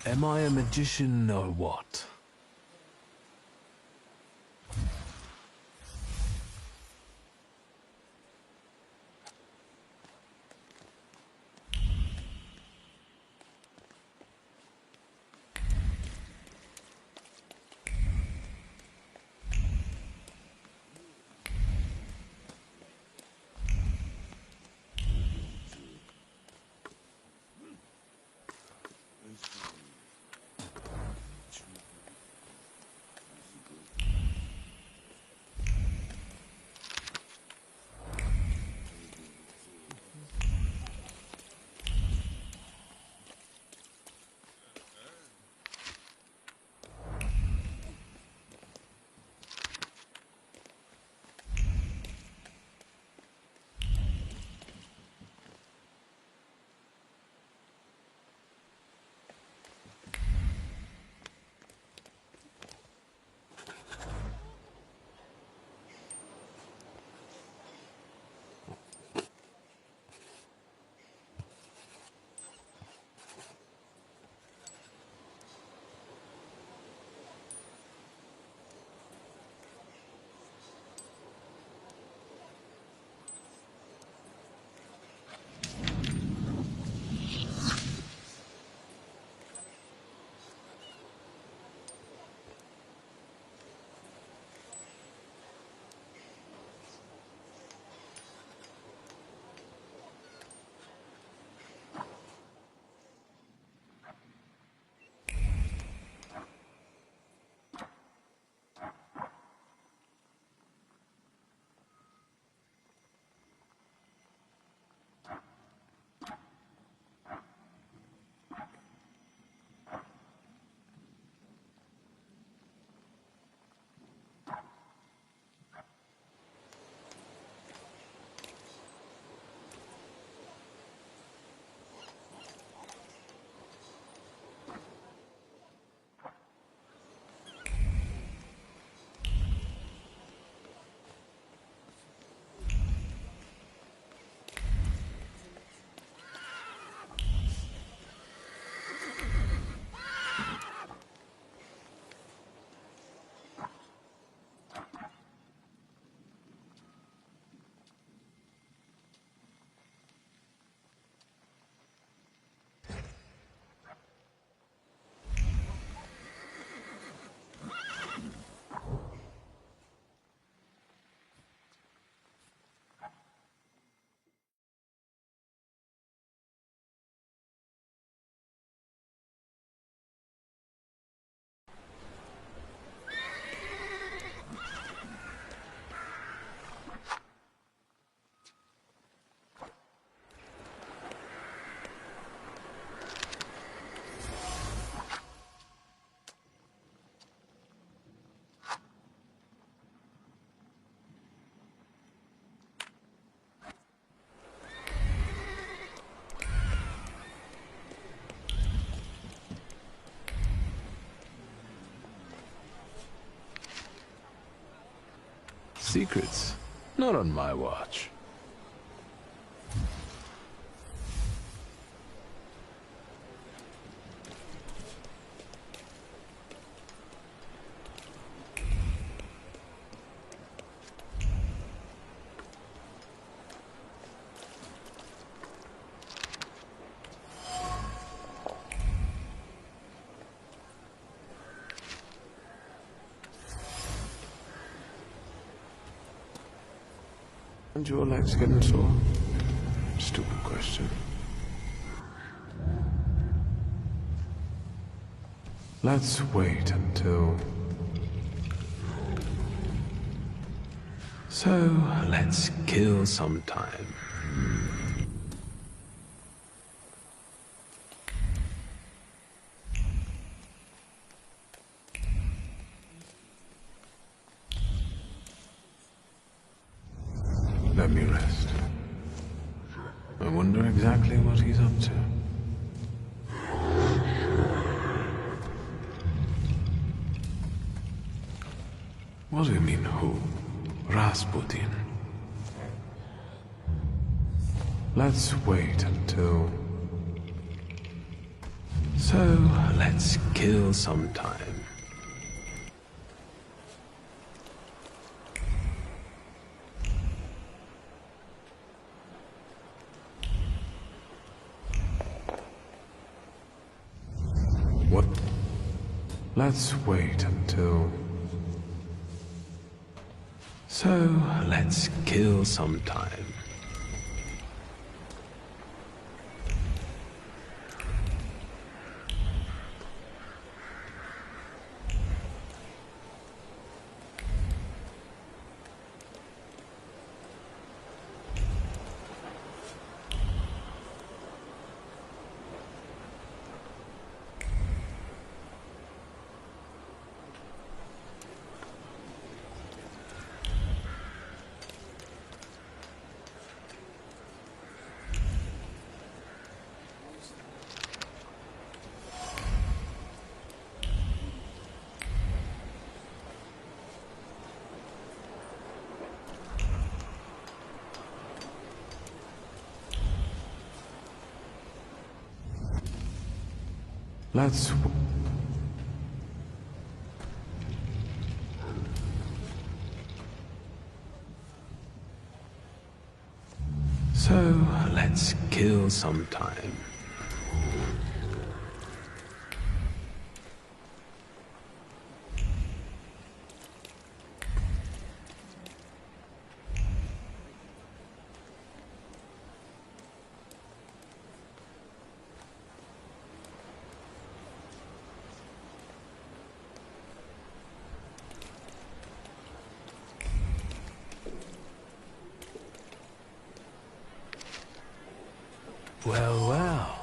Am I a magician or what? Secrets? Not on my watch. And your legs getting sore? Stupid question. Let's wait until... So, let's kill some time. Let me rest. I wonder exactly what he's up to. What do you mean, who? Rasputin. Let's wait until... So, let's kill some time. What? Let's wait until... So, let's kill some time. Let's... So, let's kill some time. Well, well.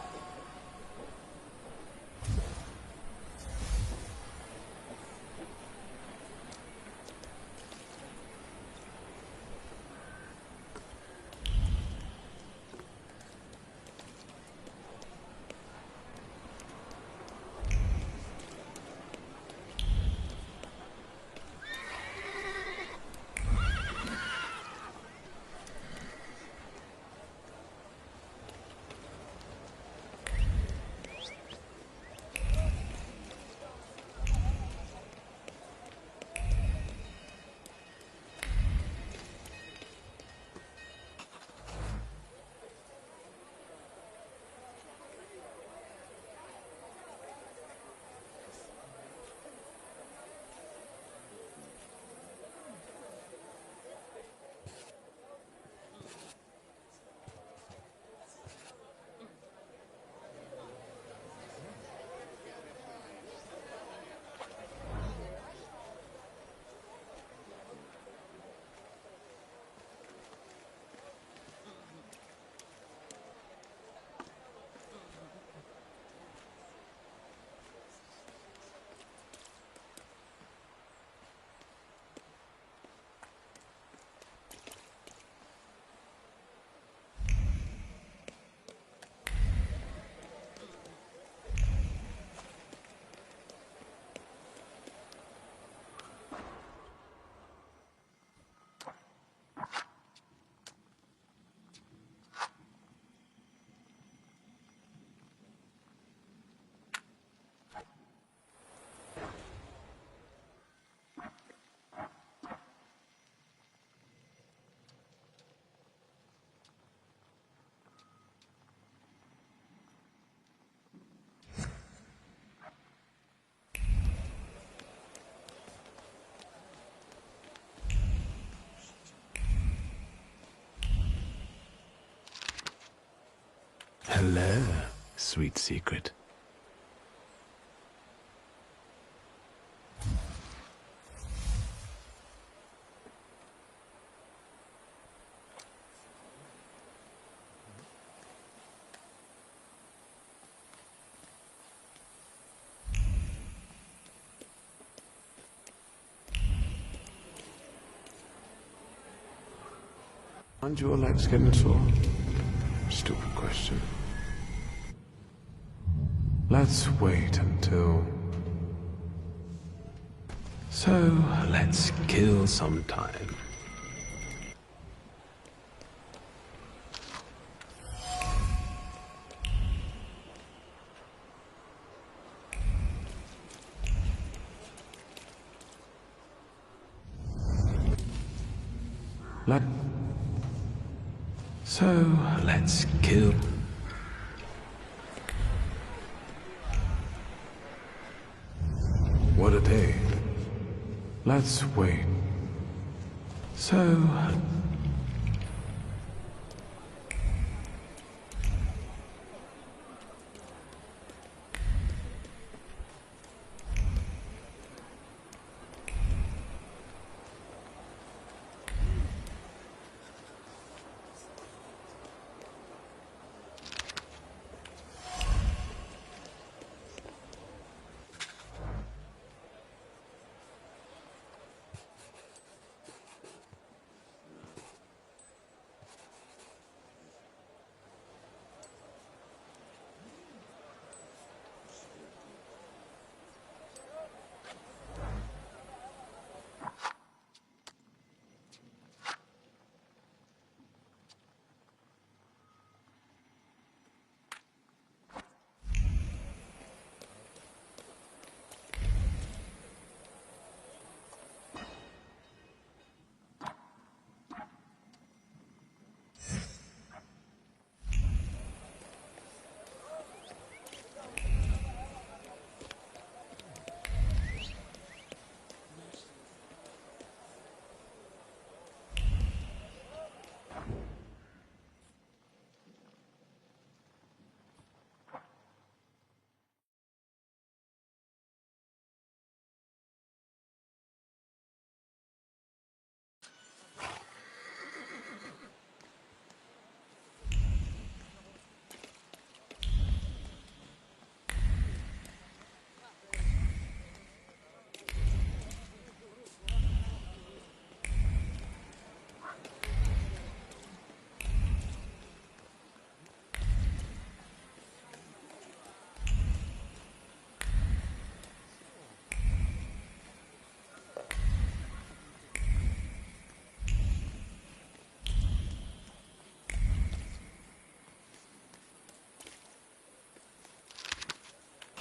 Hello, sweet secret. Aren't your legs getting sore? Stupid question. Let's wait until... So, let's kill some time. Let... So, let's kill... What a day. Let's wait. So...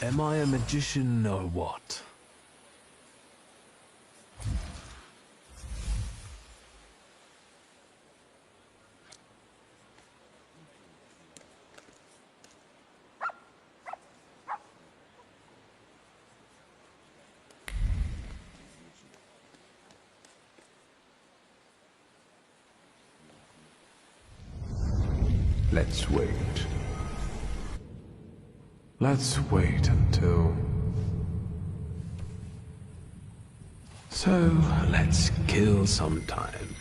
Am I a magician or what? Let's wait. Let's wait until... So, let's kill some time.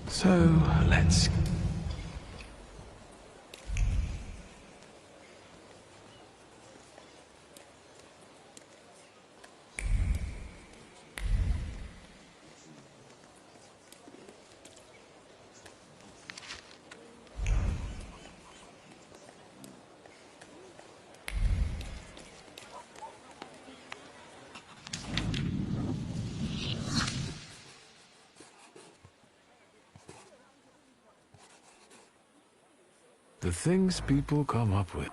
So, let's... The things people come up with.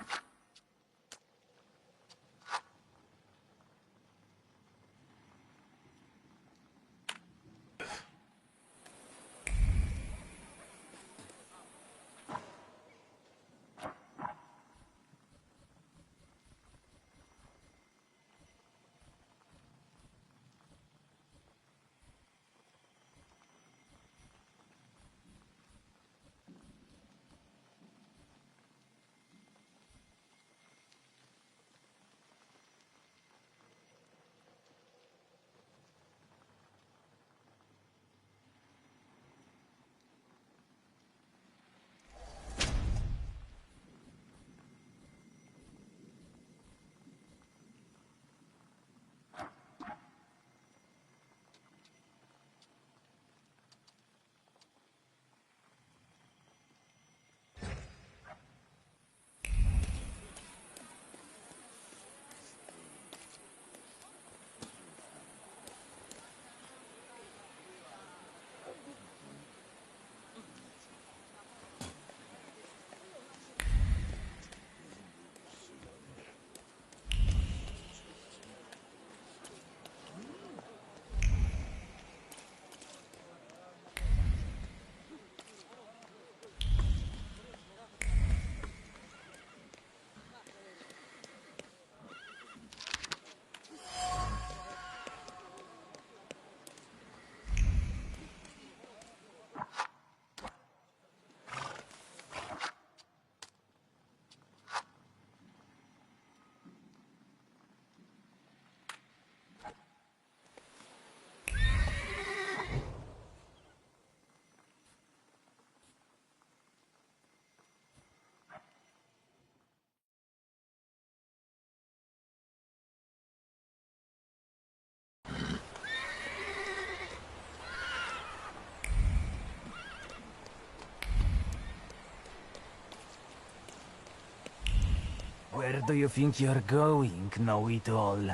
Where do you think you're going, know-it-all?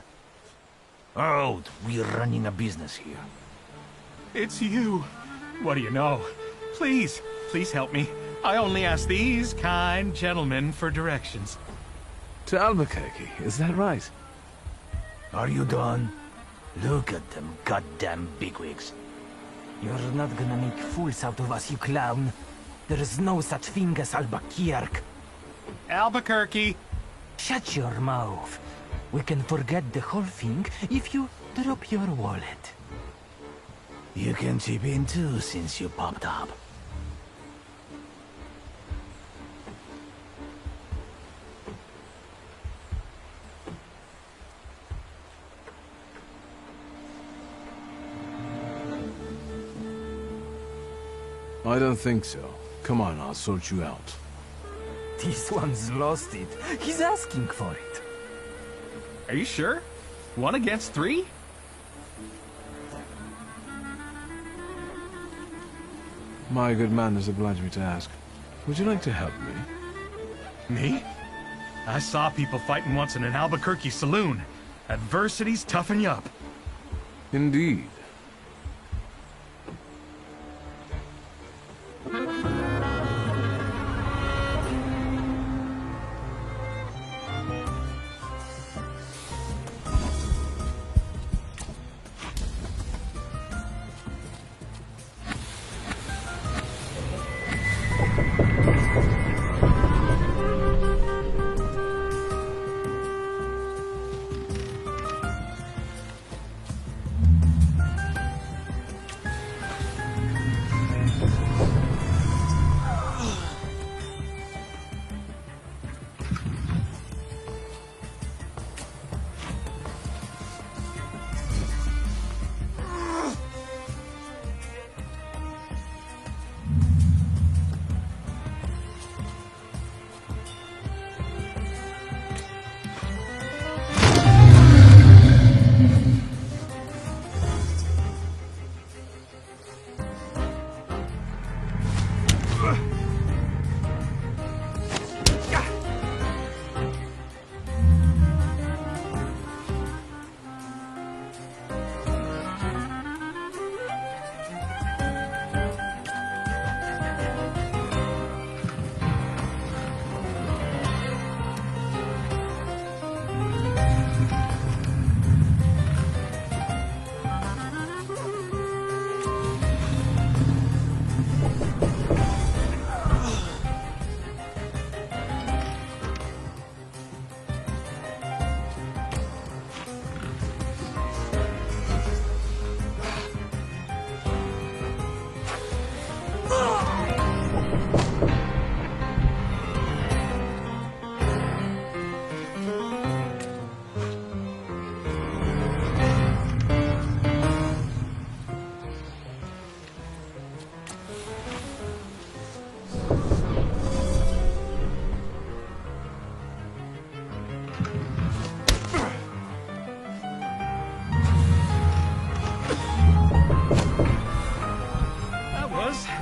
Oh, we're running a business here. It's you. What do you know? Please, please help me. I only ask these kind gentlemen for directions. To Albuquerque, is that right? Are you done? Look at them goddamn bigwigs. You're not gonna make fools out of us, you clown. There is no such thing as Albuquerque. Albuquerque! Shut your mouth. We can forget the whole thing if you drop your wallet. You can chip in too since you popped up. I don't think so. Come on, I'll sort you out. This one's lost it. He's asking for it. Are you sure? 1 against 3? My good man has obliged me to ask. Would you like to help me? Me? I saw people fighting once in an Albuquerque saloon. Adversities toughen you up. Indeed.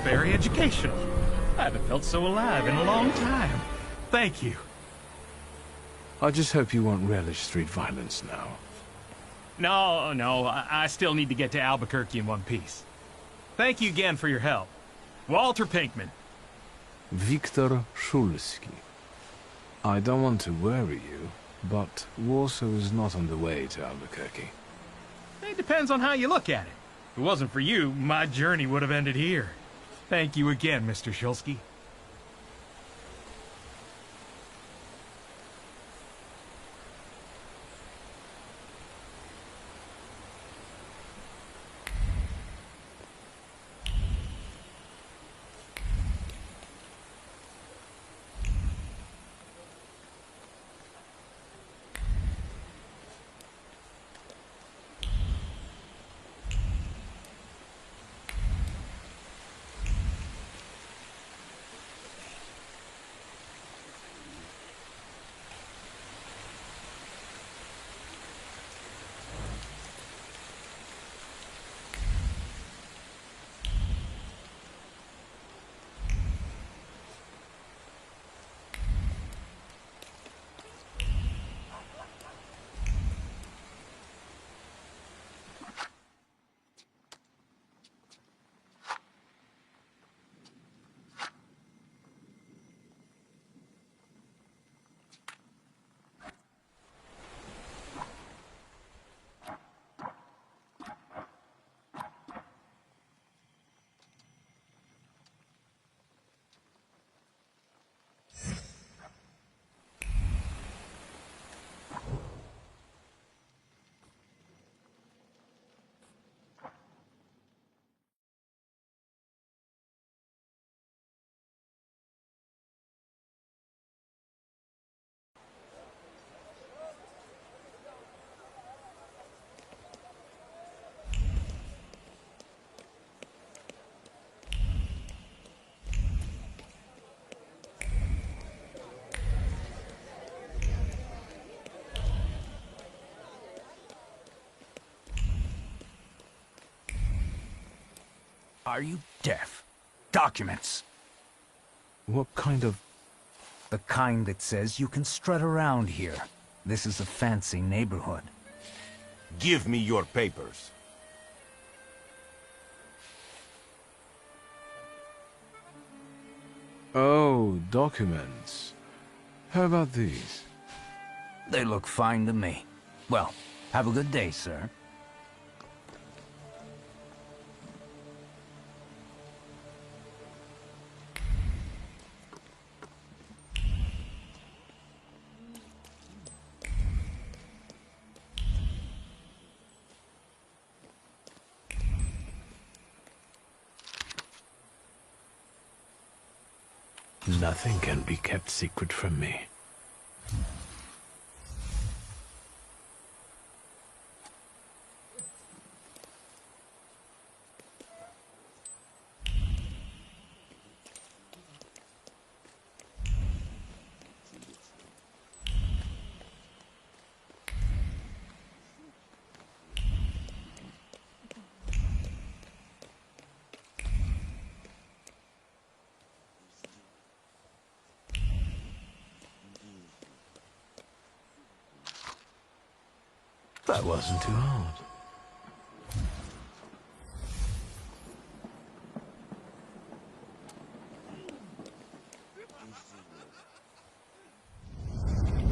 Very educational. I haven't felt so alive in a long time. Thank you. I just hope you won't relish street violence now. No, I still need to get to Albuquerque in one piece. Thank you again for your help. Walter Pinkman. Wiktor Szulski. I don't want to worry you, but Warsaw is not on the way to Albuquerque. It depends on how you look at it. If it wasn't for you, my journey would have ended here. Thank you again, Mr. Szulski. Are you deaf? Documents. What kind of... The kind that says you can strut around here. This is a fancy neighborhood. Give me your papers. Oh, documents. How about these? They look fine to me. Well, have a good day, sir. Nothing can be kept secret from me. That wasn't too hard.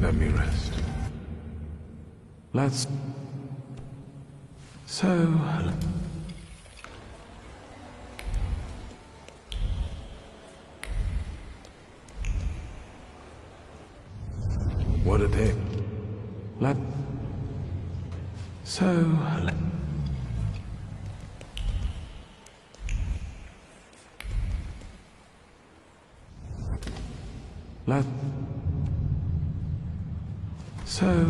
Let me rest. Let's... So... What a day. Let... So... Let... So...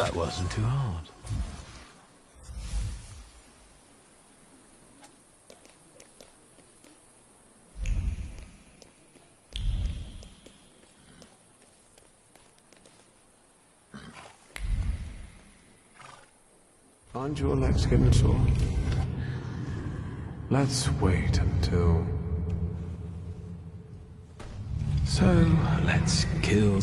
That wasn't too hard. Aren't your legs getting sore? Let's wait until... So, let's kill...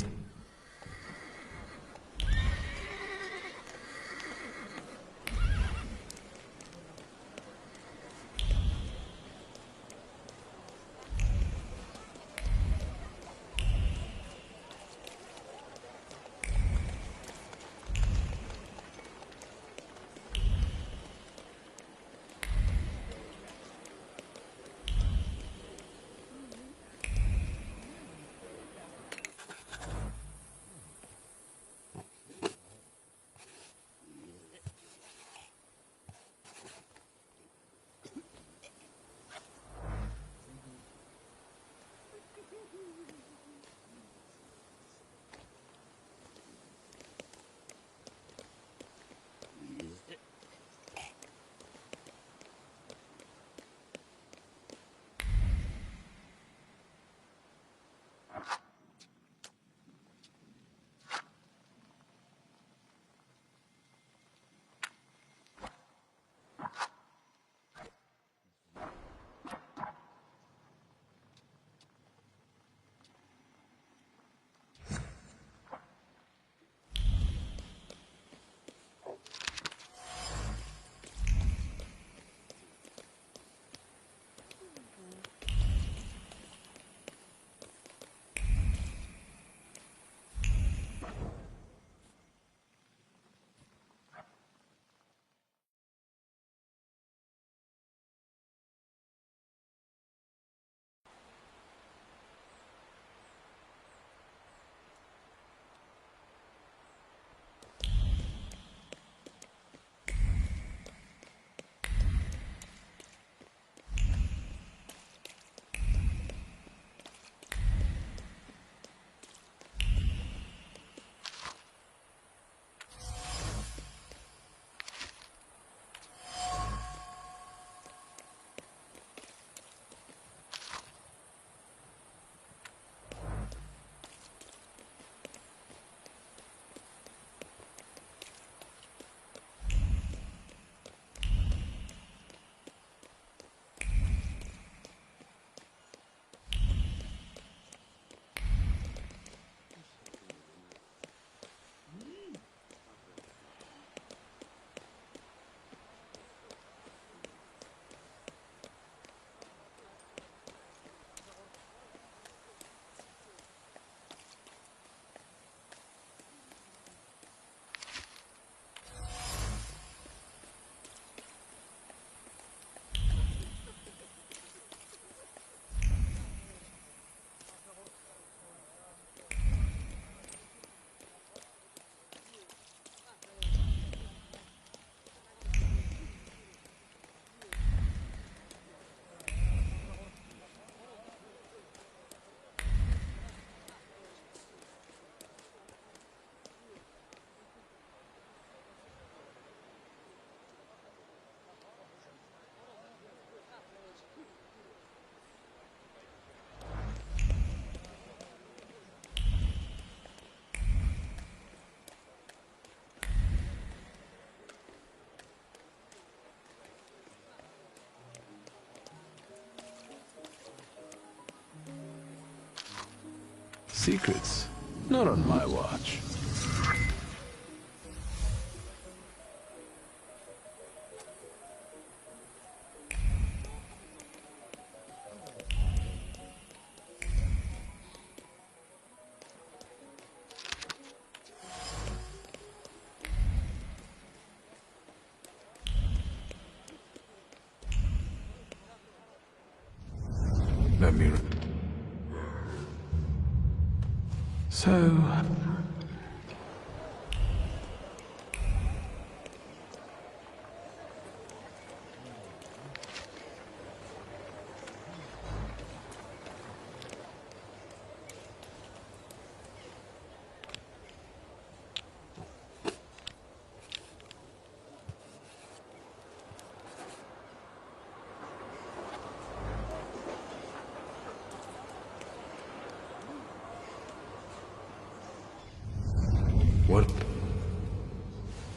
Secrets? Not on my watch. Let me... So...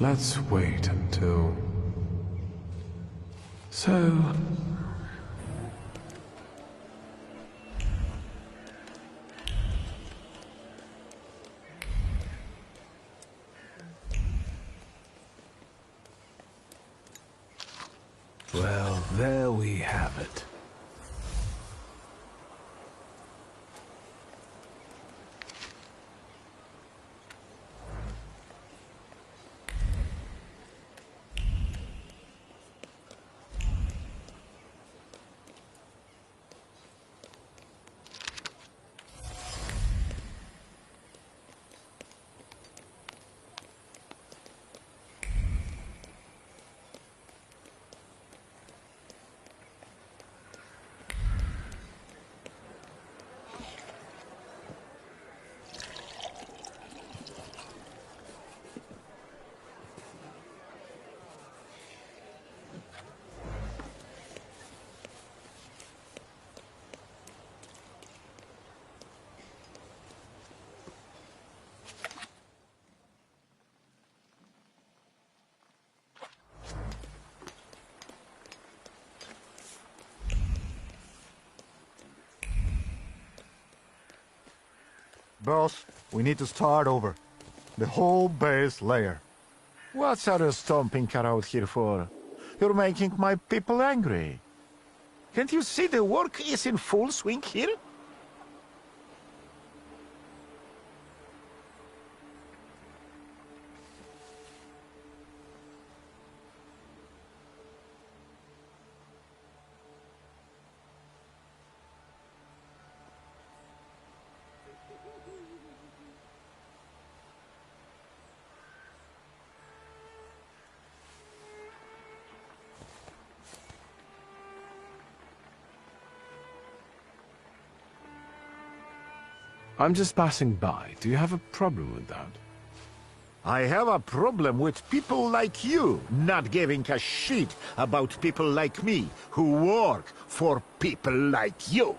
Let's wait until... So... Well, there we have it. Boss, we need to start over. The whole base layer. What's our stomping car out here for? You're making my people angry. Can't you see the work is in full swing here? I'm just passing by. Do you have a problem with that? I have a problem with people like you not giving a shit about people like me who work for people like you.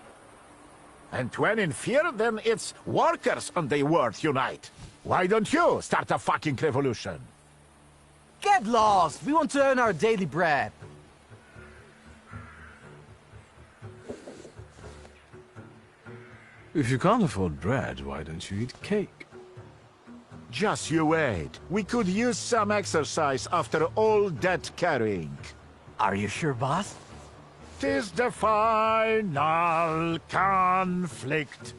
And when in fear, then it's workers on the world unite. Why don't you start a fucking revolution? Get lost! We want to earn our daily bread. If you can't afford bread, why don't you eat cake? Just you wait. We could use some exercise after all that carrying. Are you sure, boss? 'Tis the final conflict.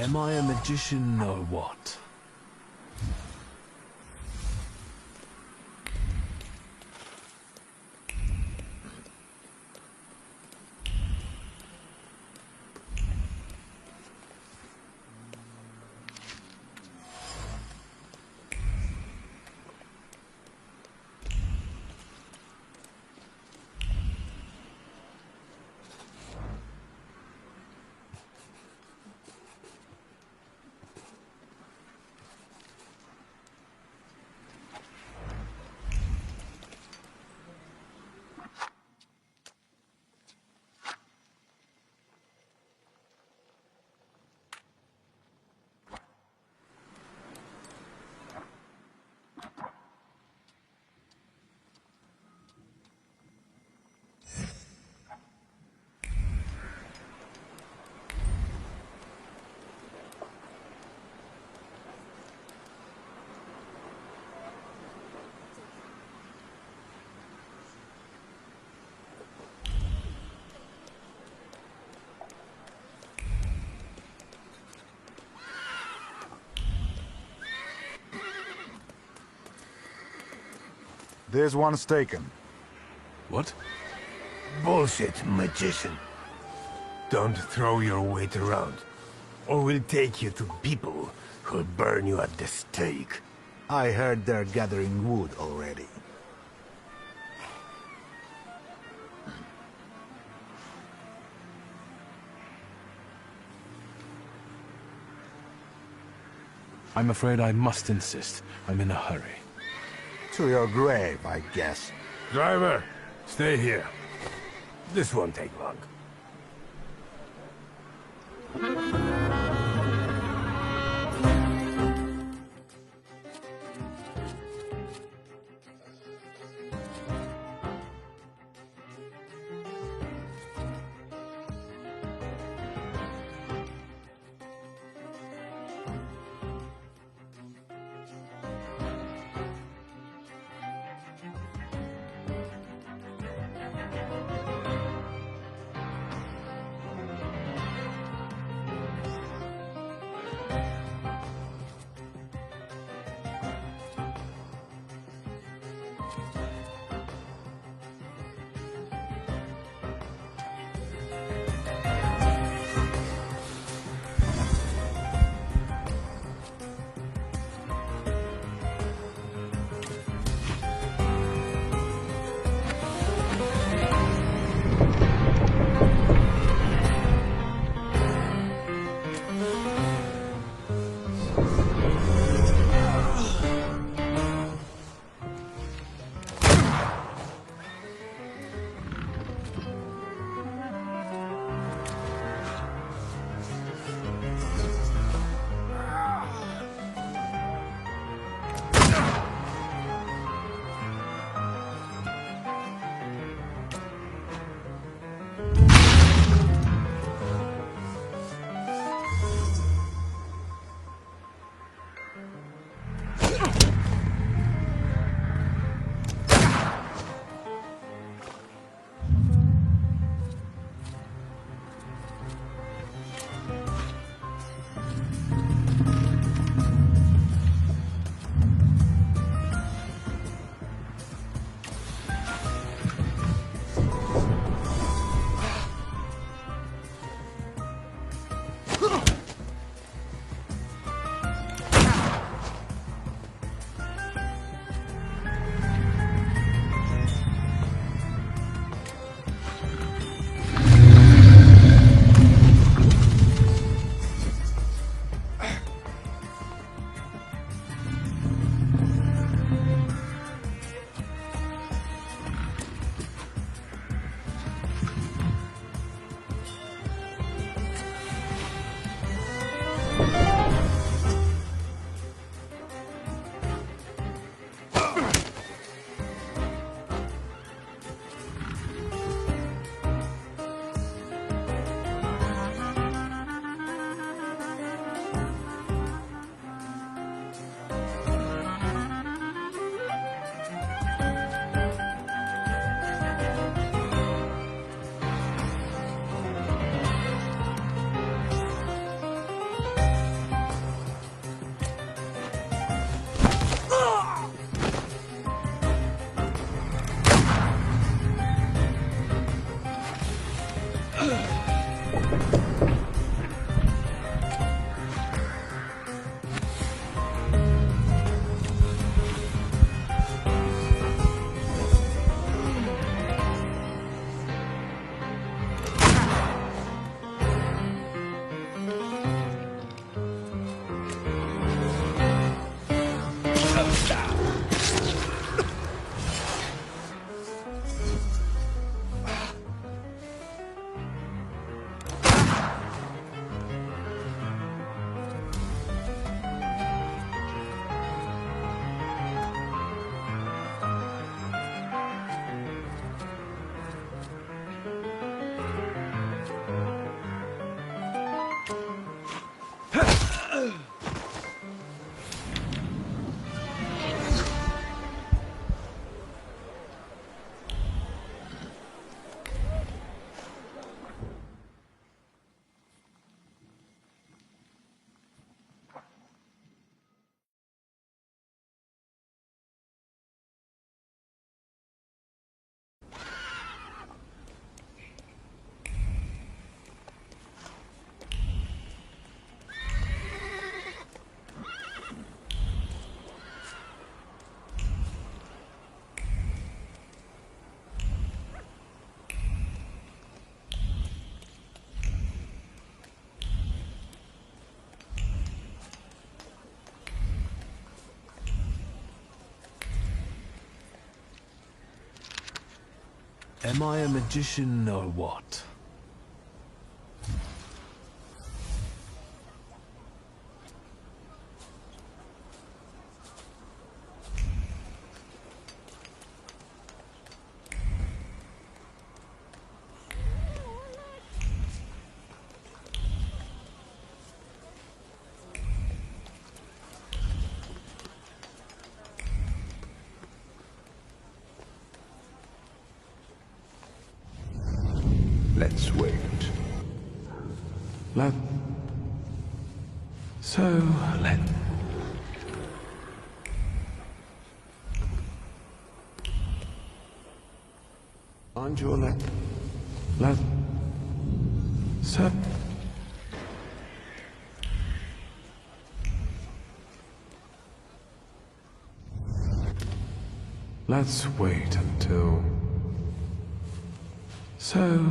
Am I a magician or what? There's one's taken. What? Bullshit, magician. Don't throw your weight around, or we'll take you to people who'll burn you at the stake. I heard they're gathering wood already. I'm afraid I must insist. I'm in a hurry. To your grave, I guess. Driver, stay here. This won't take long. Am I a magician or what? Let's wait. Let... So, let... On your lap. Let... So... Let's wait until... So...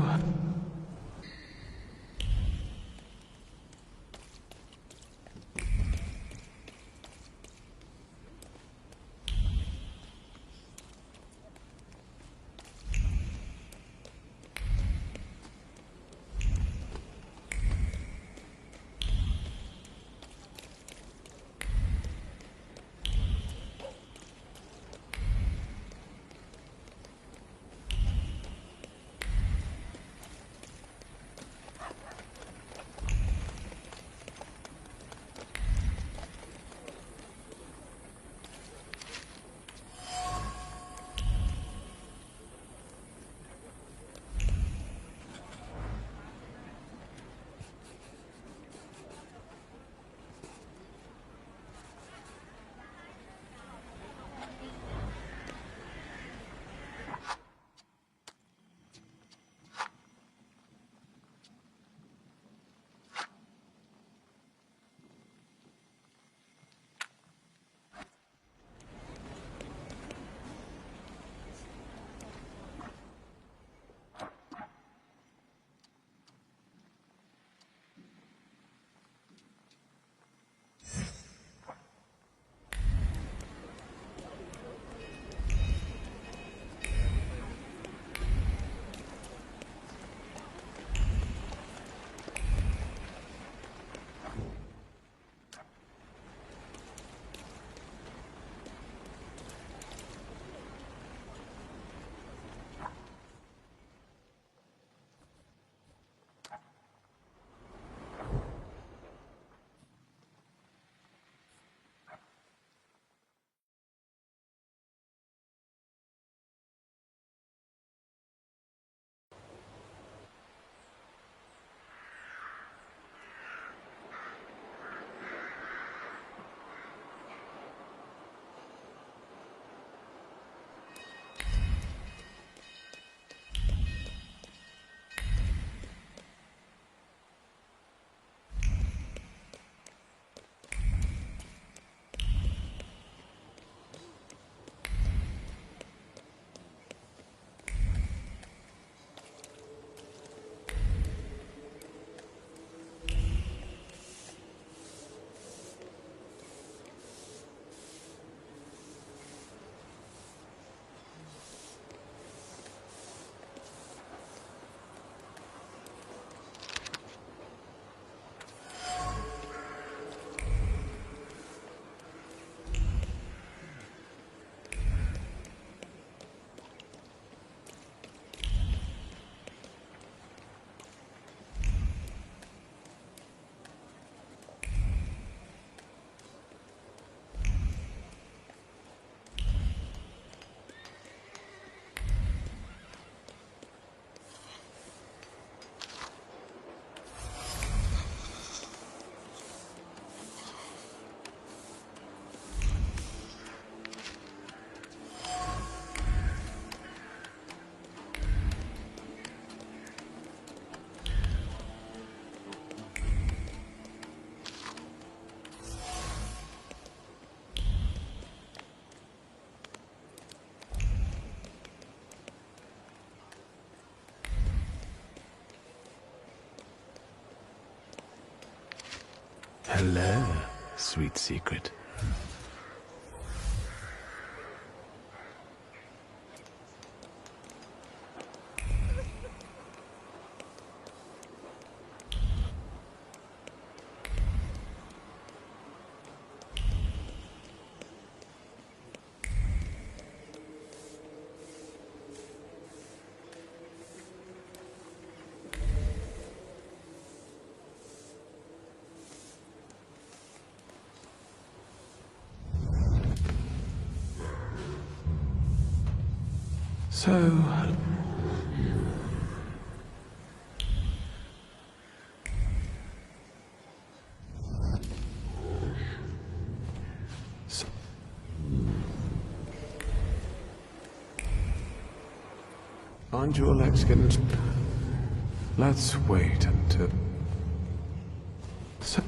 Hello, sweet secret. So... Aren't your legs getting... Let's wait until... So...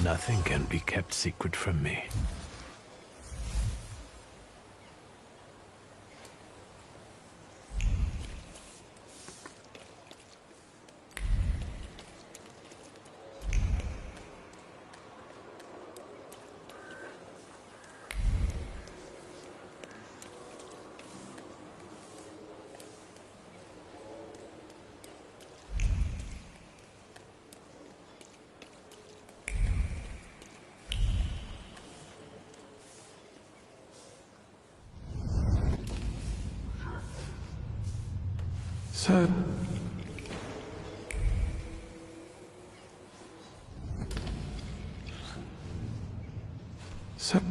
Nothing can be kept secret from me. So... So...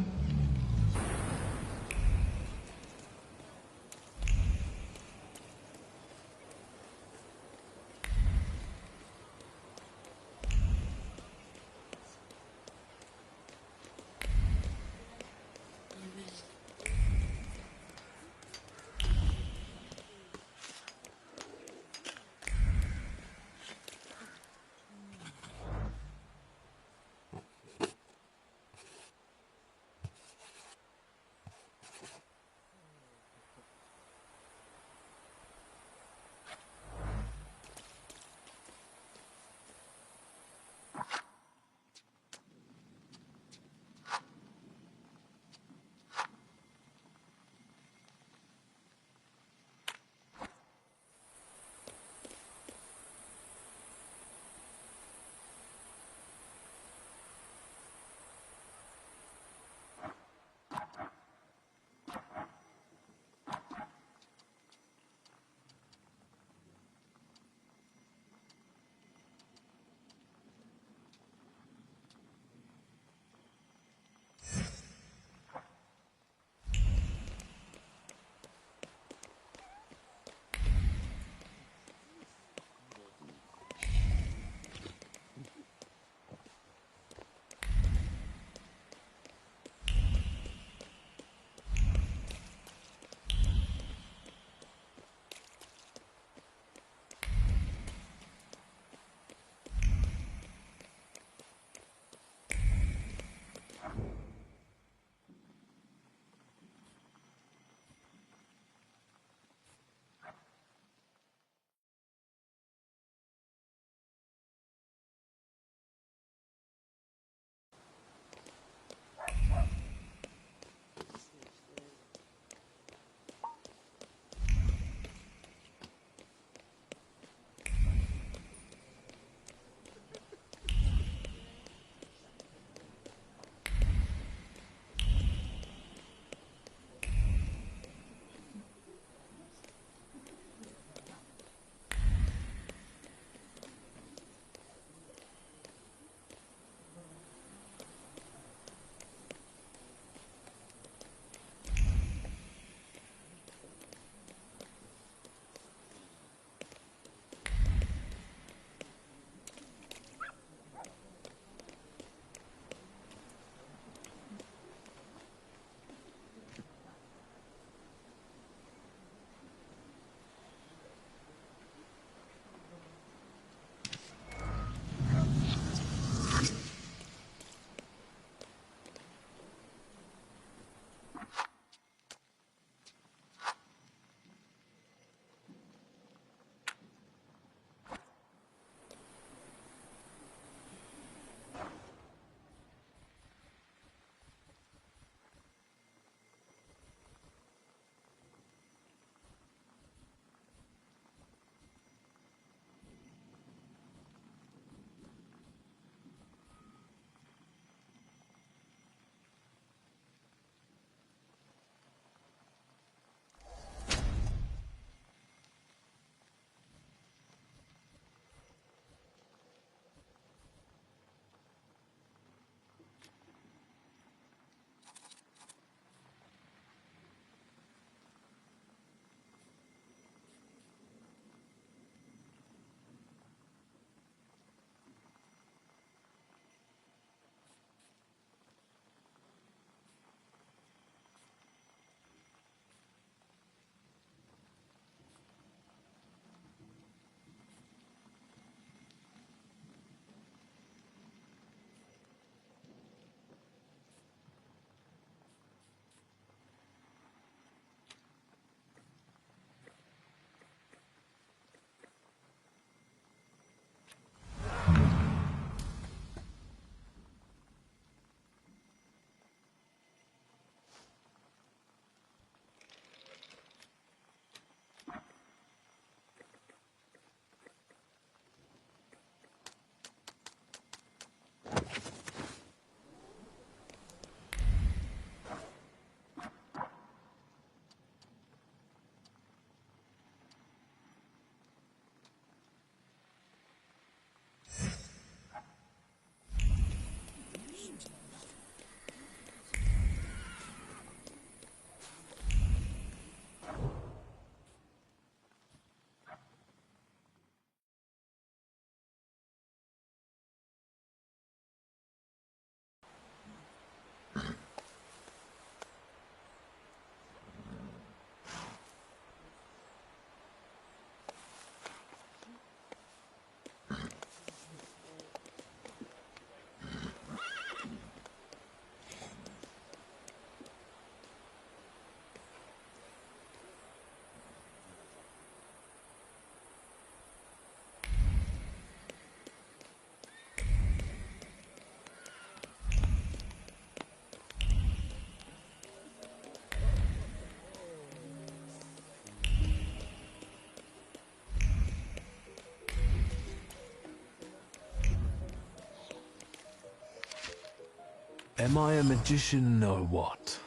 Am I a magician or what?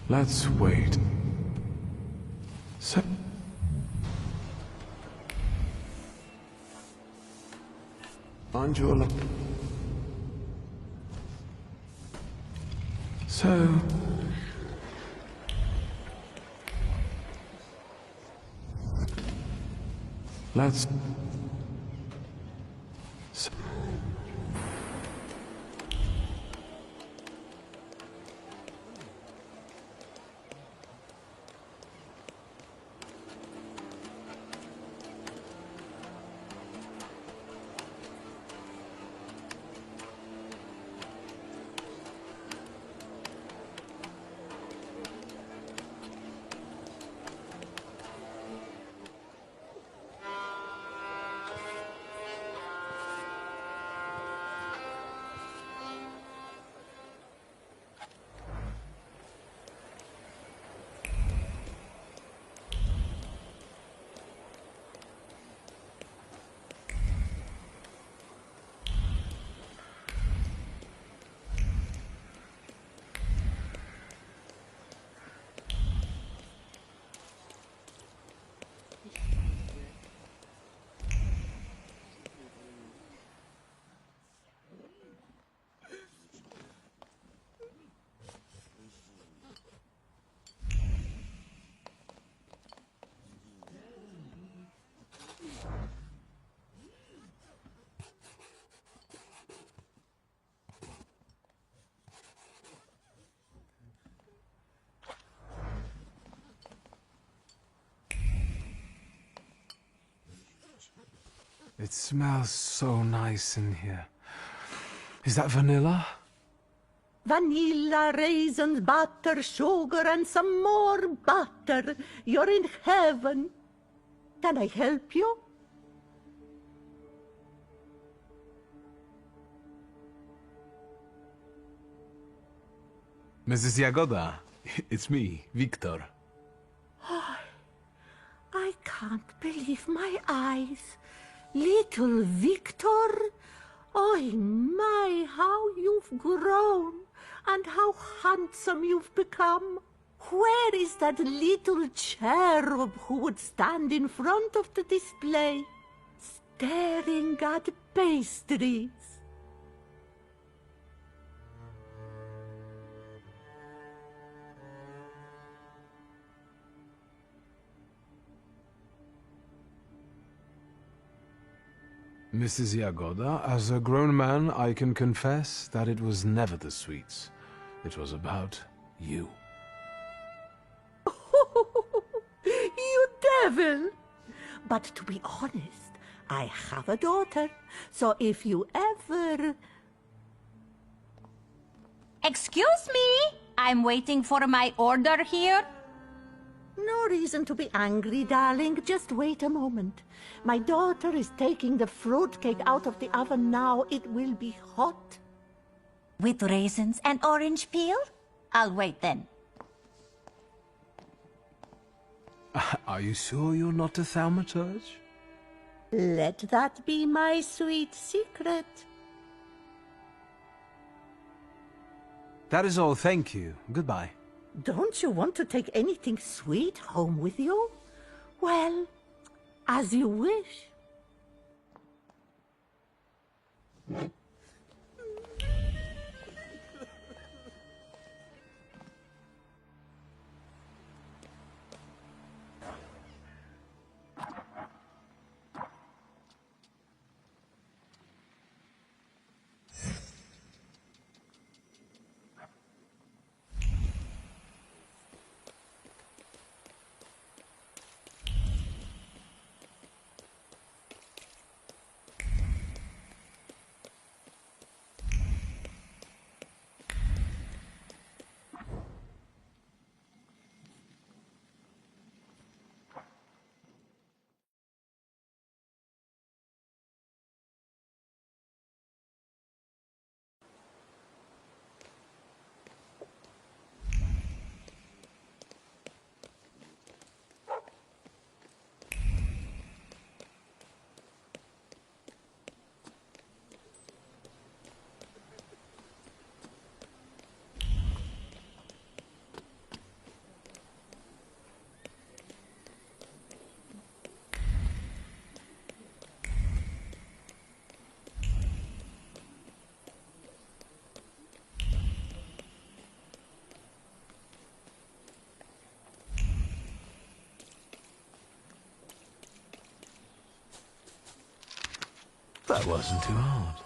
Let's wait. So... Aren't you a... So... Let's... So... It smells so nice in here. Is that vanilla? Vanilla, raisins, butter, sugar, and some more butter. You're in heaven. Can I help you? Mrs. Jagoda, it's me, Victor. I can't believe my eyes. Little Victor? Oh my, how you've grown, and how handsome you've become. Where is that little cherub who would stand in front of the display, staring at pastries? Mrs. Jagoda, as a grown man, I can confess that it was never the sweets. It was about you. You devil! But to be honest, I have a daughter, so if you ever... Excuse me? I'm waiting for my order here. No reason to be angry, darling. Just wait a moment. My daughter is taking the fruitcake out of the oven now. It will be hot. With raisins and orange peel? I'll wait then. Are you sure you're not a thaumaturge? Let that be my sweet secret. That is all, thank you. Goodbye. Don't you want to take anything sweet home with you? Well, as you wish. That wasn't too hard.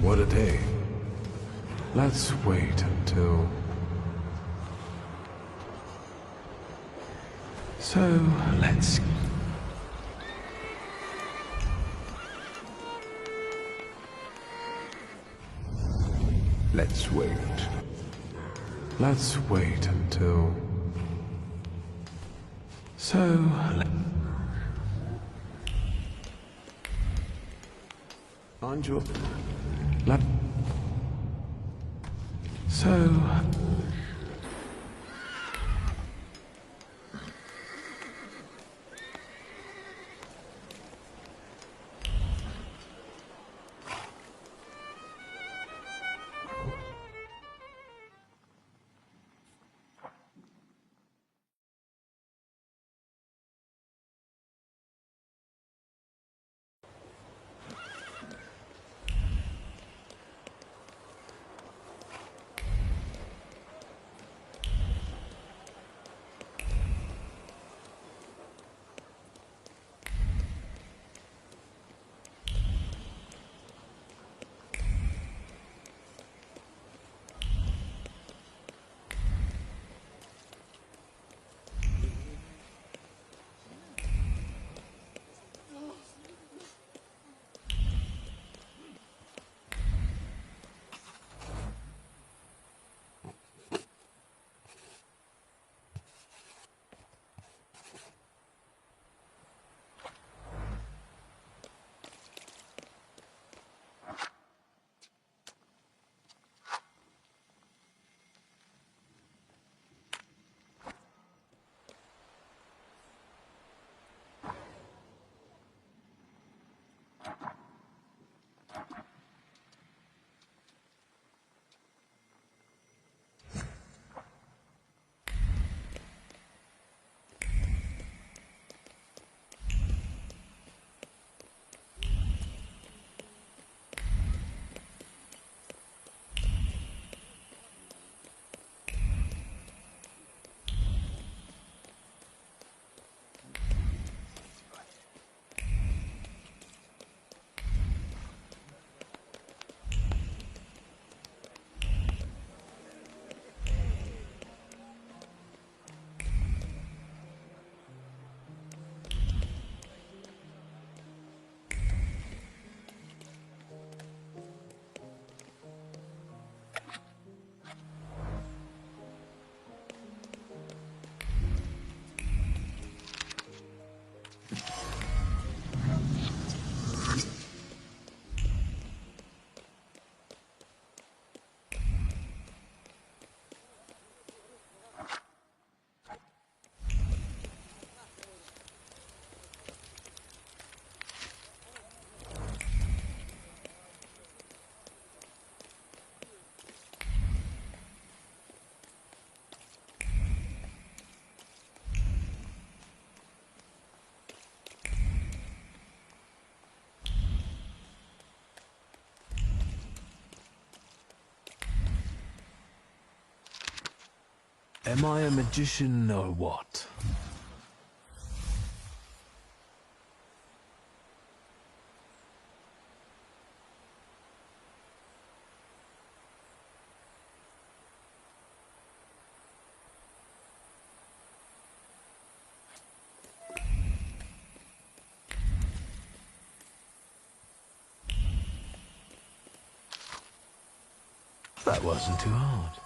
What a day. Let's wait until... So, let's... Let's wait. Let's wait until... So, Anjo. So... Am I a magician or what? That wasn't too hard.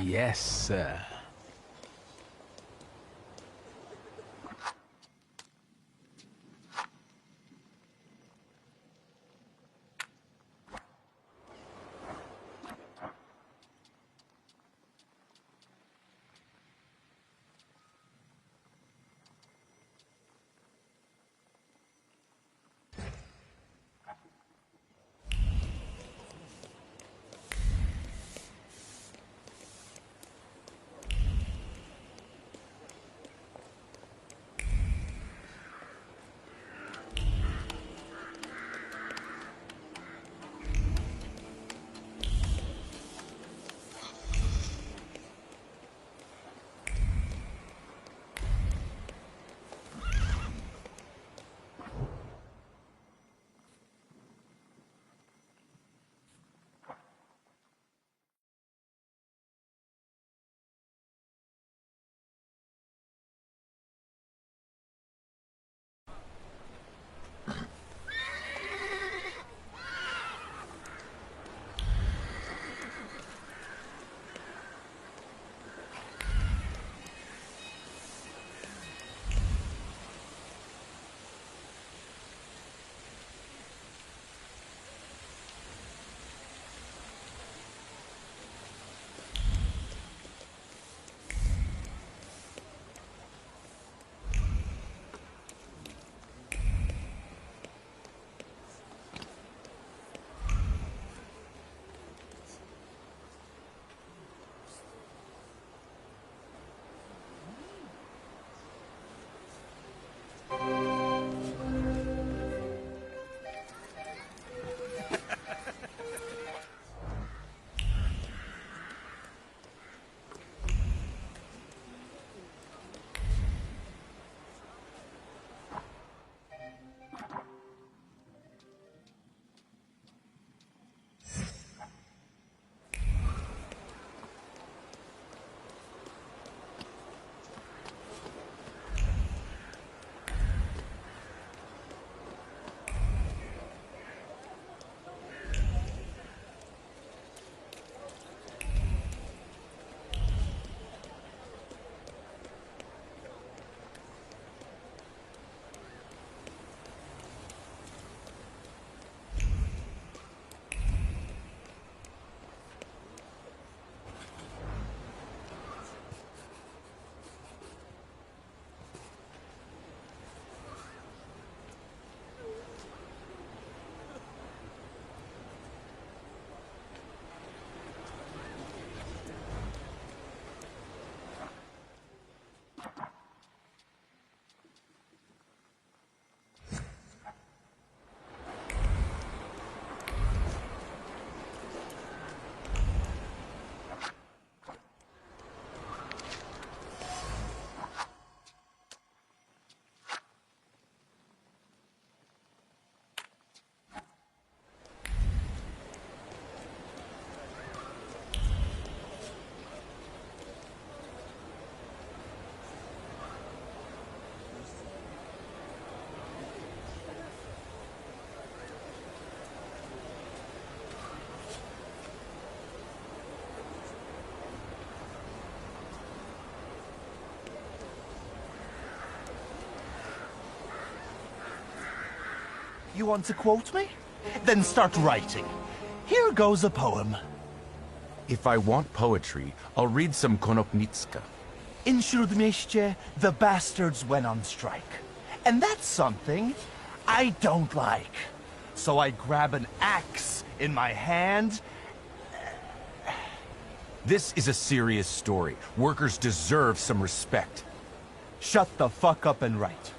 Yes, sir. You want to quote me? Then start writing. Here goes a poem. If I want poetry, I'll read some Konopnicka. In Śródmieście, the bastards went on strike. And that's something I don't like. So I grab an axe in my hand. This is a serious story. Workers deserve some respect. Shut the fuck up and write.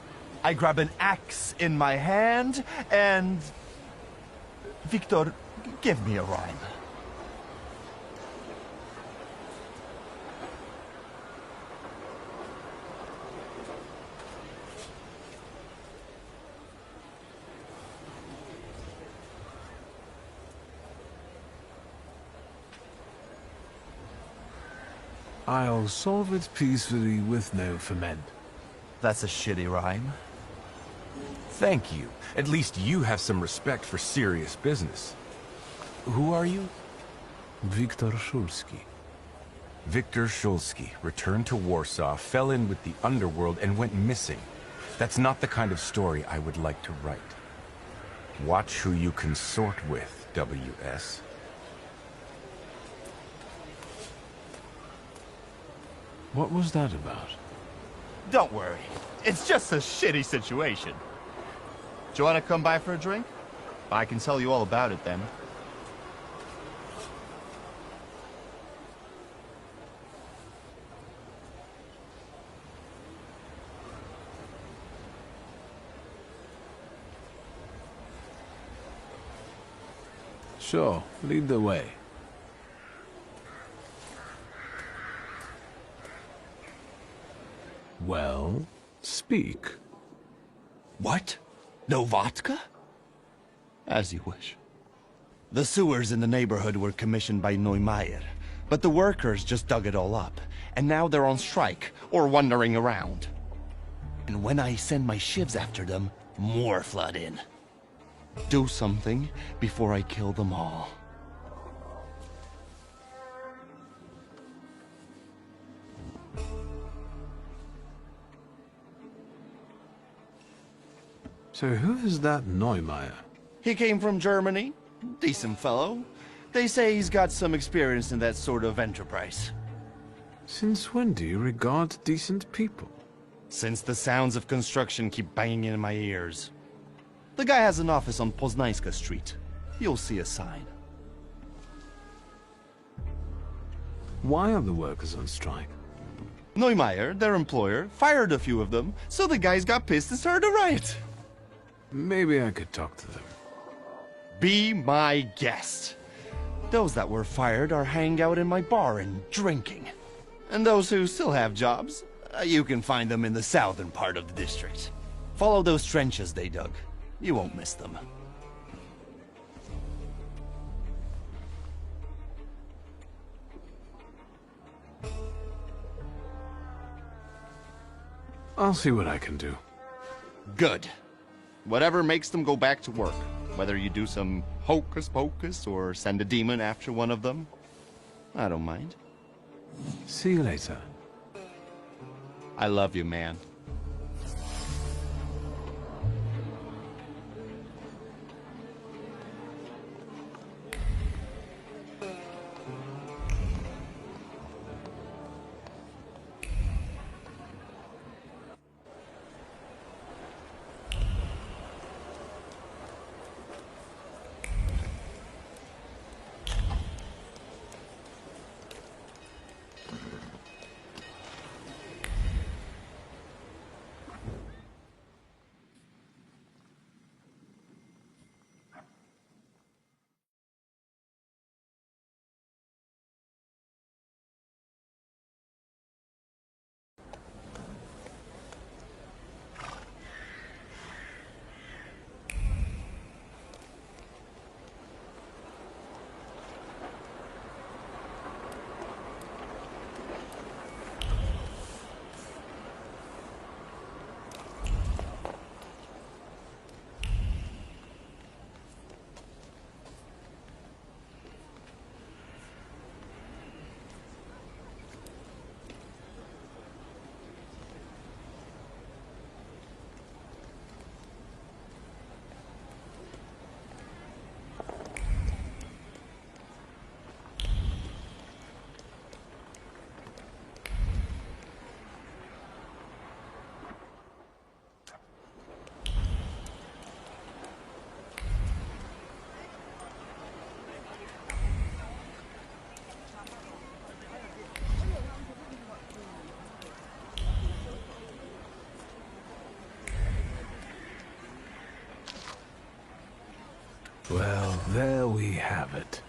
I grab an axe in my hand and... Victor, give me a rhyme. I'll solve it peacefully with no ferment. That's a shitty rhyme. Thank you. At least you have some respect for serious business. Who are you? Wiktor Szulski. Wiktor Szulski returned to Warsaw, fell in with the underworld, and went missing. That's not the kind of story I would like to write. Watch who you consort with, W.S. What was that about? Don't worry. It's just a shitty situation. Do you want to come by for a drink? I can tell you all about it then. Sure, lead the way. Well, speak. What? No vodka? As you wish. The sewers in the neighborhood were commissioned by Neumeier, but the workers just dug it all up, and now they're on strike, or wandering around. And when I send my shivs after them, more flood in. Do something before I kill them all. So who is that Neumeier? He came from Germany. Decent fellow. They say he's got some experience in that sort of enterprise. Since when do you regard decent people? Since the sounds of construction keep banging in my ears. The guy has an office on Poznańska Street. You'll see a sign. Why are the workers on strike? Neumeier, their employer, fired a few of them, so the guys got pissed and started a riot. Maybe I could talk to them. Be my guest. Those that were fired are hanging out in my bar and drinking. And those who still have jobs, you can find them in the southern part of the district. Follow those trenches they dug. You won't miss them. I'll see what I can do. Good. Whatever makes them go back to work. Whether you do some hocus pocus or send a demon after one of them, I don't mind. See you later. I love you, man. Well, there we have it.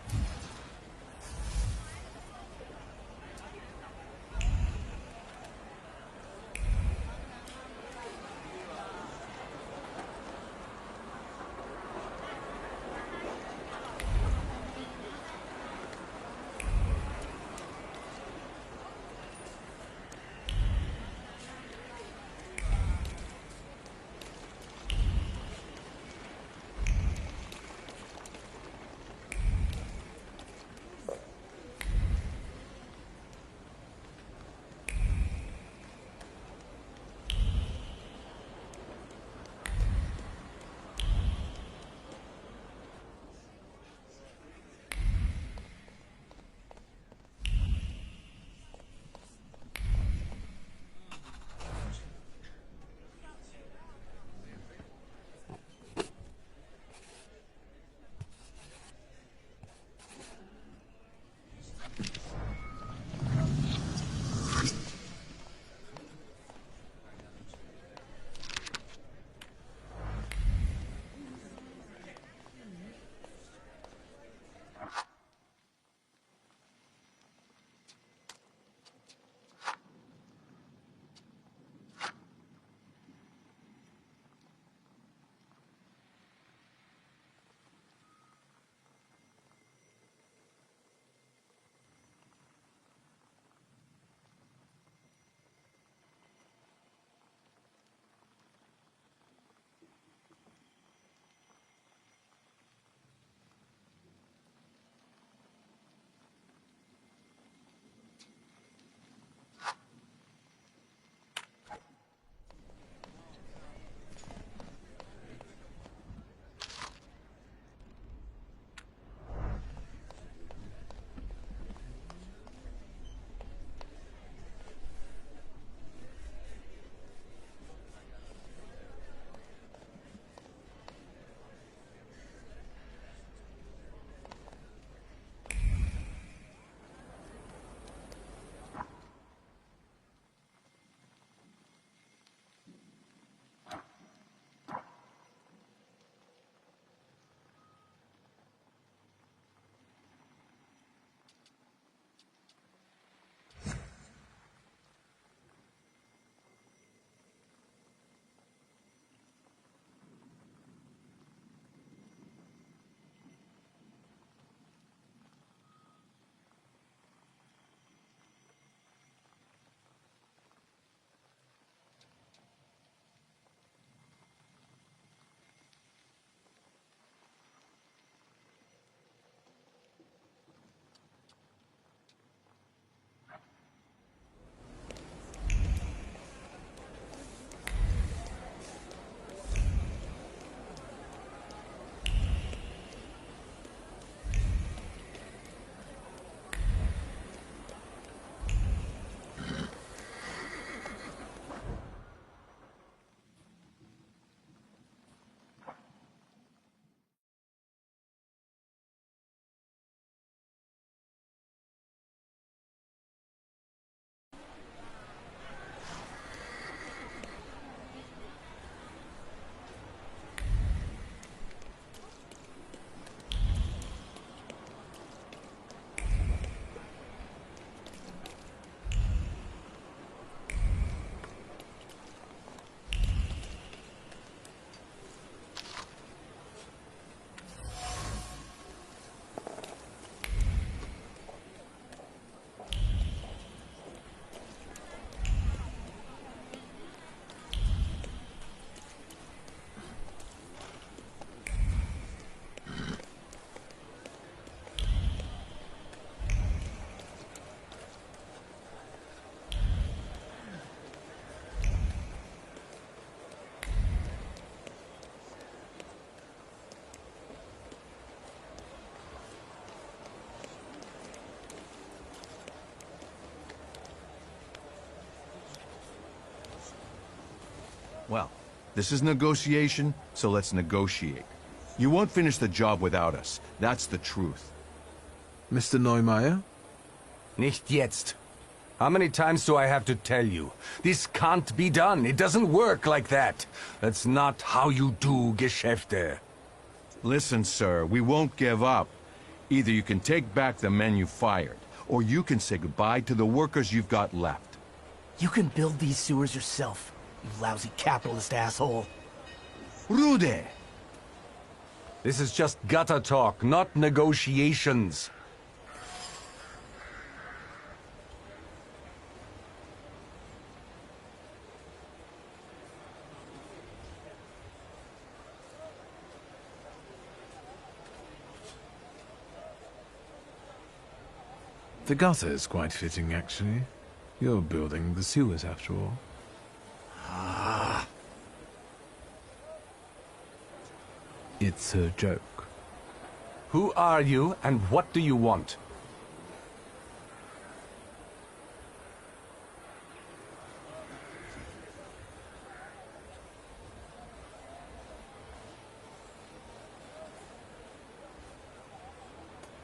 Well, this is negotiation, so let's negotiate. You won't finish the job without us. That's the truth. Mr. Neumeier? Nicht jetzt. How many times do I have to tell you? This can't be done. It doesn't work like that. That's not how you do Geschäfte. Listen, sir, we won't give up. Either you can take back the men you fired, or you can say goodbye to the workers you've got left. You can build these sewers yourself, you lousy capitalist asshole. Rude! This is just gutter talk, not negotiations. The gutter is quite fitting, actually. You're building the sewers, after all. It's a joke. Who are you, and what do you want?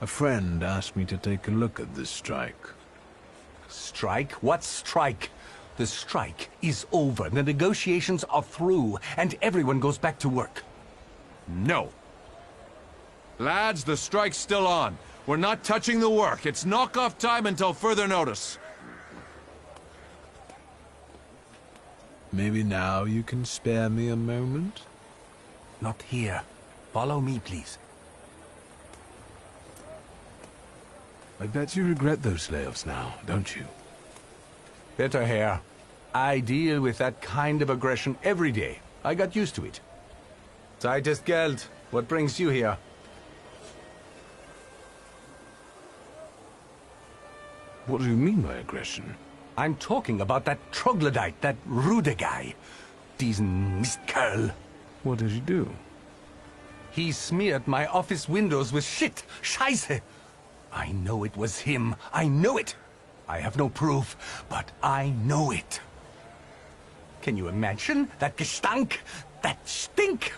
A friend asked me to take a look at this strike. Strike? What strike? The strike is over. The negotiations are through, and everyone goes back to work. No. Lads, the strike's still on. We're not touching the work. It's knock-off time until further notice. Maybe now you can spare me a moment? Not here. Follow me, please. I bet you regret those layoffs now, don't you? Better hair. I deal with that kind of aggression every day. I got used to it. Zeit ist Geld. What brings you here? What do you mean by aggression? I'm talking about that troglodyte, that Rude guy. Diesen Mistkerl. What did you do? He smeared my office windows with shit. Scheiße. I know it was him. I know it. I have no proof, but I know it. Can you imagine that Gestank? That stink?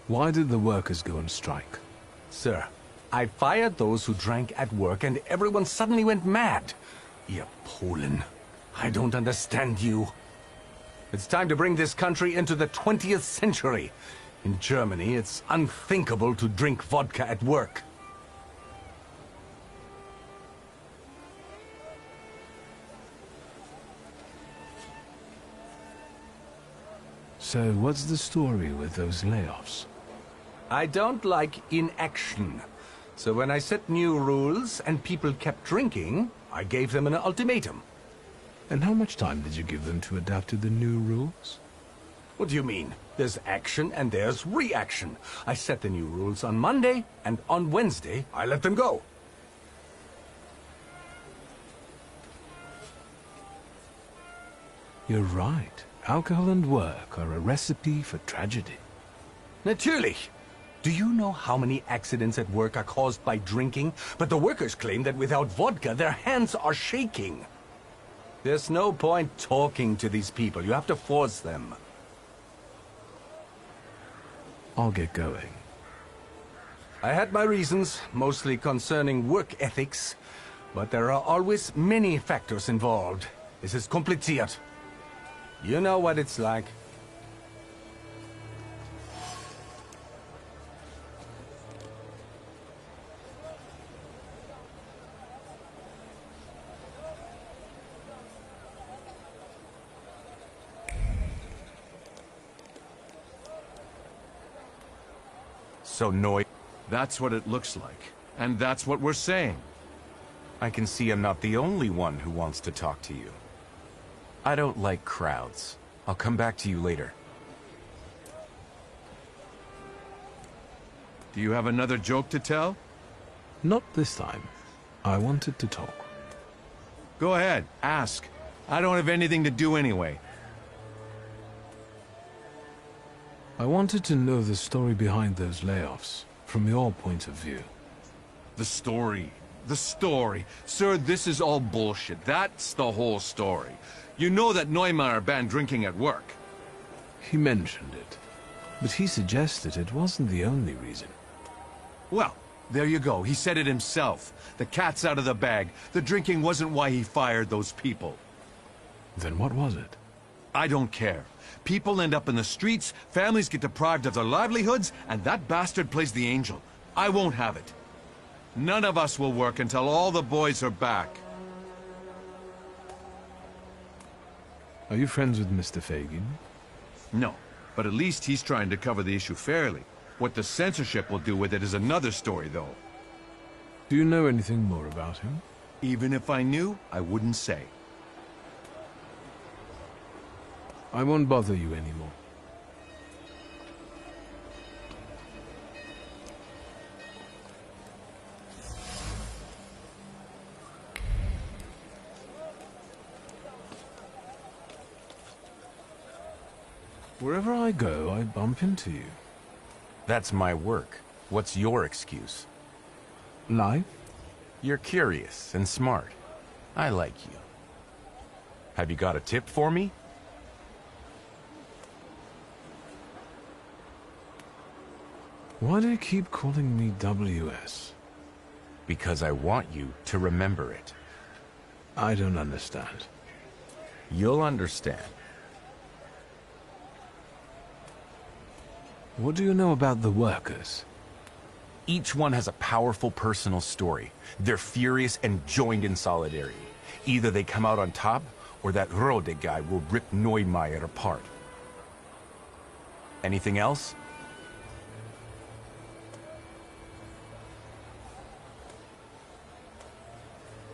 Why did the workers go on strike? Sir, I fired those who drank at work and everyone suddenly went mad. Ihr Polen. I don't understand you. It's time to bring this country into the 20th century. In Germany, it's unthinkable to drink vodka at work. So what's the story with those layoffs? I don't like inaction. So when I set new rules and people kept drinking, I gave them an ultimatum. And how much time did you give them to adapt to the new rules? What do you mean? There's action and there's reaction. I set the new rules on Monday, and on Wednesday, I let them go. You're right. Alcohol and work are a recipe for tragedy. Natürlich. Do you know how many accidents at work are caused by drinking? But the workers claim that without vodka, their hands are shaking. There's no point talking to these people. You have to force them. I'll get going. I had my reasons, mostly concerning work ethics. But there are always many factors involved. This is kompliziert. You know what it's like. So Neu... That's what it looks like. And that's what we're saying. I can see I'm not the only one who wants to talk to you. I don't like crowds. I'll come back to you later. Do you have another joke to tell? Not this time. I wanted to talk. Go ahead, ask. I don't have anything to do anyway. I wanted to know the story behind those layoffs, from your point of view. The story. The story. Sir, this is all bullshit. That's the whole story. You know that Neumeier banned drinking at work. He mentioned it, but he suggested it wasn't the only reason. Well, There you go. He said it himself. The cat's out of the bag. The drinking wasn't why he fired those people. Then what was it? I don't care. People end up in the streets, families get deprived of their livelihoods, and that bastard plays the angel. I won't have it. None of us will work until all the boys are back. Are you friends with Mr. Fagin? No, but at least he's trying to cover the issue fairly. What the censorship will do with it is another story, though. Do you know anything more about him? Even if I knew, I wouldn't say. I won't bother you anymore. Wherever I go, I bump into you. That's my work. What's your excuse? Life? You're curious and smart. I like you. Have you got a tip for me? Why do you keep calling me WS? Because I want you to remember it. I don't understand. You'll understand. What do you know about the workers? Each one has a powerful personal story. They're furious and joined in solidarity. Either they come out on top, or that Rode guy will rip Neumeier apart. Anything else?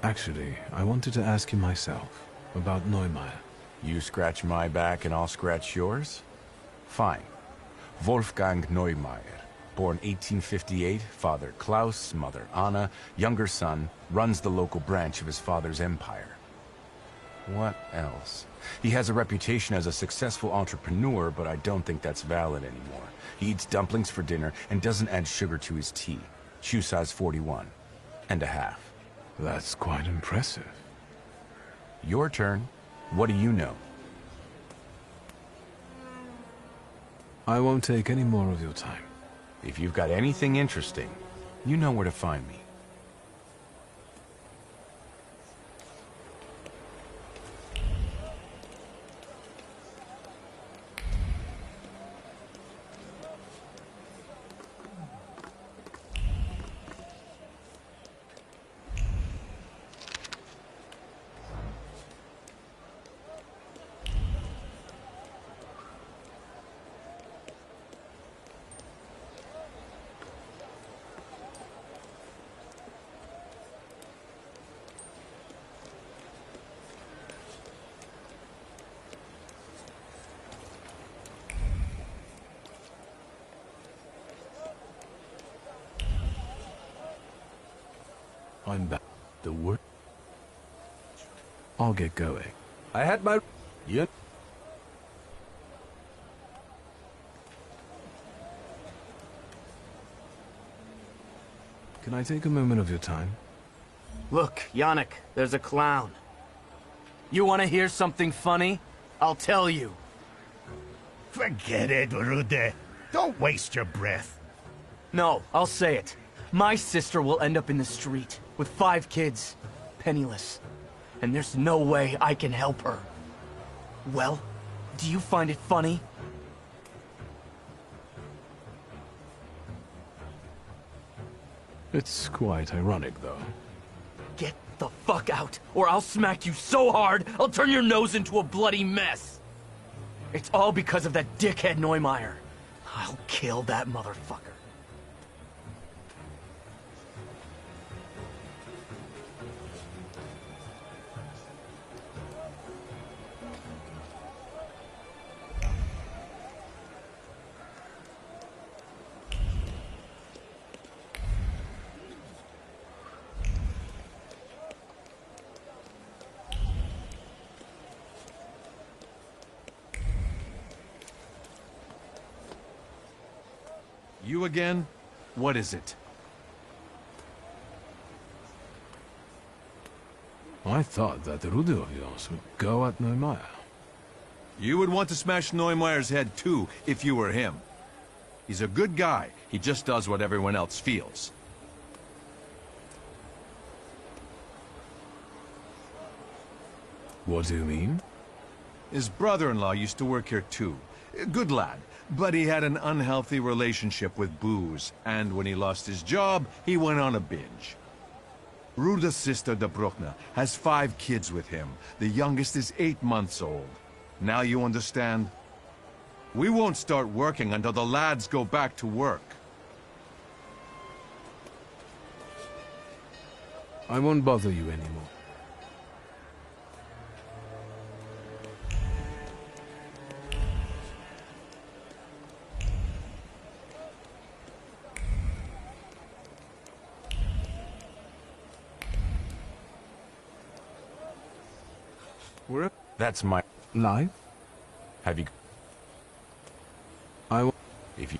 Actually, I wanted to ask you myself, about Neumeier. You scratch my back and I'll scratch yours? Fine. Wolfgang Neumeier, born 1858, father Klaus, mother Anna, younger son, runs the local branch of his father's empire. What else? He has a reputation as a successful entrepreneur, but I don't think that's valid anymore. He eats dumplings for dinner and doesn't add sugar to his tea. Shoe size 41 and a half. That's quite impressive. Your turn. What do you know? I won't take any more of your time. If you've got anything interesting, you know where to find me. I'm back. The work. I'll get going. I had my... Yep. Can I take a moment of your time? Look, Yannick, there's a clown. You want to hear something funny? I'll tell you. Forget it, Rude. Don't waste your breath. No, I'll say it. My sister will end up in the street, with 5 kids, penniless. And there's no way I can help her. Well, do you find it funny? It's quite ironic, though. Get the fuck out, or I'll smack you so hard, I'll turn your nose into a bloody mess! It's all because of that dickhead Neumeier. I'll kill that motherfucker. You again? What is it? I thought that the Rude of yours would go at Neumeier. You would want to smash Neumeier's head too, if you were him. He's a good guy. He just does what everyone else feels. What do you mean? His brother-in-law used to work here too. Good lad, but he had an unhealthy relationship with booze, and when he lost his job, he went on a binge. Ruda's sister, de Bruckner, has 5 kids with him. The youngest is 8 months old. Now you understand? We won't start working until the lads go back to work. I won't bother you anymore. That's my Life? Have you? I will. If you.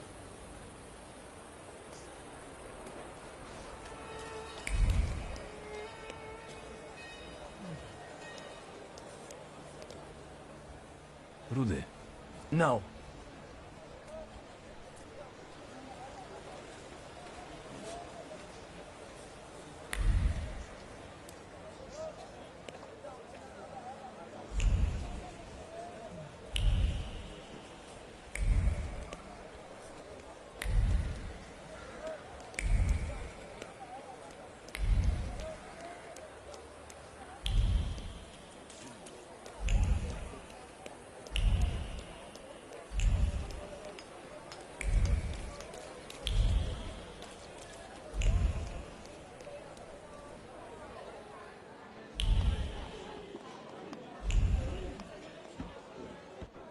Rudy. No.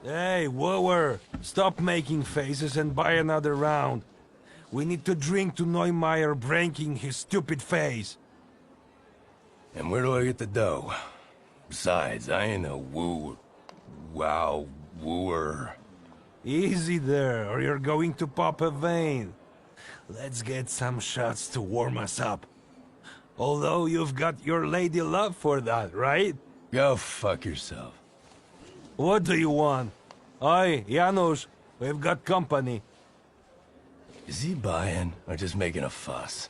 Hey, wooer! Stop making faces and buy another round. We need to drink to Neumeier breaking his stupid face. And where do I get the dough? Besides, I ain't a wooer. Easy there, or you're going to pop a vein. Let's get some shots to warm us up. Although you've got your lady love for that, right? Go fuck yourself. What do you want? Oi, Janusz, we've got company. Is he buying, or just making a fuss?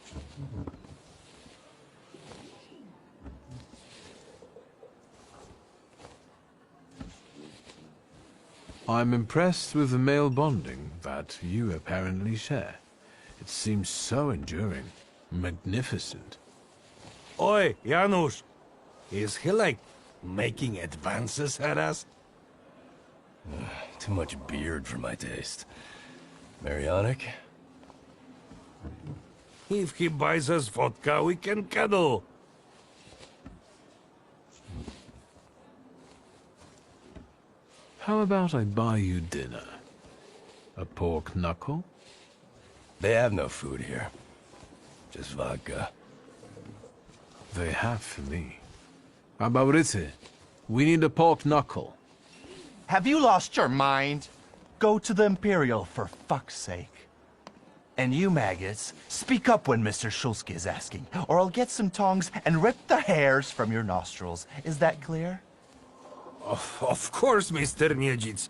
I'm impressed with the male bonding that you apparently share. It seems so enduring. Magnificent. Oi, Janusz, is he like making advances at us? Too much beard for my taste. Marianic? If he buys us vodka, we can cuddle. How about I buy you dinner? A pork knuckle? They have no food here. Just vodka. They have for me. Abaurite, we need a pork knuckle. Have you lost your mind? Go to the Imperial, for fuck's sake. And you maggots, speak up when Mr. Shulsky is asking, or I'll get some tongs and rip the hairs from your nostrils. Is that clear? Of course, Mr. Niedzic.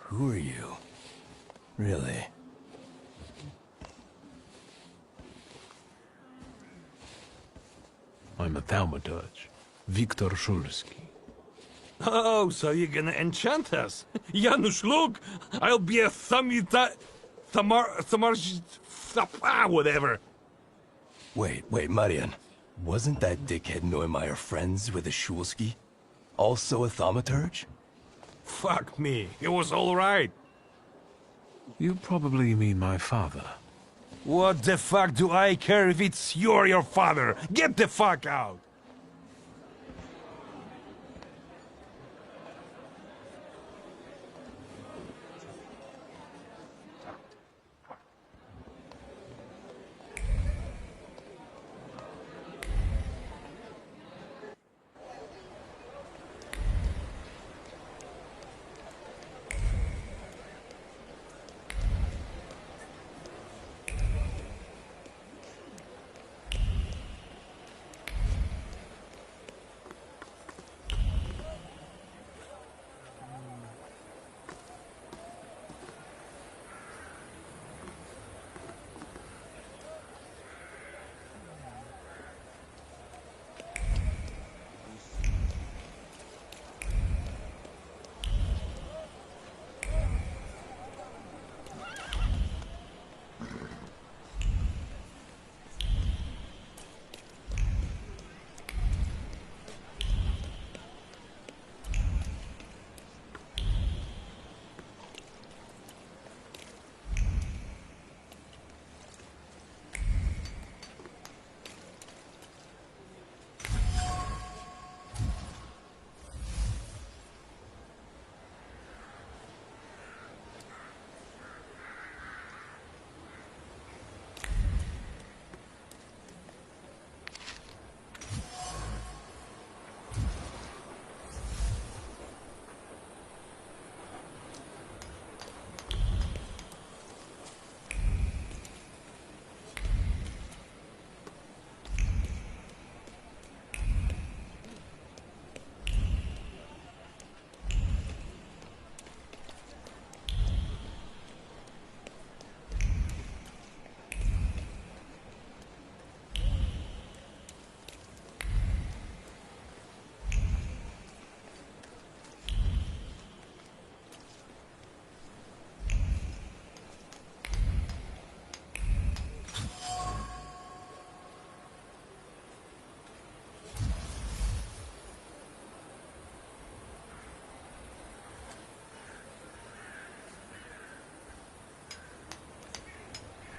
Who are you? Really? I'm a Thaumaturge. Viktor Szulski. Oh, so you're gonna enchant us? Janusz, look! I'll be a whatever. Wait, Marian. Wasn't that dickhead Neumeier friends with the Szulski? Also a thaumaturge? Fuck me, it was all right. You probably mean my father. What the fuck do I care if it's you or your father? Get the fuck out!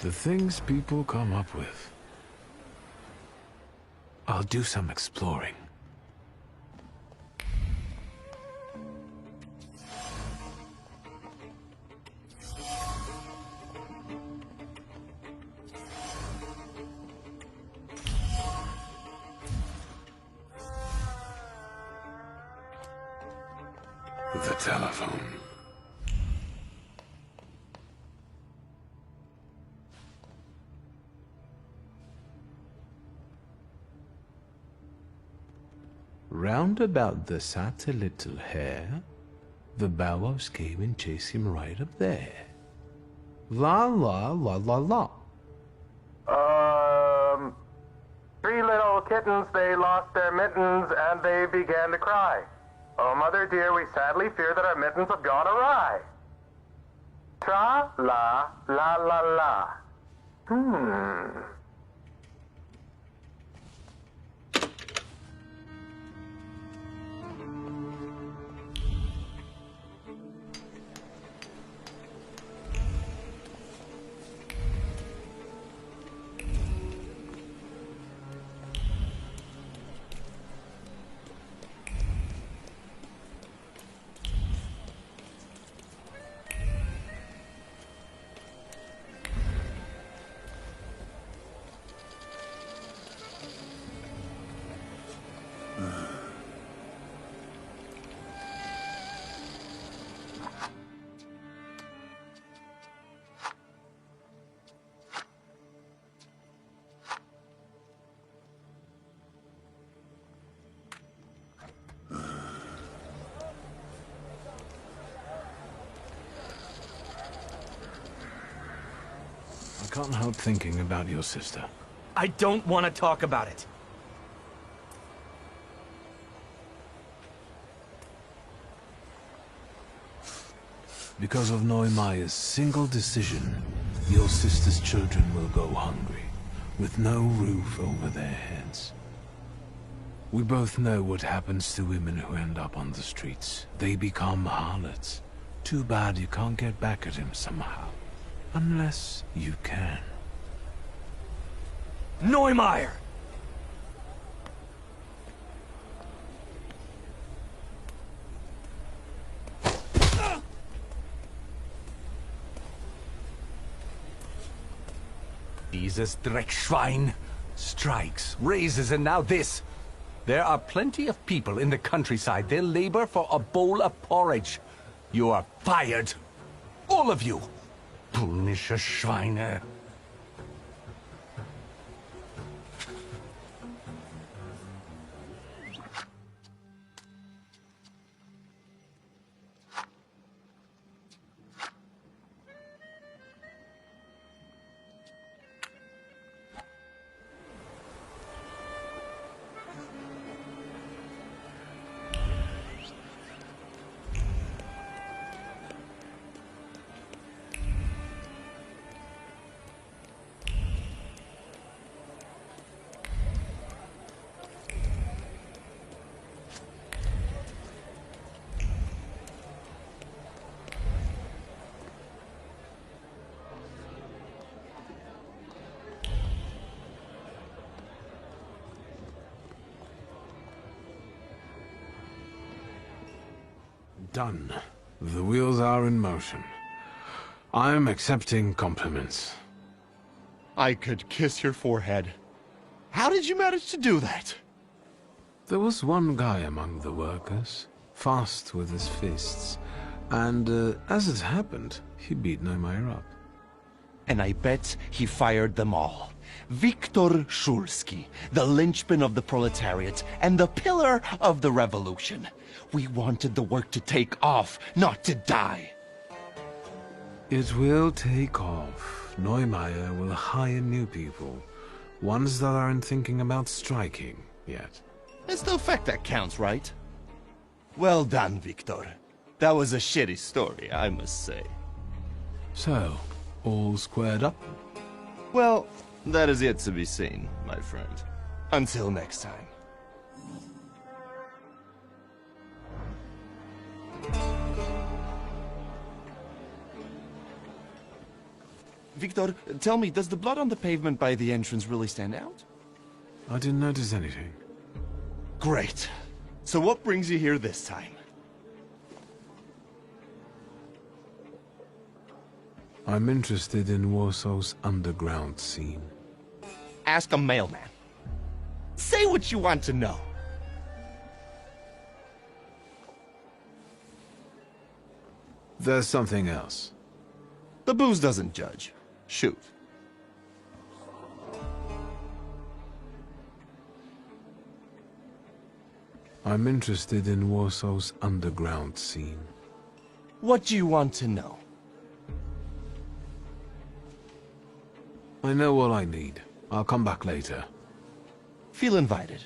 The things people come up with. I'll do some exploring. The telephone. Round about the sat a little hare, the bow-wows came and chased him right up there. La la la la la. Three little kittens, they lost their mittens, and they began to cry. Oh, mother dear, we sadly fear that our mittens have gone awry. Tra-la-la-la-la. I can't help thinking about your sister. I don't want to talk about it. Because of Neumayer's single decision, your sister's children will go hungry, with no roof over their heads. We both know what happens to women who end up on the streets. They become harlots. Too bad you can't get back at him somehow. Unless you can. Neumeier! Dieses Dreckschwein. Strikes, raises, and now this. There are plenty of people in the countryside. They'll labor for a bowl of porridge. You are fired. All of you. Polnische Schweine. Done. The wheels are in motion. I'm accepting compliments. I could kiss your forehead. How did you manage to do that? There was one guy among the workers, fast with his fists, and as it happened, he beat Neumeier up. And I bet he fired them all. Viktor Szulski, the linchpin of the proletariat and the pillar of the revolution. We wanted the work to take off, not to die. It will take off. Neumeier will hire new people, ones that aren't thinking about striking yet. It's the fact that counts, right? Well done, Viktor. That was a shitty story, I must say. So, all squared up? Well, that is yet to be seen, my friend. Until next time. Victor, tell me, does the blood on the pavement by the entrance really stand out? I didn't notice anything. Great. So what brings you here this time? I'm interested in Warsaw's underground scene. Ask a mailman. Say what you want to know. There's something else. The booze doesn't judge. Shoot. I'm interested in Warsaw's underground scene. What do you want to know? I know all I need. I'll come back later. Feel invited.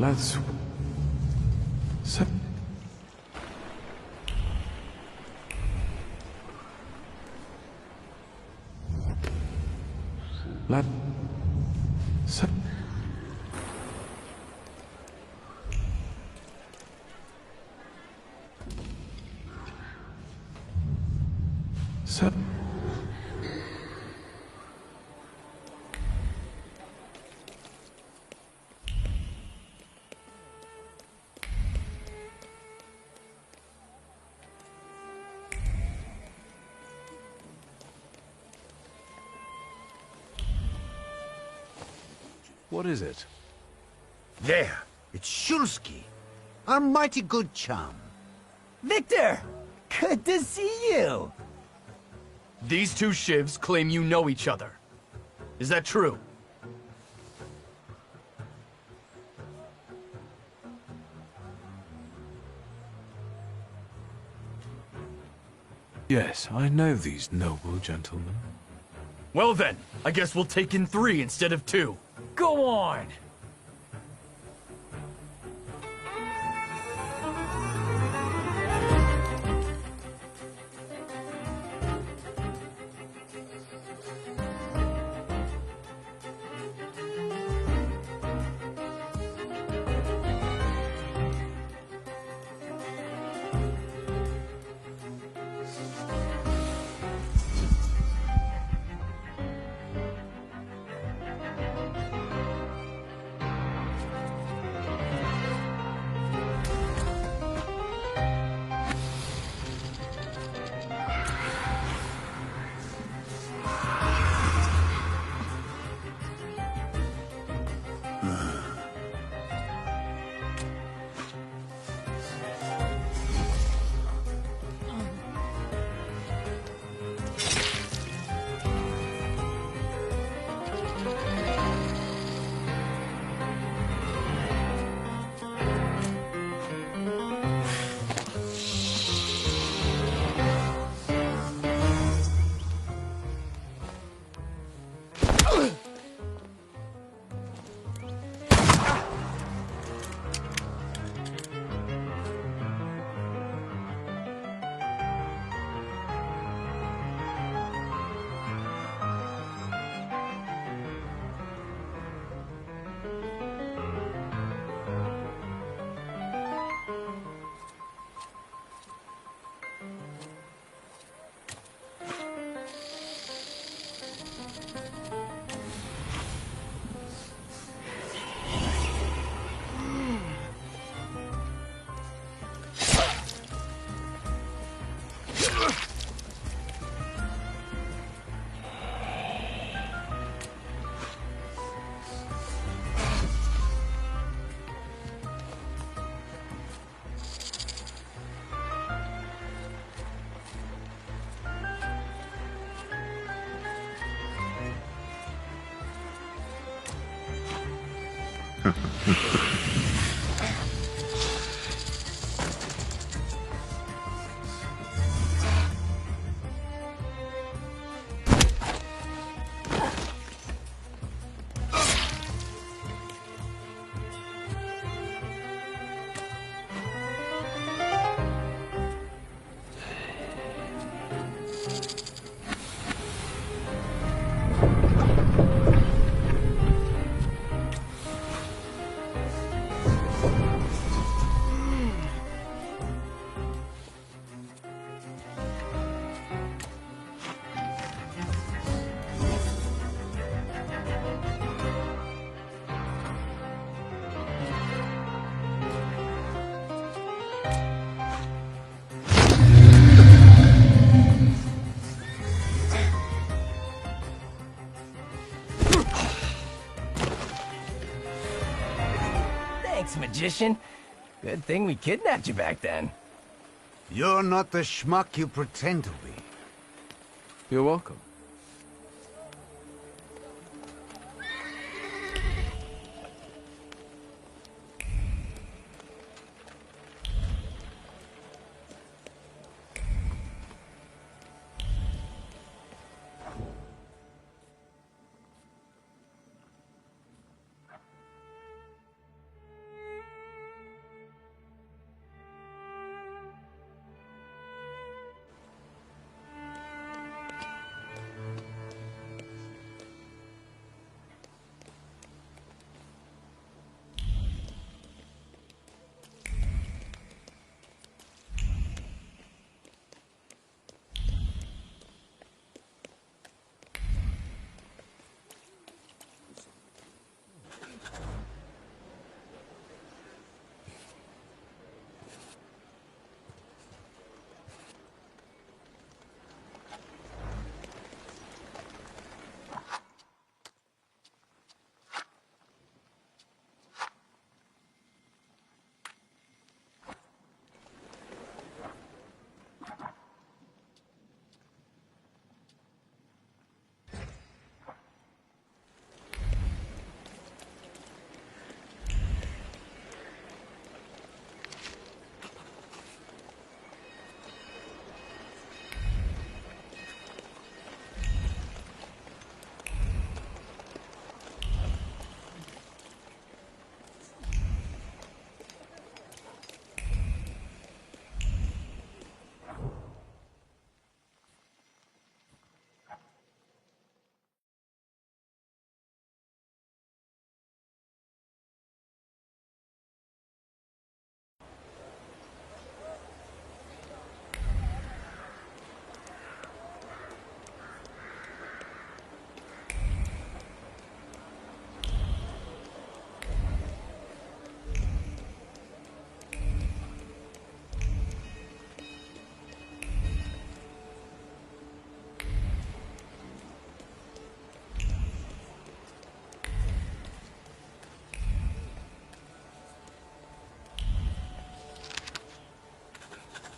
Let's... Set... Let... Set... Set... What is it? There, it's Shulsky, our mighty good chum. Victor! Good to see you! These two shivs claim you know each other. Is that true? Yes, I know these noble gentlemen. Well then, I guess we'll take in 3 instead of 2. Go on! Thanks, magician. Good thing we kidnapped you back then. You're not the schmuck you pretend to be. You're welcome.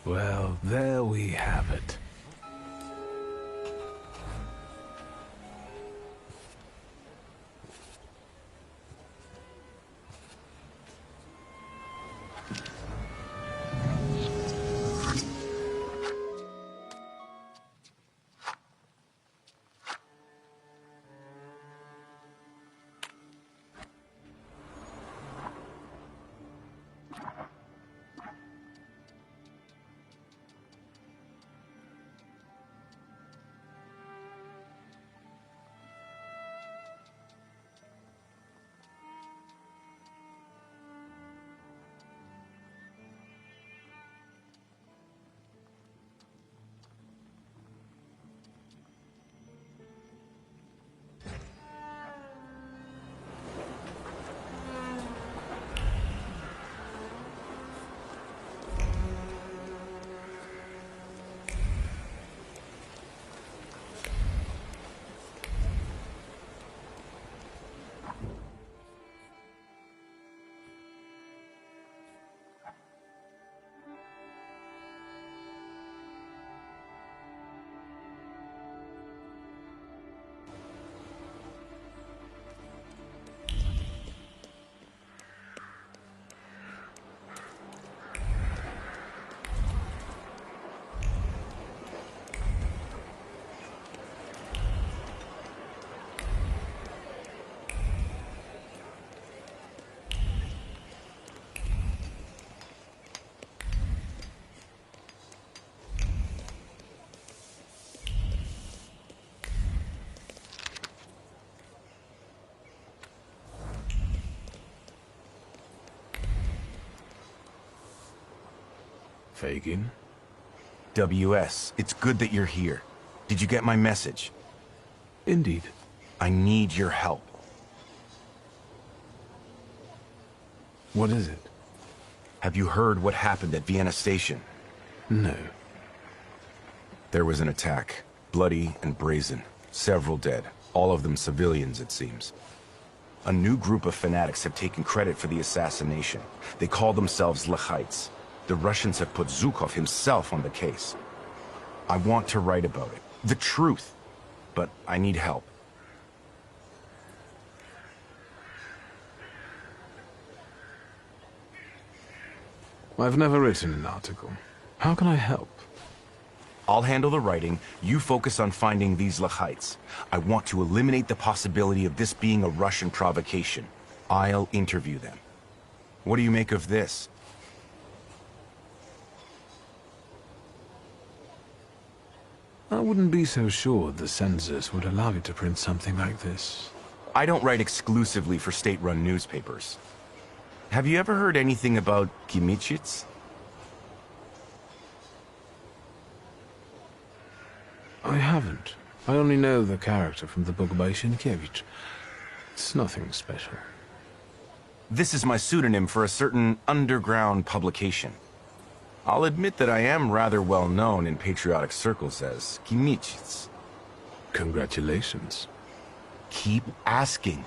Well, there we have it. Fagin. WS, it's good that you're here. Did you get my message? Indeed. I need your help. What is it? Have you heard what happened at Vienna Station? No. There was an attack. Bloody and brazen. Several dead. All of them civilians, it seems. A new group of fanatics have taken credit for the assassination. They call themselves Lechites. The Russians have put Zhukov himself on the case. I want to write about it. The truth. But I need help. I've never written an article. How can I help? I'll handle the writing. You focus on finding these Lechites. I want to eliminate the possibility of this being a Russian provocation. I'll interview them. What do you make of this? I wouldn't be so sure the censors would allow you to print something like this. I don't write exclusively for state-run newspapers. Have you ever heard anything about Kimitsits? I haven't. I only know the character from the book by Sienkiewicz. It's nothing special. This is my pseudonym for a certain underground publication. I'll admit that I am rather well known in patriotic circles as Kimitsits. Congratulations. Keep asking.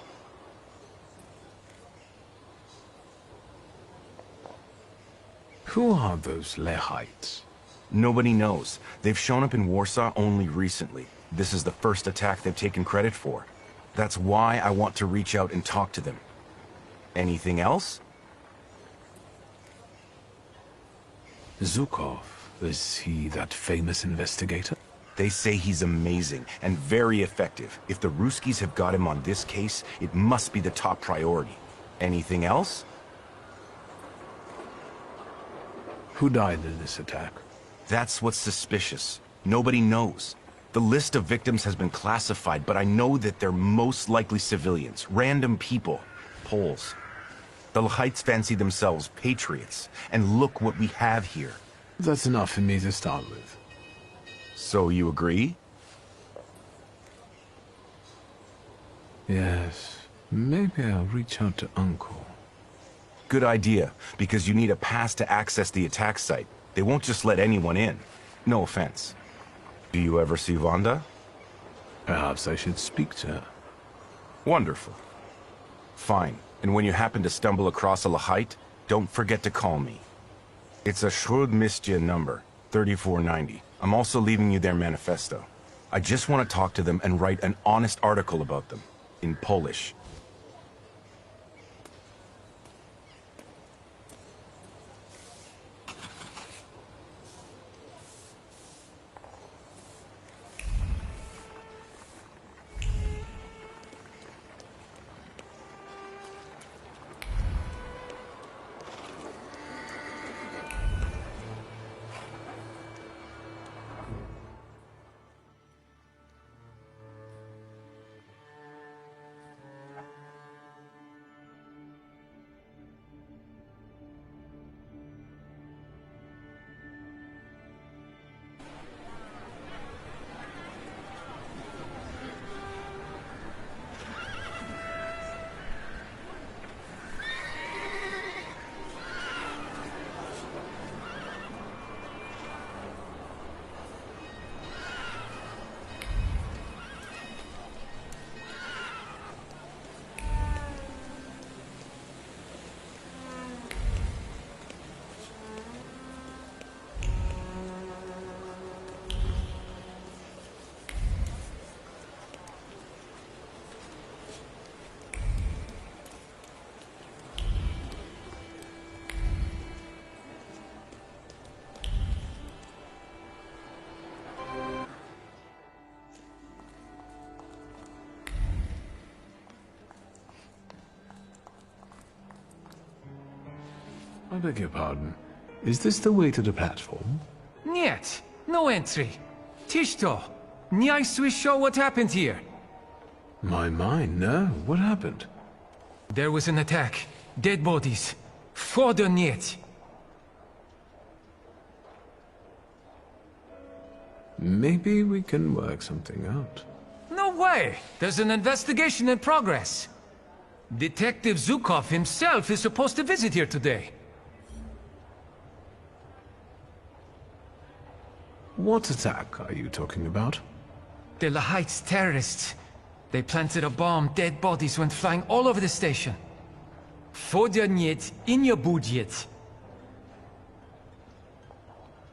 Who are those Lechites? Nobody knows. They've shown up in Warsaw only recently. This is the first attack they've taken credit for. That's why I want to reach out and talk to them. Anything else? Zhukov, is he that famous investigator? They say he's amazing and very effective. If the Ruskies have got him on this case, it must be the top priority. Anything else? Who died in this attack? That's what's suspicious. Nobody knows. The list of victims has been classified, but I know that they're most likely civilians, random people, Poles. The Lechites fancy themselves patriots, and look what we have here. That's enough for me to start with. So you agree? Yes. Maybe I'll reach out to Uncle. Good idea, because you need a pass to access the attack site. They won't just let anyone in. No offense. Do you ever see Wanda? Perhaps I should speak to her. Wonderful. Fine. And when you happen to stumble across a Lechite, don't forget to call me. It's a Śródmieście number, 3490. I'm also leaving you their manifesto. I just want to talk to them and write an honest article about them, in Polish. I beg your pardon. Is this the way to the platform? Niet. No entry. Tishto. Nie słyszał what happened here. My mind, no. What happened? There was an attack. Dead bodies. Fodor niet. Maybe we can work something out. No way! There's an investigation in progress. Detective Zukov himself is supposed to visit here today. What attack are you talking about? De La Heights terrorists. They planted a bomb, dead bodies went flying all over the station. Fodya niet, inja budjet.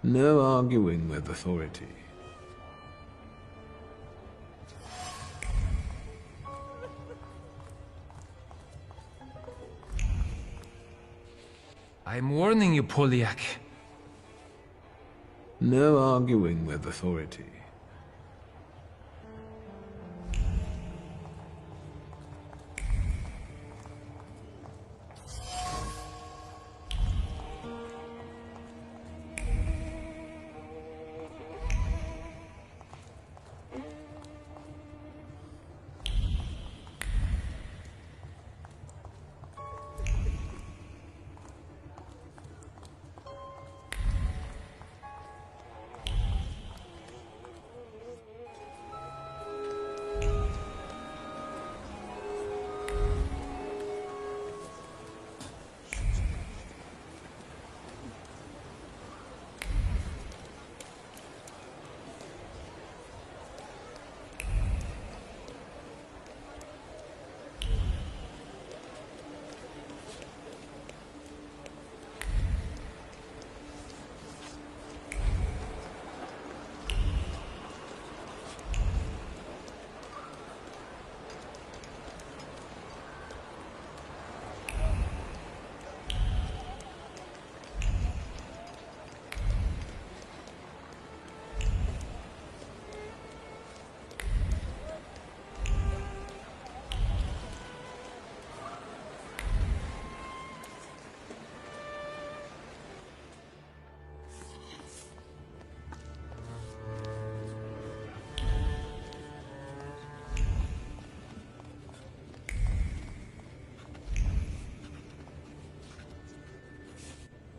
No arguing with authority. I'm warning you, Polyak. No arguing with authority.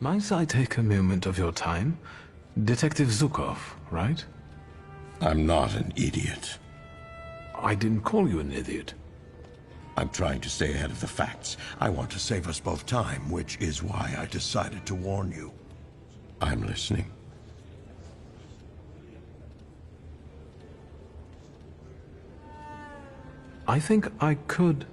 Might I take a moment of your time? Detective Zukov, right? I'm not an idiot. I didn't call you an idiot. I'm trying to stay ahead of the facts. I want to save us both time, which is why I decided to warn you. I'm listening. I think I could...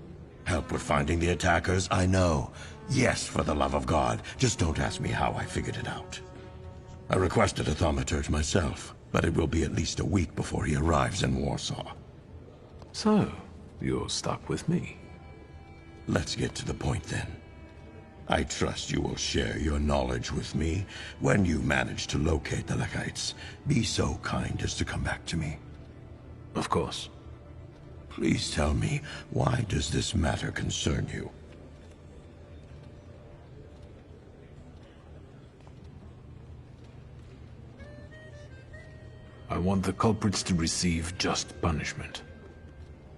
Help with finding the attackers? I know. Yes, for the love of God. Just don't ask me how I figured it out. I requested a thaumaturge myself, but it will be at least a week before he arrives in Warsaw. So, you're stuck with me. Let's get to the point then. I trust you will share your knowledge with me. When you manage to locate the Lekites, be so kind as to come back to me. Of course. Please tell me, why does this matter concern you? I want the culprits to receive just punishment.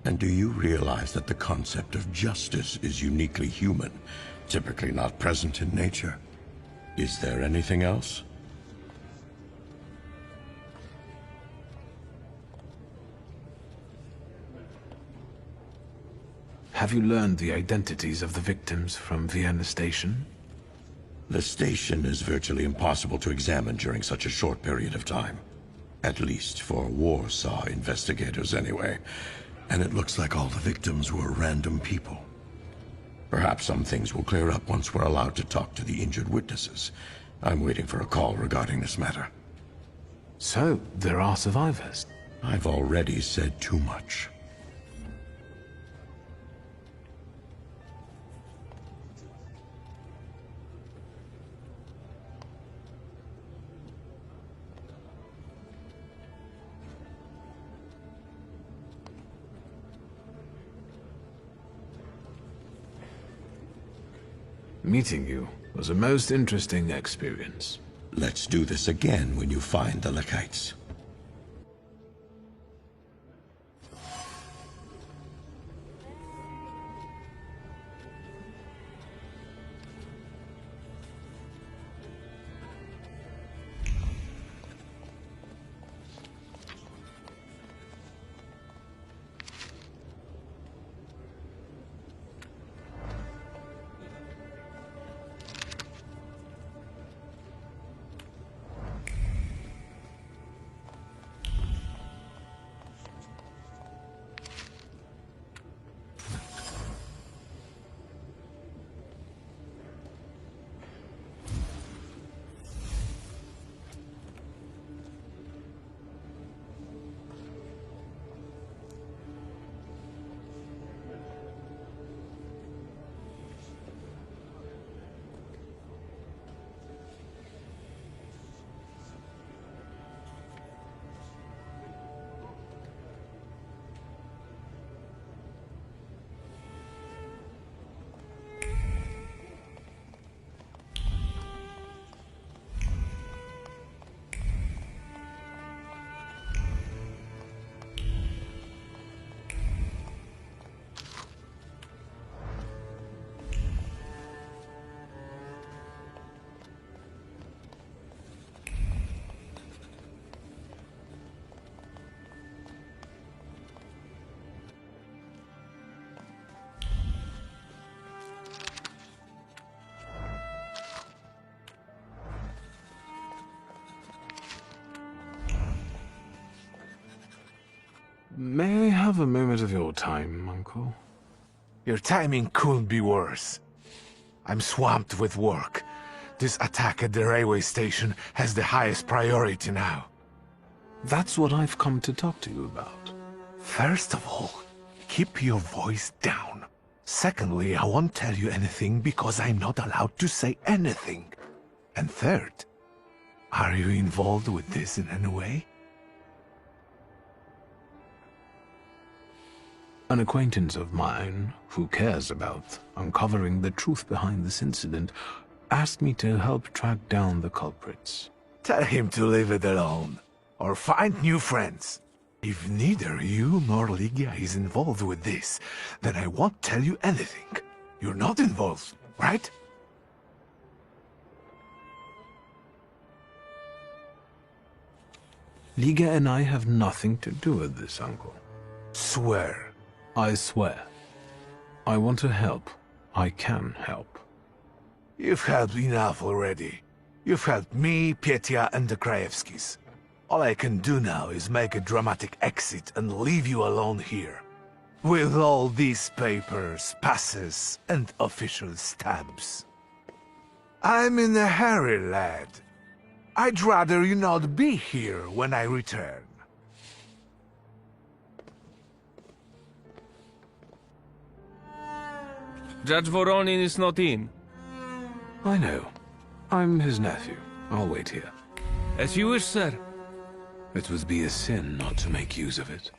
And do you realize that the concept of justice is uniquely human, typically not present in nature? Is there anything else? Have you learned the identities of the victims from Vienna Station? The station is virtually impossible to examine during such a short period of time. At least for Warsaw investigators anyway. And it looks like all the victims were random people. Perhaps some things will clear up once we're allowed to talk to the injured witnesses. I'm waiting for a call regarding this matter. So, there are survivors? I've already said too much. Meeting you was a most interesting experience. Let's do this again when you find the Lekites. May I have a moment of your time, Uncle? Your timing couldn't be worse. I'm swamped with work. This attack at the railway station has the highest priority now. That's what I've come to talk to you about. First of all, keep your voice down. Secondly, I won't tell you anything because I'm not allowed to say anything. And third, are you involved with this in any way? An acquaintance of mine, who cares about uncovering the truth behind this incident, asked me to help track down the culprits. Tell him to leave it alone, or find new friends. If neither you nor Ligia is involved with this, then I won't tell you anything. You're not involved, right? Liga and I have nothing to do with this, Uncle. Swear. I swear. I want to help. I can help. You've helped enough already. You've helped me, Petya, and the Krajewskis. All I can do now is make a dramatic exit and leave you alone here. With all these papers, passes, and official stamps. I'm in a hurry, lad. I'd rather you not be here when I return. Judge Voronin is not in. I know. I'm his nephew. I'll wait here. As you wish, sir. It would be a sin not to make use of it.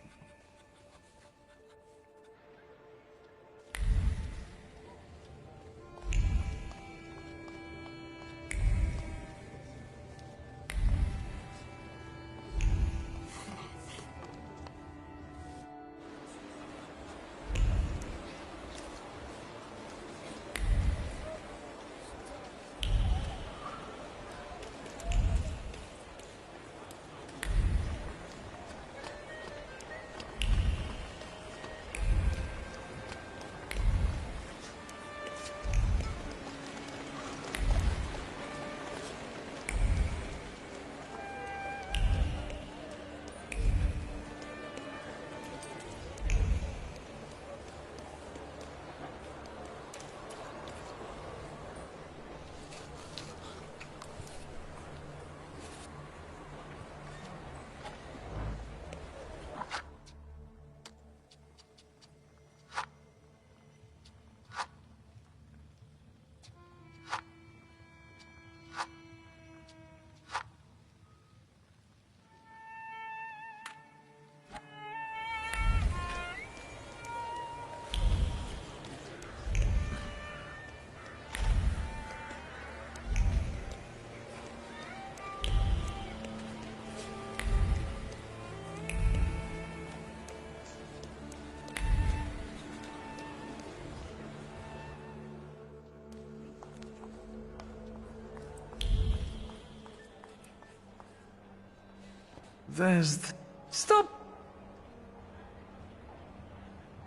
Stop!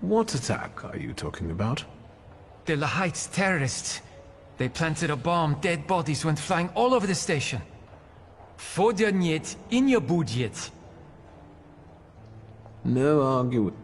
What attack are you talking about? The Lahite's terrorists. They planted a bomb, dead bodies went flying all over the station. Fodia niet in your budget. No argument.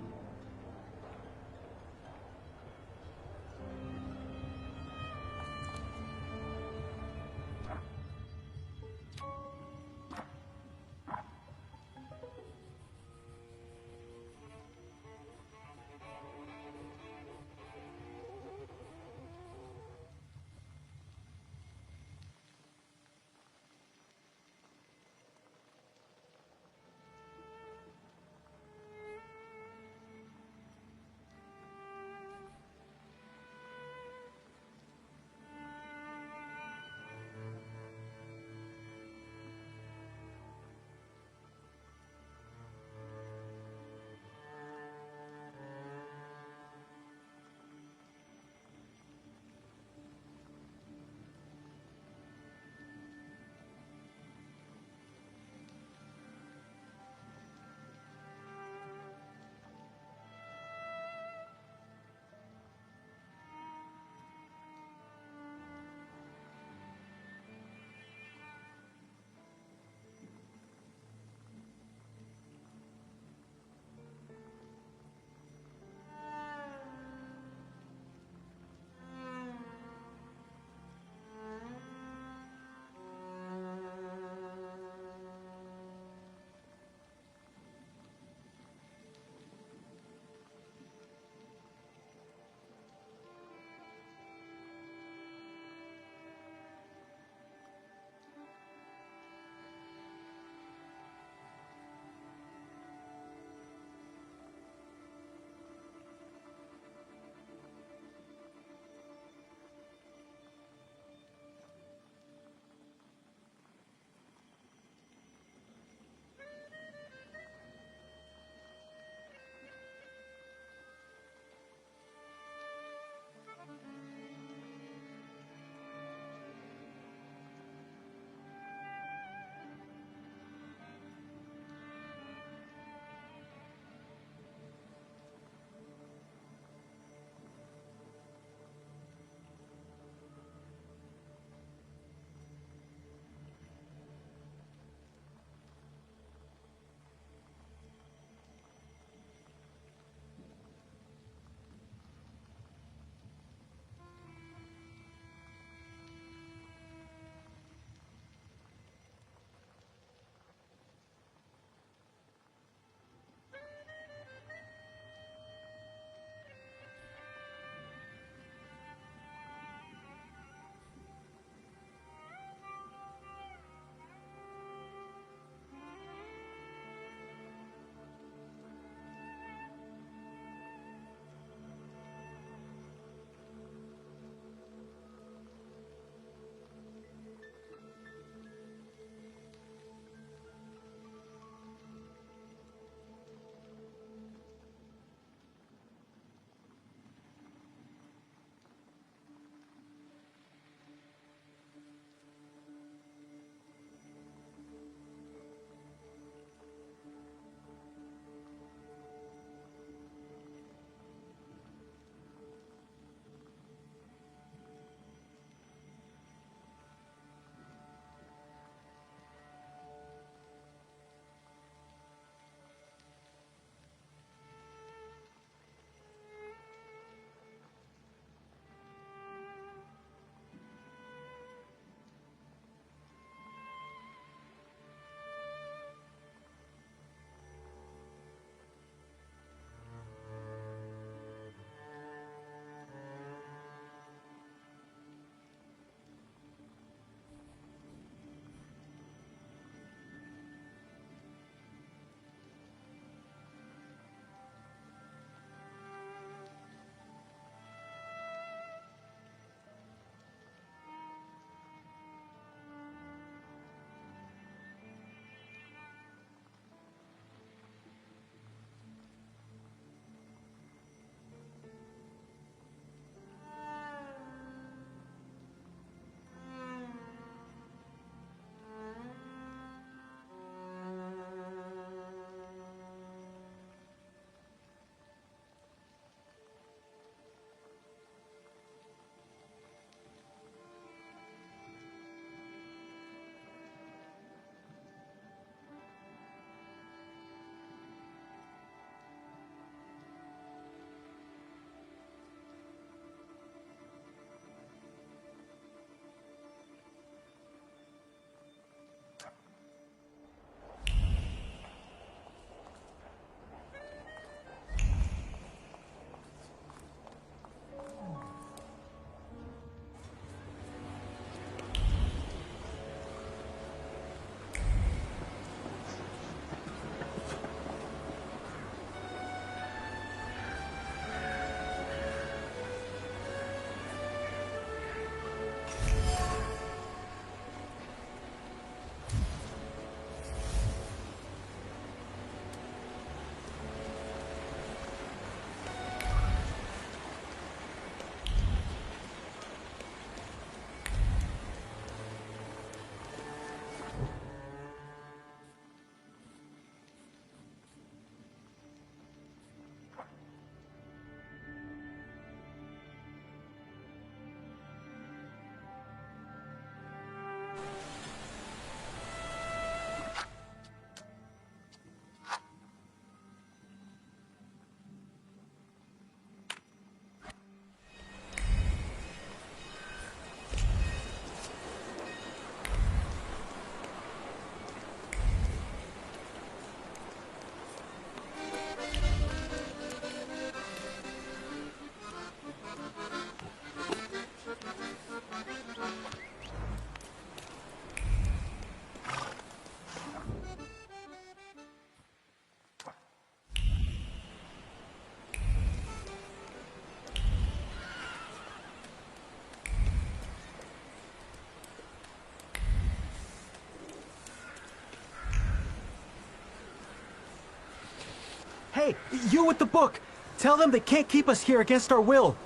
Hey, you with the book! Tell them they can't keep us here against our will!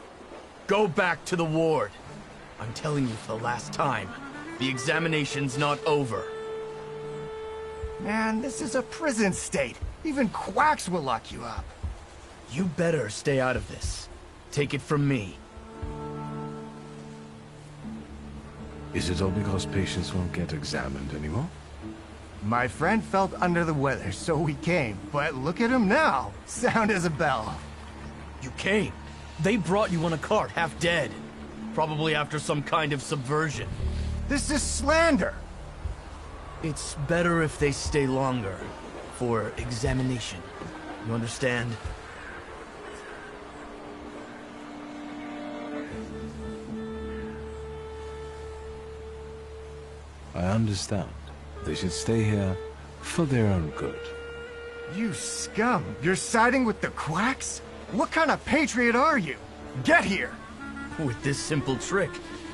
Go back to the ward. I'm telling you for the last time. The examination's not over. Man, this is a prison state. Even quacks will lock you up. You better stay out of this. Take it from me. Is it all because patients won't get examined anymore? My friend felt under the weather, so we came. But look at him now. Sound as a bell. You came. They brought you on a cart, half dead. Probably after some kind of subversion. This is slander! It's better if they stay longer. For examination. You understand? I understand. They should stay here for their own good. You scum! You're siding with the quacks? What kind of patriot are you? Get here! With this simple trick,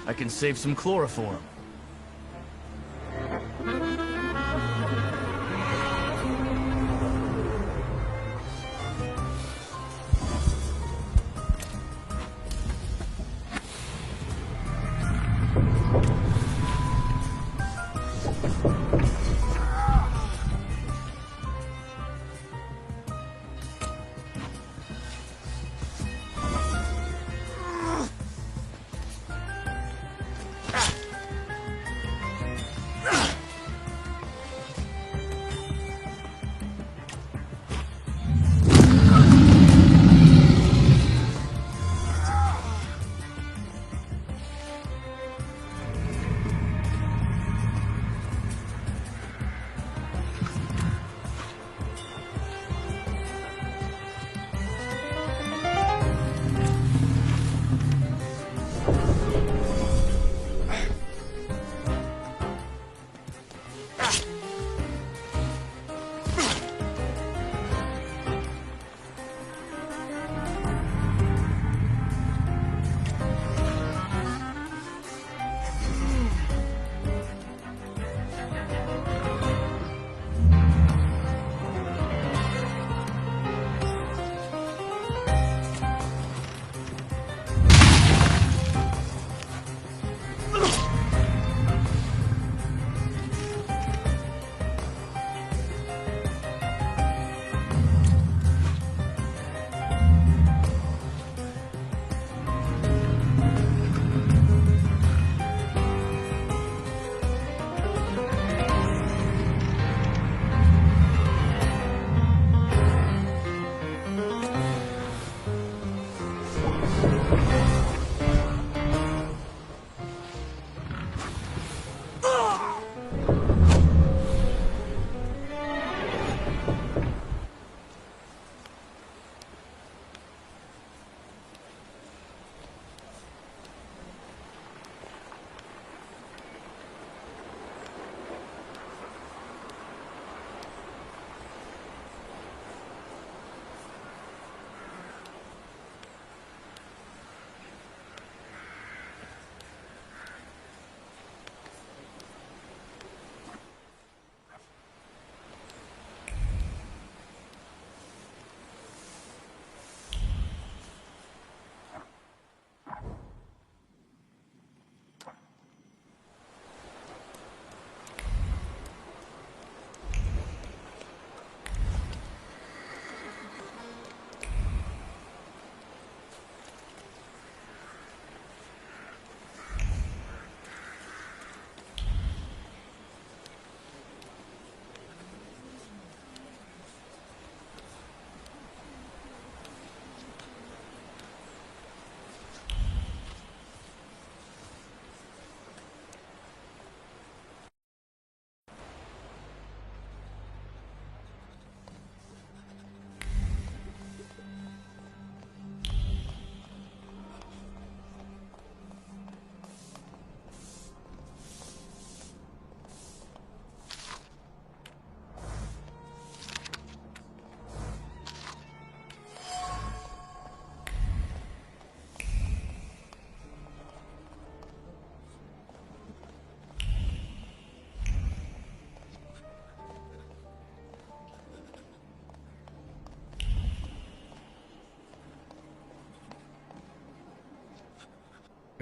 I can save some chloroform.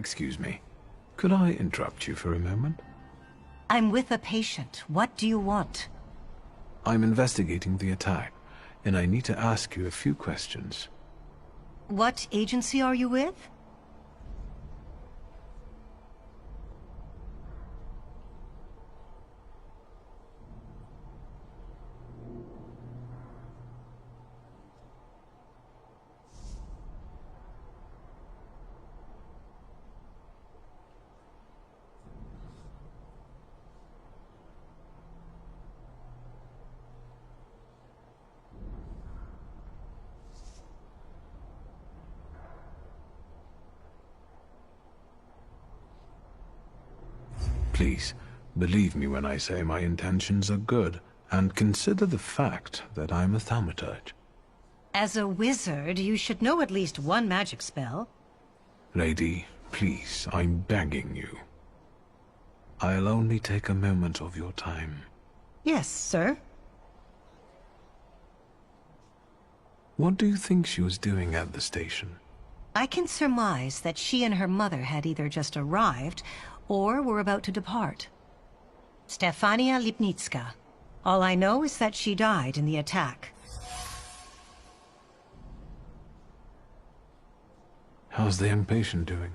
Excuse me. Could I interrupt you for a moment? I'm with a patient. What do you want? I'm investigating the attack, and I need to ask you a few questions. What agency are you with? Please, believe me when I say my intentions are good, and consider the fact that I'm a thaumaturge. As a wizard, you should know at least one magic spell. Lady, please, I'm begging you. I'll only take a moment of your time. Yes, sir. What do you think she was doing at the station? I can surmise that she and her mother had either just arrived or were about to depart. Stefania Lipnitska. All I know is that she died in the attack. How's the young patient doing?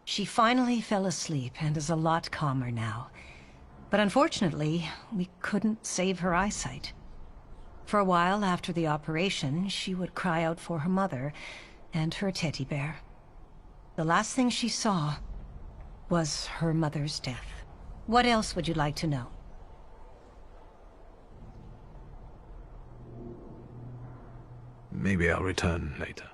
She finally fell asleep and is a lot calmer now. But unfortunately, we couldn't save her eyesight. For a while after the operation, she would cry out for her mother and her teddy bear. The last thing she saw was her mother's death. What else would you like to know? Maybe I'll return later.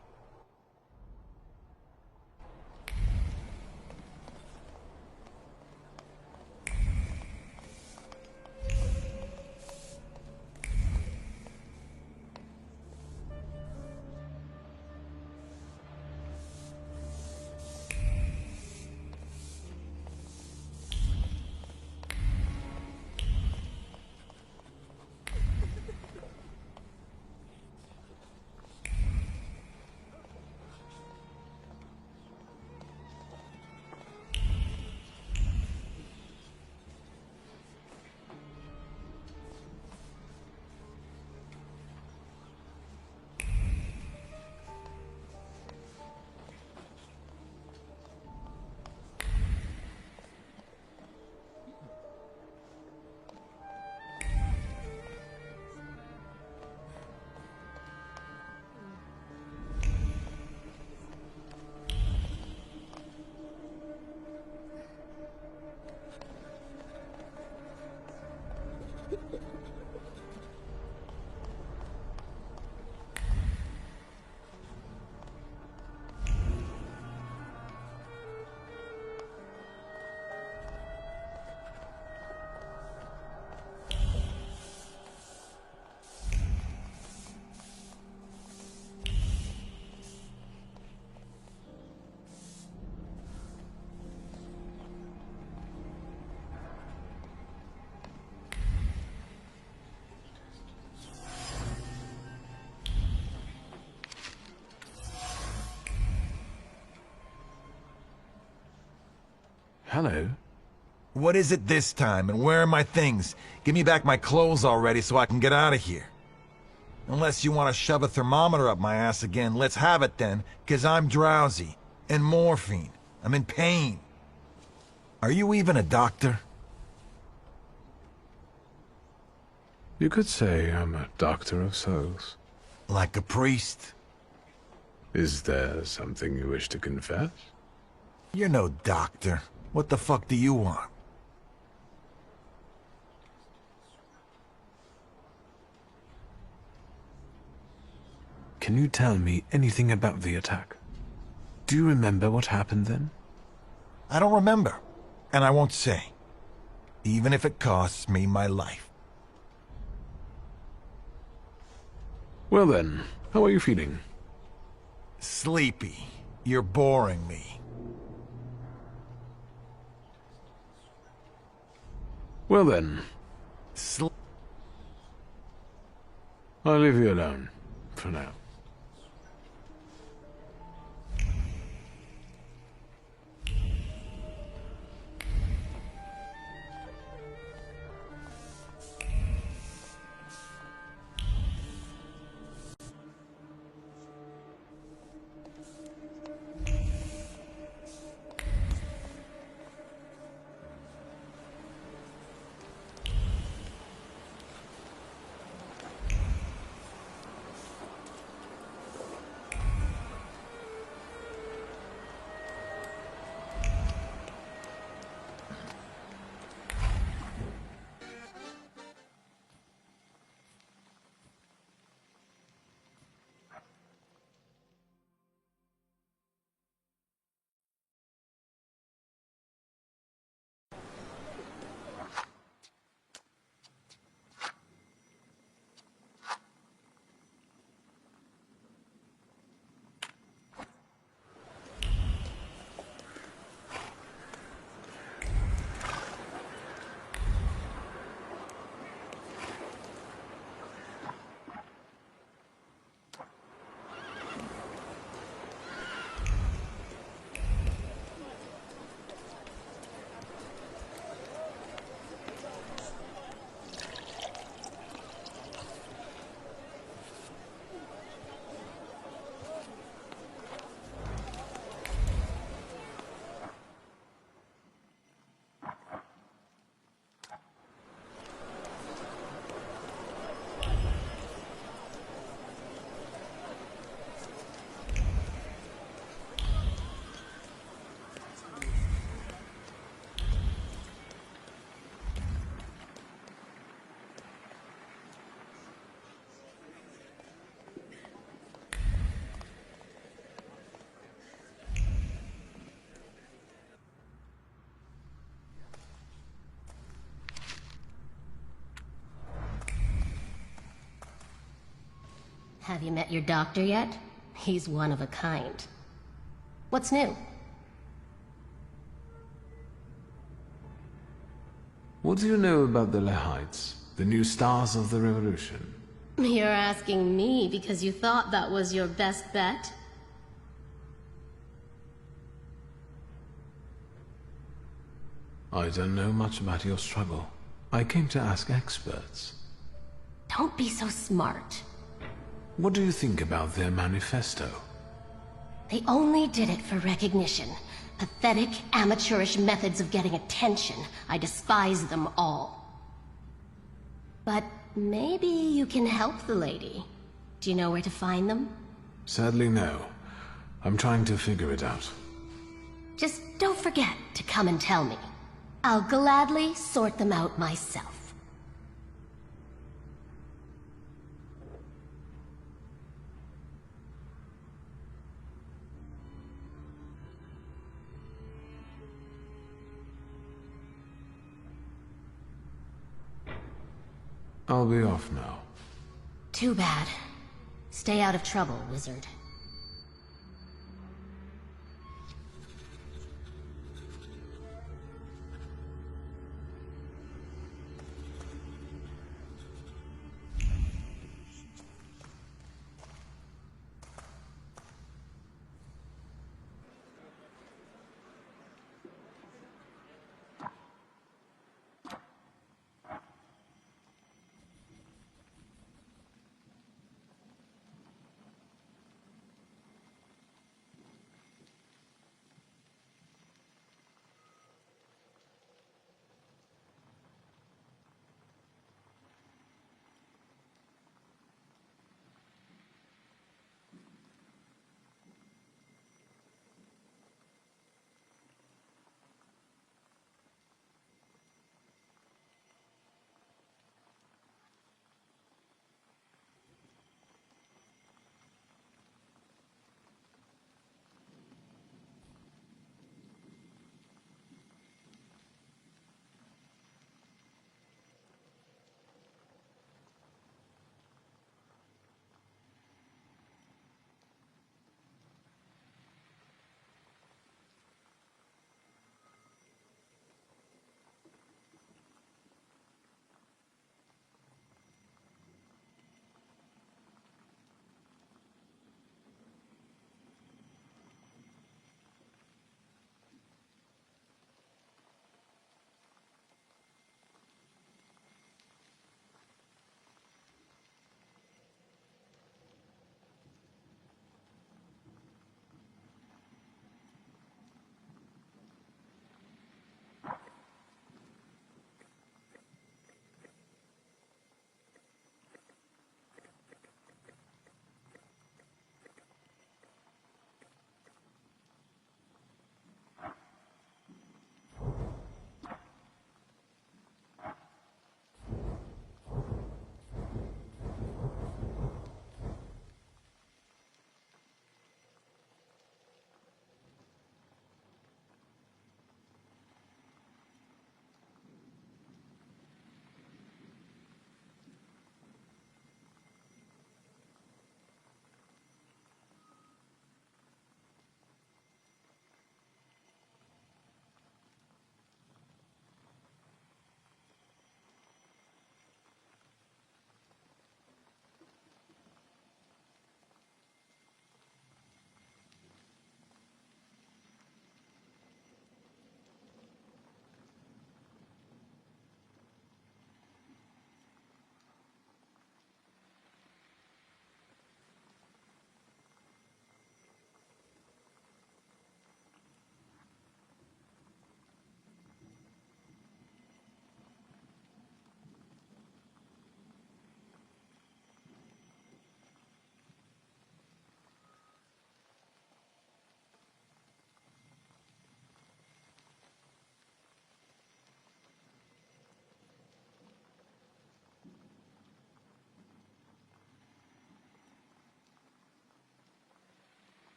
Hello? What is it this time, and where are my things? Give me back my clothes already so I can get out of here. Unless you want to shove a thermometer up my ass again, let's have it then, 'cause I'm drowsy. And morphine. I'm in pain. Are you even a doctor? You could say I'm a doctor of souls. Like a priest? Is there something you wish to confess? You're no doctor. What the fuck do you want? Can you tell me anything about the attack? Do you remember what happened then? I don't remember, and I won't say. Even if it costs me my life. Well then, how are you feeling? Sleepy. You're boring me. Well then. I'll leave you alone, for now. Have you met your doctor yet? He's one of a kind. What's new? What do you know about the Lehites, the new stars of the revolution? You're asking me because you thought that was your best bet? I don't know much about your struggle. I came to ask experts. Don't be so smart. What do you think about their manifesto? They only did it for recognition. Pathetic, amateurish methods of getting attention. I despise them all. But maybe you can help the lady. Do you know where to find them? Sadly, no. I'm trying to figure it out. Just don't forget to come and tell me. I'll gladly sort them out myself. I'll be off now. Too bad. Stay out of trouble, wizard.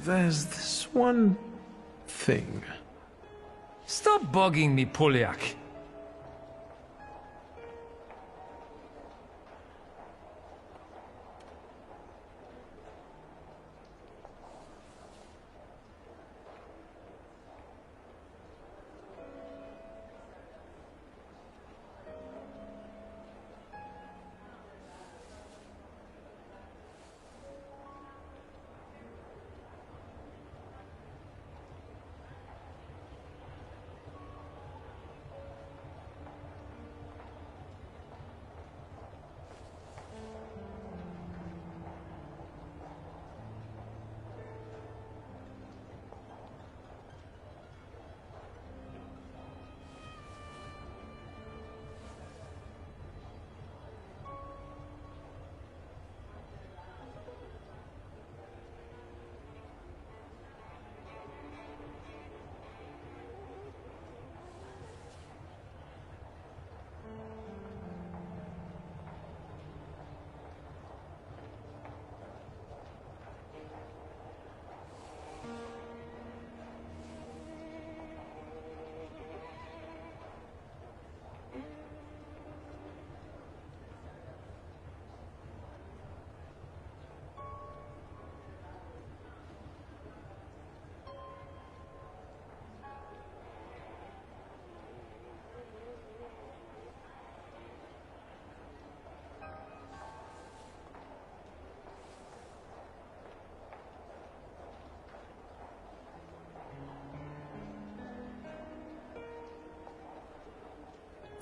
There's this one thing. Stop bugging me, Polyak.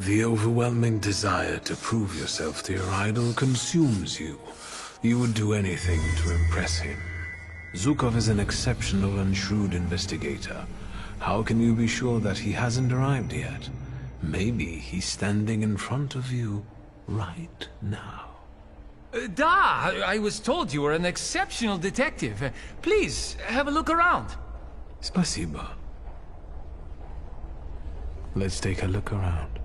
The overwhelming desire to prove yourself to your idol consumes you. You would do anything to impress him. Zhukov is an exceptional and shrewd investigator. How can you be sure that he hasn't arrived yet? Maybe he's standing in front of you right now. I was told you were an exceptional detective. Please, have a look around. Spasibo. Let's take a look around.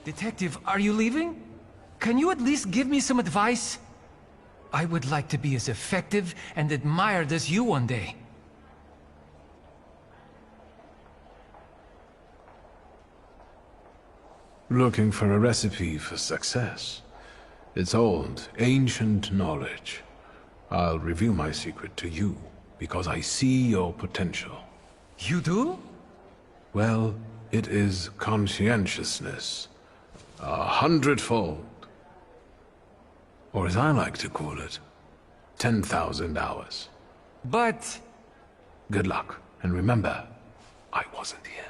Detective, are you leaving? Can you at least give me some advice? I would like to be as effective and admired as you one day. Looking for a recipe for success. It's old, ancient knowledge. I'll reveal my secret to you, because I see your potential. You do? Well, it is conscientiousness. 100-fold. Or as I like to call it, 10,000 hours. But... Good luck, and remember, I wasn't here.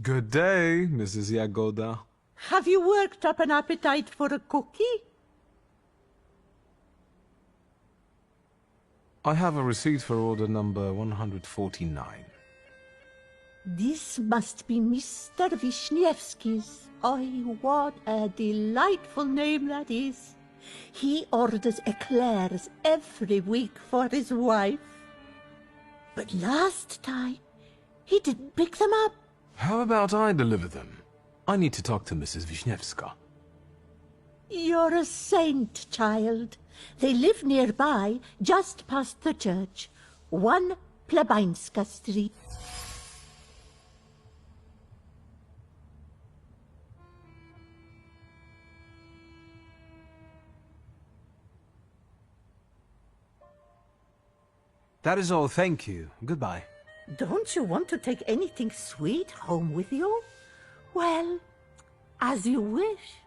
Good day, Mrs. Yagoda. Have you worked up an appetite for a cookie? I have a receipt for order number 149. This must be Mr. Wisniewski's. Oh, what a delightful name that is. He orders eclairs every week for his wife. But last time, he didn't pick them up. How about I deliver them? I need to talk to Mrs. Wisniewska. You're a saint, child. They live nearby, just past the church. 1 Plebańska Street. That is all, thank you. Goodbye. Don't you want to take anything sweet home with you? Well, as you wish.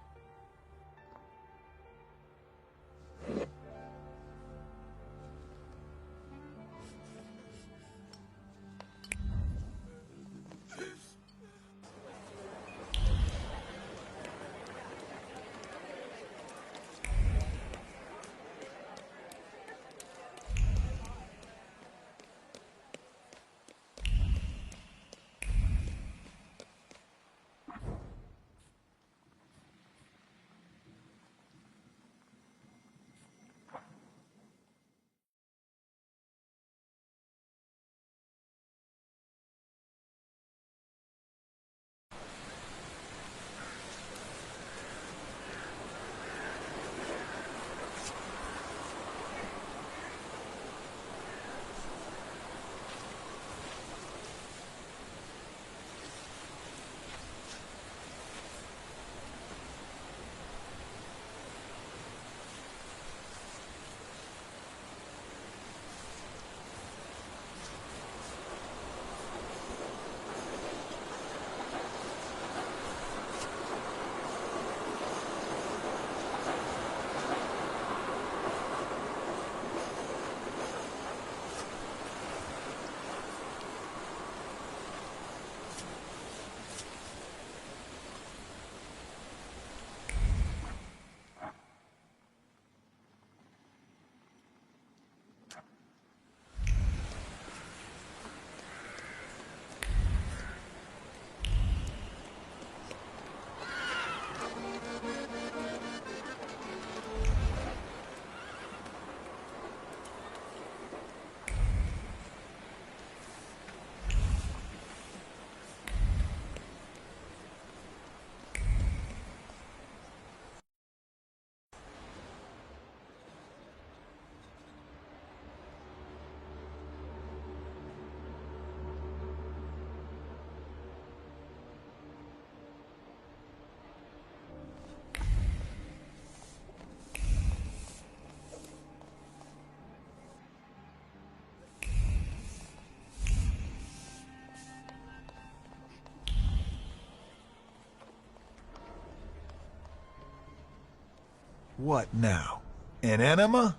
What now? An enema?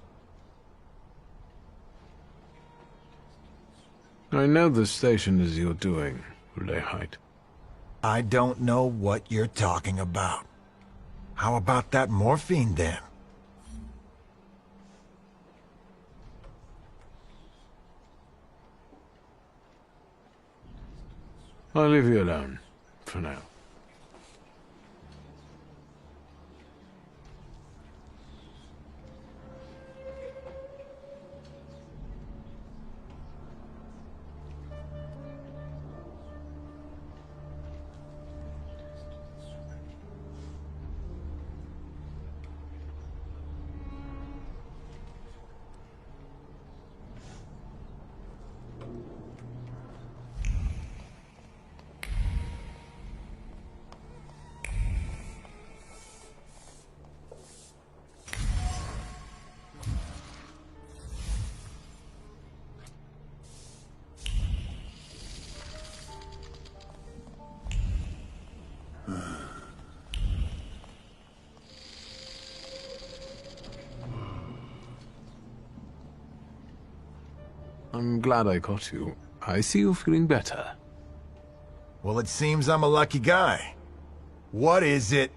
I know the station is your doing, Lehite. I don't know what you're talking about. How about that morphine, then? I'll leave you alone, for now. I'm glad I caught you. I see you're feeling better. Well, it seems I'm a lucky guy. What is it?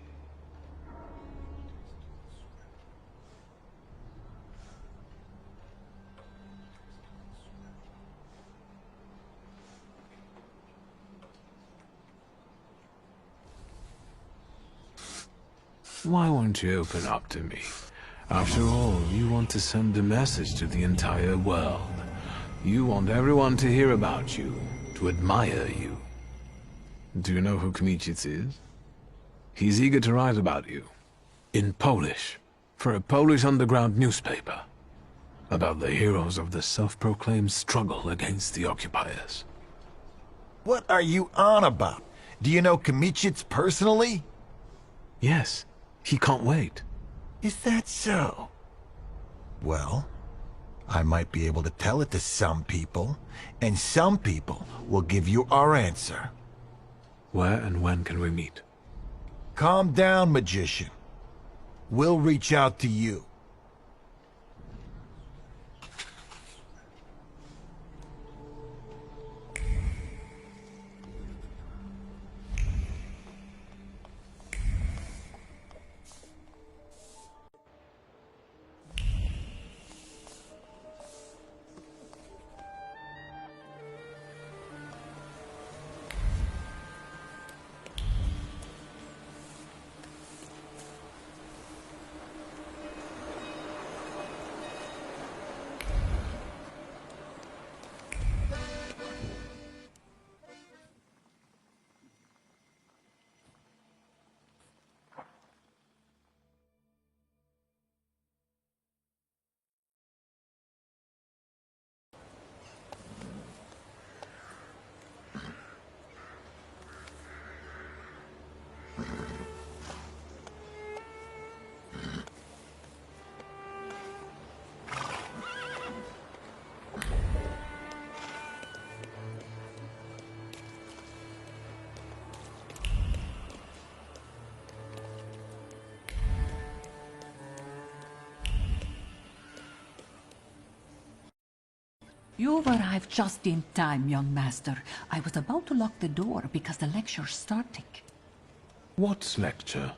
Why won't you open up to me? After all, you want to send a message to the entire world. You want everyone to hear about you, to admire you. Do you know who Kmicic is? He's eager to write about you. In Polish. For a Polish underground newspaper. About the heroes of the self-proclaimed struggle against the occupiers. What are you on about? Do you know Kmicic personally? Yes. He can't wait. Is that so? Well, I might be able to tell it to some people, and some people will give you our answer. Where and when can we meet? Calm down, magician. We'll reach out to you. You've arrived just in time, young master. I was about to lock the door because the lecture's starting. What lecture?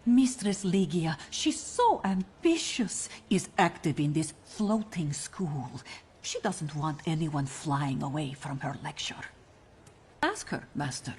Mistress Ligia, she's so ambitious, is active in this floating school. She doesn't want anyone flying away from her lecture. Ask her, master.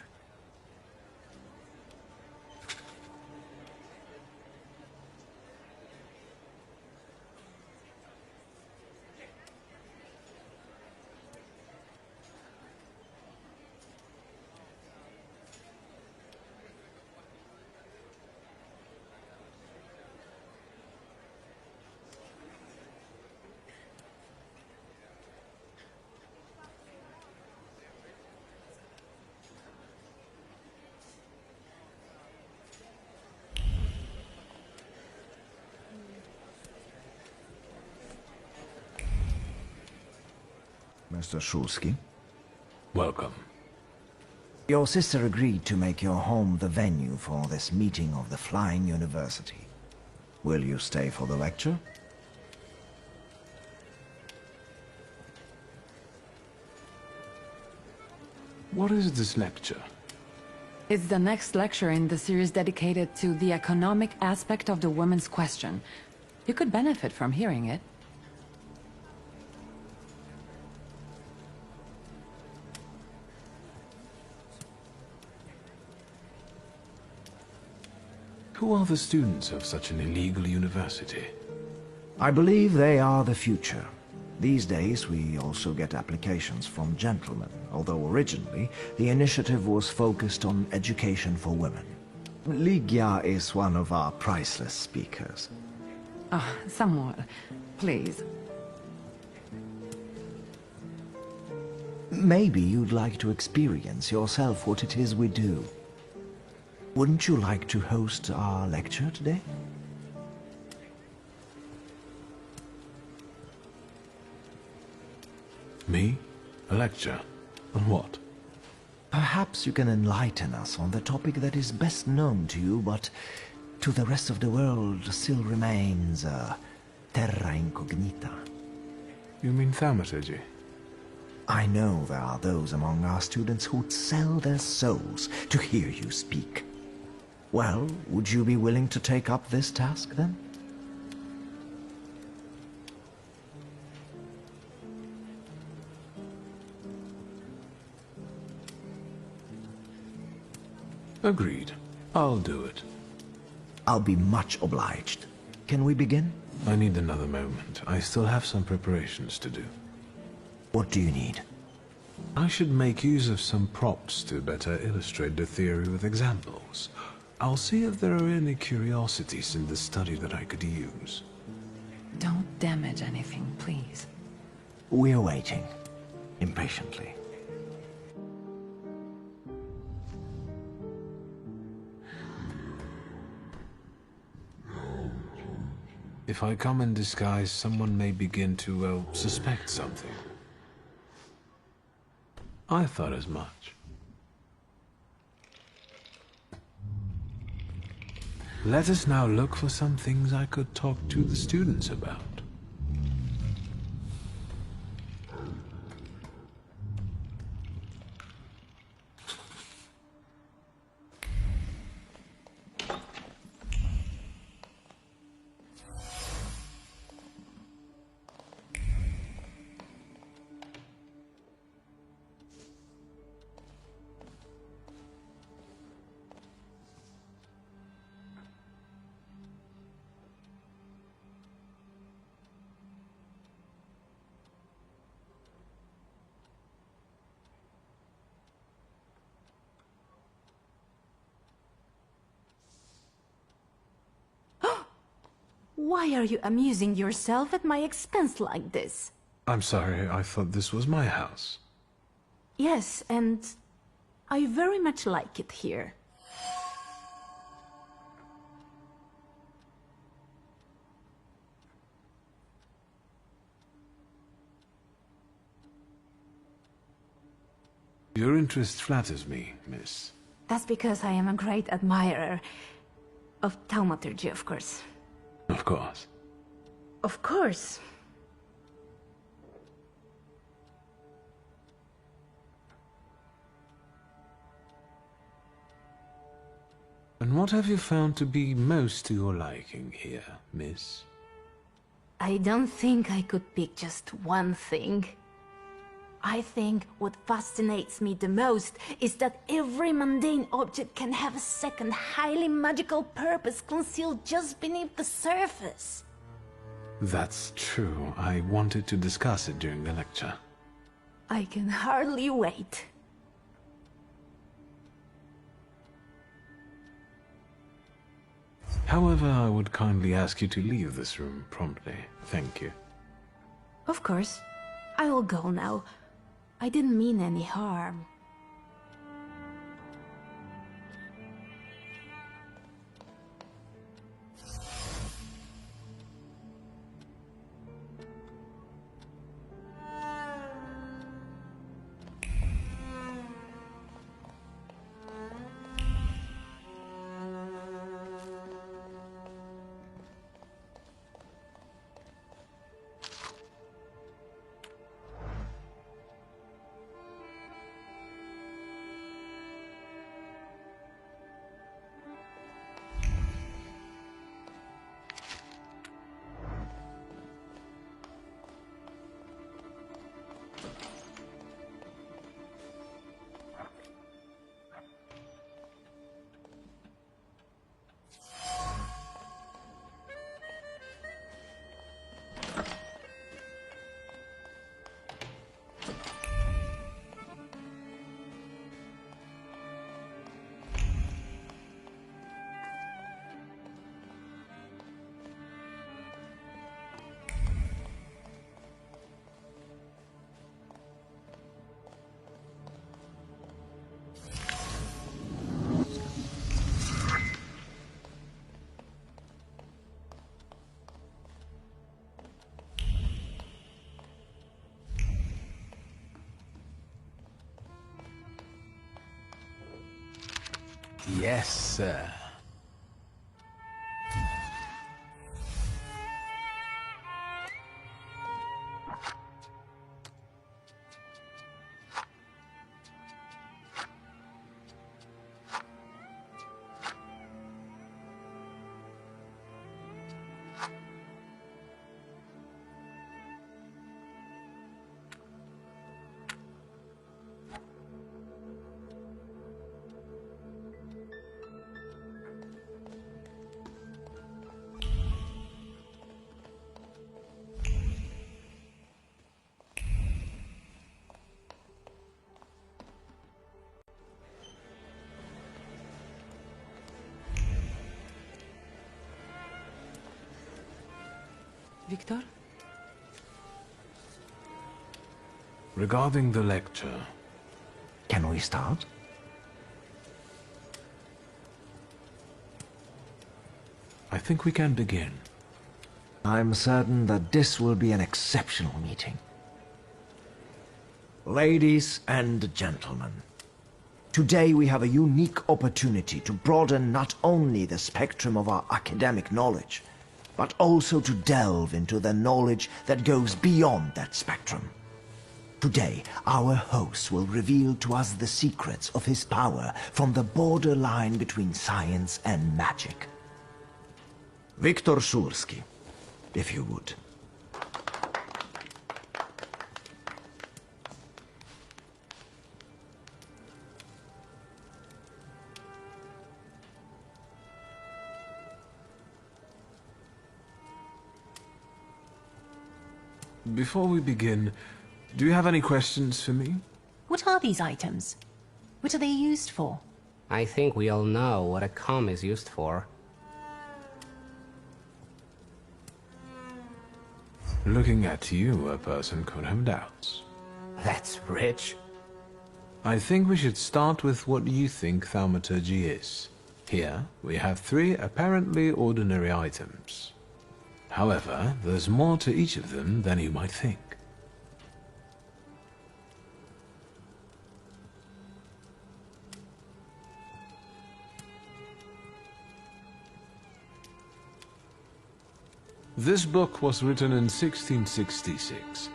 Mr. Szulski. Welcome. Your sister agreed to make your home the venue for this meeting of the Flying University. Will you stay for the lecture? What is this lecture? It's the next lecture in the series dedicated to the economic aspect of the women's question. You could benefit from hearing it. Who are the students of such an illegal university? I believe they are the future. These days, we also get applications from gentlemen, although originally the initiative was focused on education for women. Ligia is one of our priceless speakers. Ah, Samuel, please. Maybe you'd like to experience yourself what it is we do. Wouldn't you like to host our lecture today? Me? A lecture? On what? Perhaps you can enlighten us on the topic that is best known to you, but to the rest of the world still remains terra incognita. You mean thaumaturgy? I know there are those among our students who'd sell their souls to hear you speak. Well, would you be willing to take up this task, then? Agreed. I'll do it. I'll be much obliged. Can we begin? I need another moment. I still have some preparations to do. What do you need? I should make use of some props to better illustrate the theory with examples. I'll see if there are any curiosities in the study that I could use. Don't damage anything, please. We're waiting. Impatiently. If I come in disguise, someone may begin to, well, suspect something. I thought as much. Let us now look for some things I could talk to the students about. Why are you amusing yourself at my expense like this? I'm sorry, I thought this was my house. Yes, and I very much like it here. Your interest flatters me, miss. That's because I am a great admirer of Thaumaturgy, of course. Of course. Of course. And what have you found to be most to your liking here, miss? I don't think I could pick just one thing. I think what fascinates me the most is that every mundane object can have a second, highly magical purpose concealed just beneath the surface. That's true. I wanted to discuss it during the lecture. I can hardly wait. However, I would kindly ask you to leave this room promptly. Thank you. Of course. I will go now. I didn't mean any harm. Yes, sir. Victor? Regarding the lecture... Can we start? I think we can begin. I'm certain that this will be an exceptional meeting. Ladies and gentlemen, today we have a unique opportunity to broaden not only the spectrum of our academic knowledge, but also to delve into the knowledge that goes beyond that spectrum. Today, our host will reveal to us the secrets of his power from the borderline between science and magic. Viktor Szulski, if you would. Before we begin, do you have any questions for me? What are these items? What are they used for? I think we all know what a comb is used for. Looking at you, a person could have doubts. That's rich. I think we should start with what you think thaumaturgy is. Here, we have 3 apparently ordinary items. However, there's more to each of them than you might think. This book was written in 1666.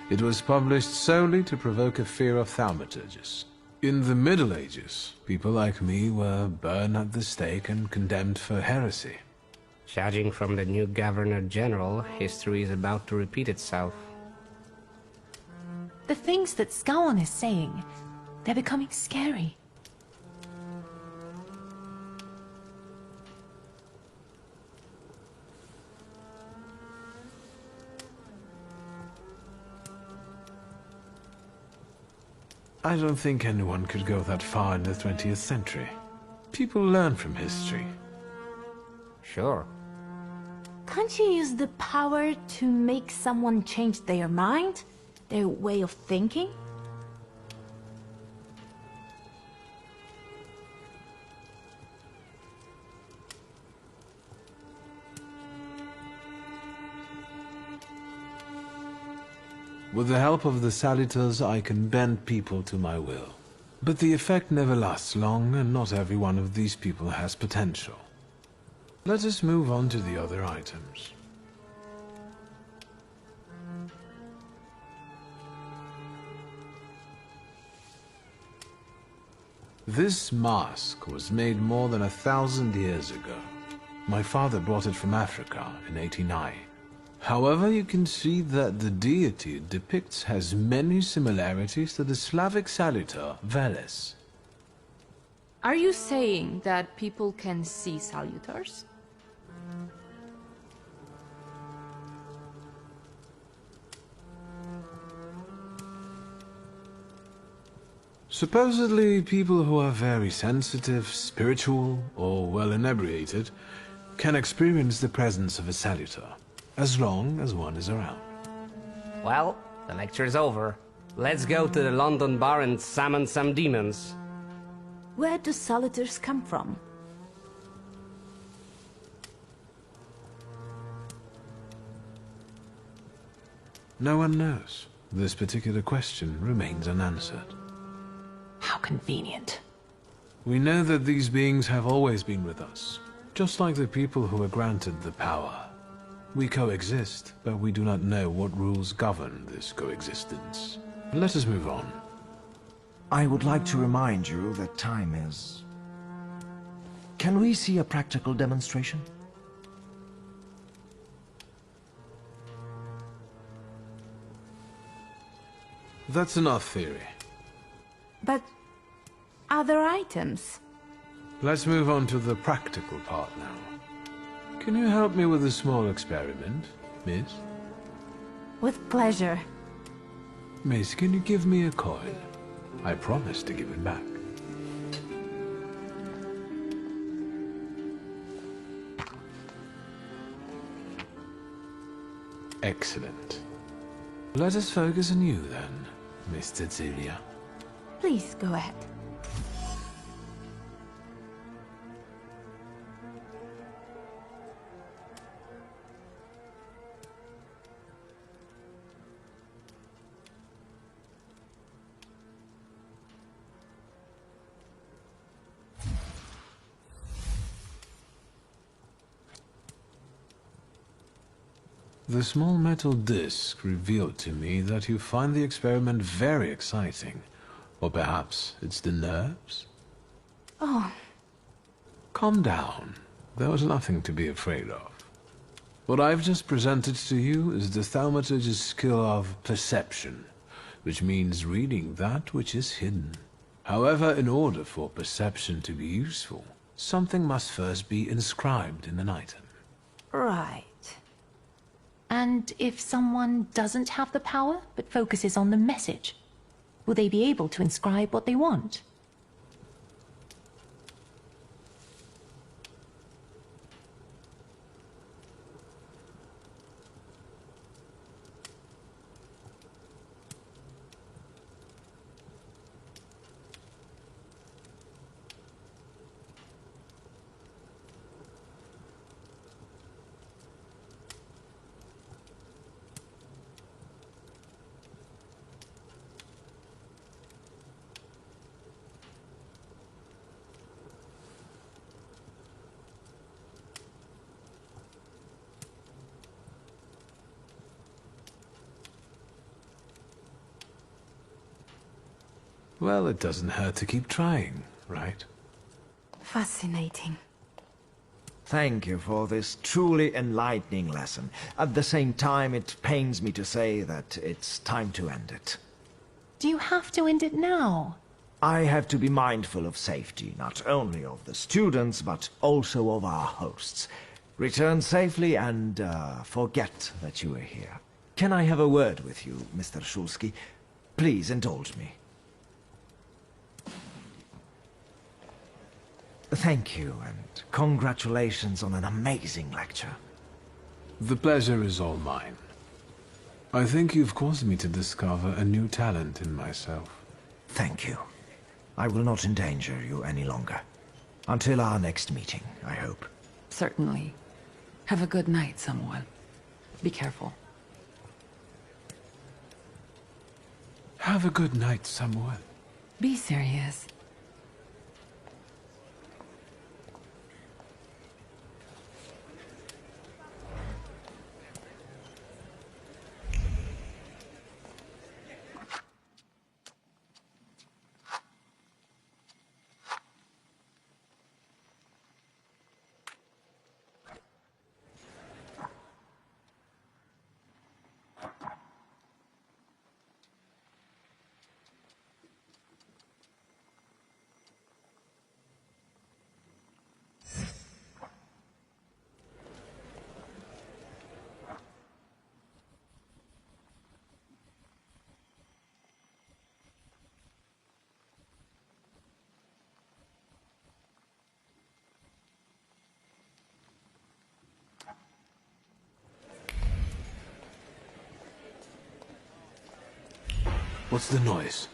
It was published solely to provoke a fear of thaumaturges. In the Middle Ages, people like me were burned at the stake and condemned for heresy. Judging from the new Governor General, history is about to repeat itself. The things that Scowan is saying, they're becoming scary. I don't think anyone could go that far in the 20th century. People learn from history. Sure. Can't you use the power to make someone change their mind? Their way of thinking? With the help of the Salutors, I can bend people to my will. But the effect never lasts long, and not every one of these people has potential. Let us move on to the other items. This mask was made more than 1,000 years ago. My father brought it from Africa in '89. However, you can see that the deity it depicts has many similarities to the Slavic salutor, Veles. Are you saying that people can see salutors? Supposedly, people who are very sensitive, spiritual, or well inebriated can experience the presence of a salutor, as long as one is around. Well, the lecture's over. Let's go to the London bar and summon some demons. Where do salutors come from? No one knows. This particular question remains unanswered. How convenient. We know that these beings have always been with us, just like the people who were granted the power. We coexist, but we do not know what rules govern this coexistence. Let us move on. I would like to remind you that time is... Can we see a practical demonstration? That's enough theory. But other items? Let's move on to the practical part now. Can you help me with a small experiment, miss? With pleasure. Miss, can you give me a coin? I promise to give it back. Excellent. Let us focus on you then, Miss Cecilia. Please go ahead. The small metal disc revealed to me that you find the experiment very exciting. Or perhaps it's the nerves? Oh. Calm down. There was nothing to be afraid of. What I've just presented to you is the Thaumaturge's skill of perception, which means reading that which is hidden. However, in order for perception to be useful, something must first be inscribed in an item. Right. And if someone doesn't have the power, but focuses on the message, will they be able to inscribe what they want? Well, it doesn't hurt to keep trying, right? Fascinating. Thank you for this truly enlightening lesson. At the same time, it pains me to say that it's time to end it. Do you have to end it now? I have to be mindful of safety, not only of the students, but also of our hosts. Return safely and forget that you were here. Can I have a word with you, Mr. Shulsky? Please indulge me. Thank you, and congratulations on an amazing lecture. The pleasure is all mine. I think you've caused me to discover a new talent in myself. Thank you. I will not endanger you any longer. Until our next meeting, I hope. Certainly. Have a good night, Samuel. Be careful. Have a good night, Samuel. Be serious. What's the noise?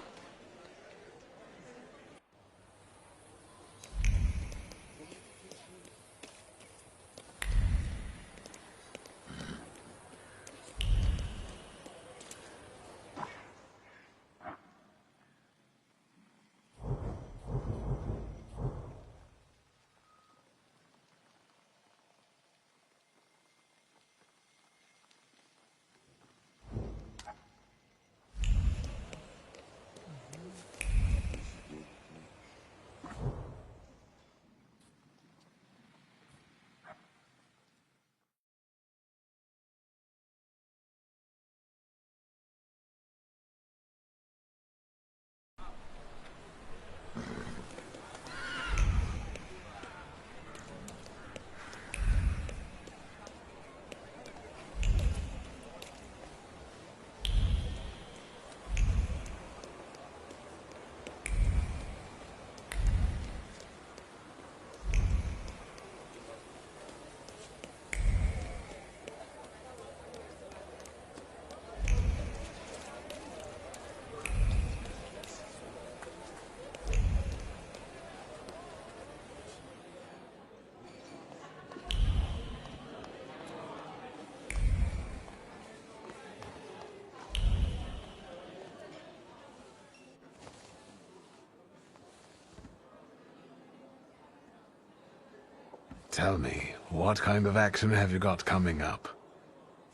Tell me, what kind of action have you got coming up?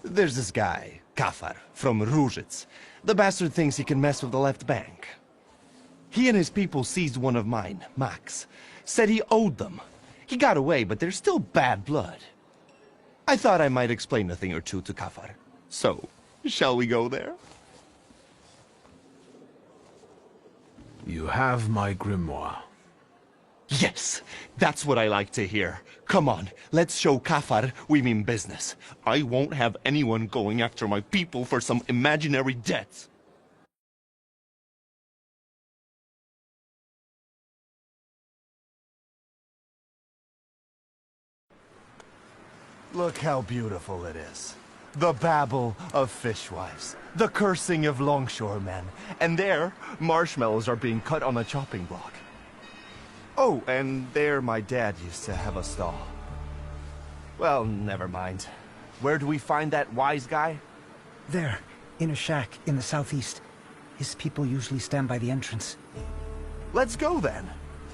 There's this guy, Kafar, from Ruzhitz. The bastard thinks he can mess with the left bank. He and his people seized one of mine, Max. Said he owed them. He got away, but there's still bad blood. I thought I might explain a thing or two to Kafar. So, shall we go there? You have my grimoire. Yes, that's what I like to hear. Come on, let's show Kafar we mean business. I won't have anyone going after my people for some imaginary debts. Look how beautiful it is. The babble of fishwives, the cursing of longshoremen, and there, marshmallows are being cut on a chopping block. Oh, and there my dad used to have a stall. Well, never mind. Where do we find that wise guy? There, in a shack in the southeast. His people usually stand by the entrance. Let's go then.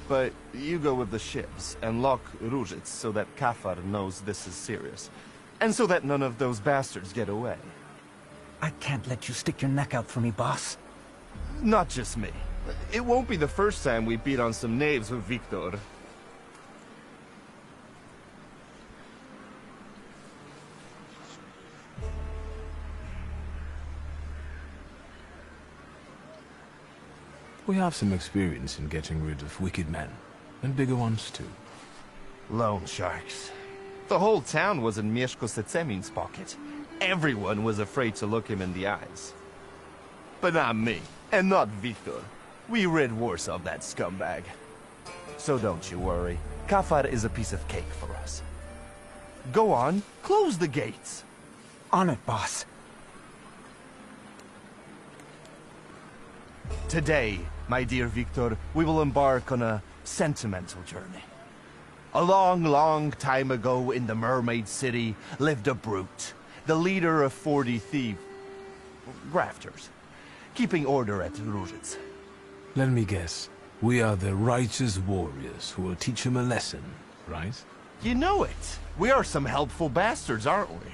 But you go with the ships and lock Ruzhitz so that Kafar knows this is serious. And so that none of those bastards get away. I can't let you stick your neck out for me, boss. Not just me. It won't be the first time we beat on some knaves with Victor. We have some experience in getting rid of wicked men, and bigger ones too. Loan sharks. The whole town was in Mieszko Setsemin's pocket. Everyone was afraid to look him in the eyes. But not me, and not Victor. We rid Warsaw of that scumbag. So don't you worry. Kafar is a piece of cake for us. Go on, close the gates. On it, boss. Today, my dear Victor, we will embark on a sentimental journey. A long, long time ago in the Mermaid City lived a brute, the leader of 40 grafters, keeping order at Ruzhitz. Let me guess. We are the righteous warriors who will teach him a lesson, right? You know it. We are some helpful bastards, aren't we?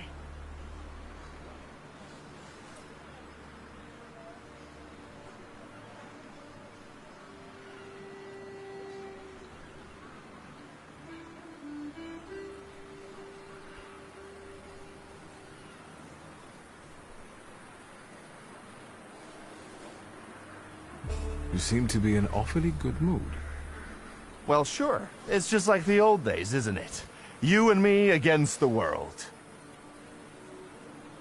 You seem to be in awfully good mood. Well, sure. It's just like the old days, isn't it? You and me against the world.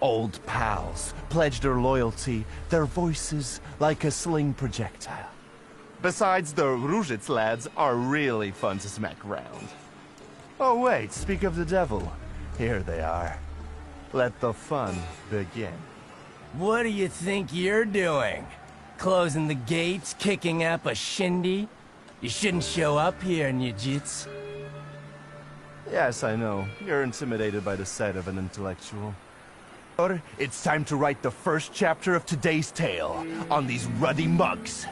Old pals pledged their loyalty, their voices like a sling projectile. Besides, the Ruzhitz lads are really fun to smack around. Oh wait, speak of the devil. Here they are. Let the fun begin. What do you think you're doing? Closing the gates, kicking up a shindy? You shouldn't show up here, Nujits. Yes, I know. You're intimidated by the sight of an intellectual. It's time to write the first chapter of today's tale on these ruddy mugs.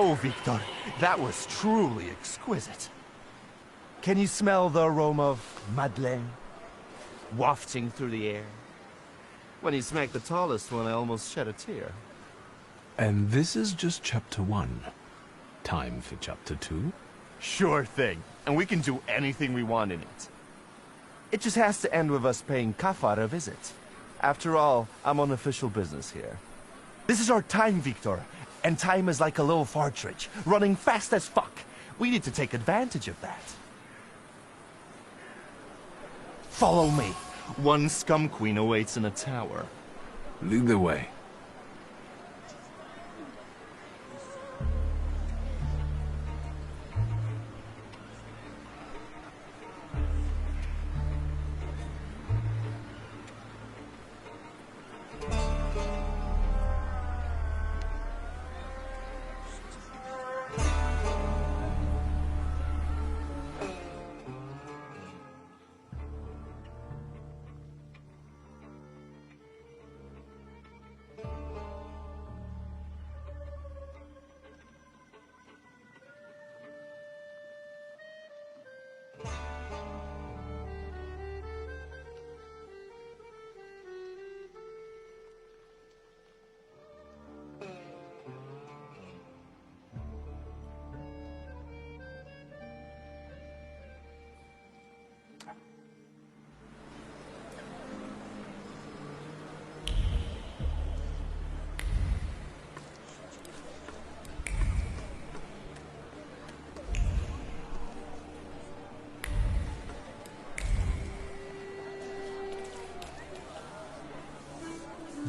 Oh, Victor, that was truly exquisite. Can you smell the aroma of Madeleine wafting through the air? When you smacked the tallest one, I almost shed a tear. And this is just chapter 1. Time for chapter 2? Sure thing, and we can do anything we want in it. It just has to end with us paying Kafar a visit. After all, I'm on official business here. This is our time, Victor, and time is like a little partridge, running fast as fuck. We need to take advantage of that. Follow me. One scum queen awaits in a tower. Lead the way.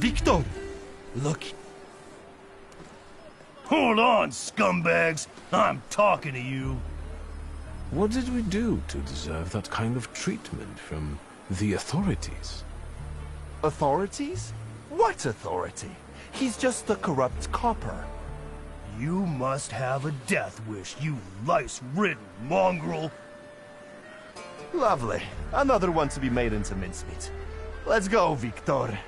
Victor! Look. Hold on, scumbags! I'm talking to you. What did we do to deserve that kind of treatment from the authorities? Authorities? What authority? He's just a corrupt copper. You must have a death wish, you lice-ridden mongrel. Lovely. Another one to be made into mincemeat. Let's go, Victor.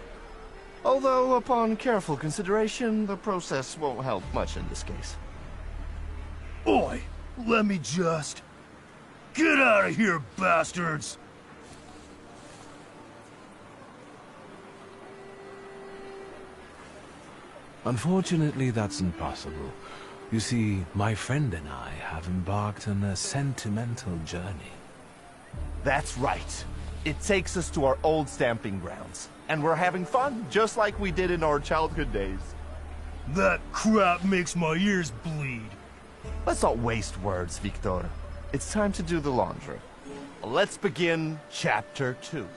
Although, upon careful consideration, the process won't help much in this case. Oi! Let me just... Get out of here, bastards! Unfortunately, that's impossible. You see, my friend and I have embarked on a sentimental journey. That's right. It takes us to our old stamping grounds. And we're having fun, just like we did in our childhood days. That crap makes my ears bleed. Let's not waste words, Victor. It's time to do the laundry. Let's begin Chapter 2.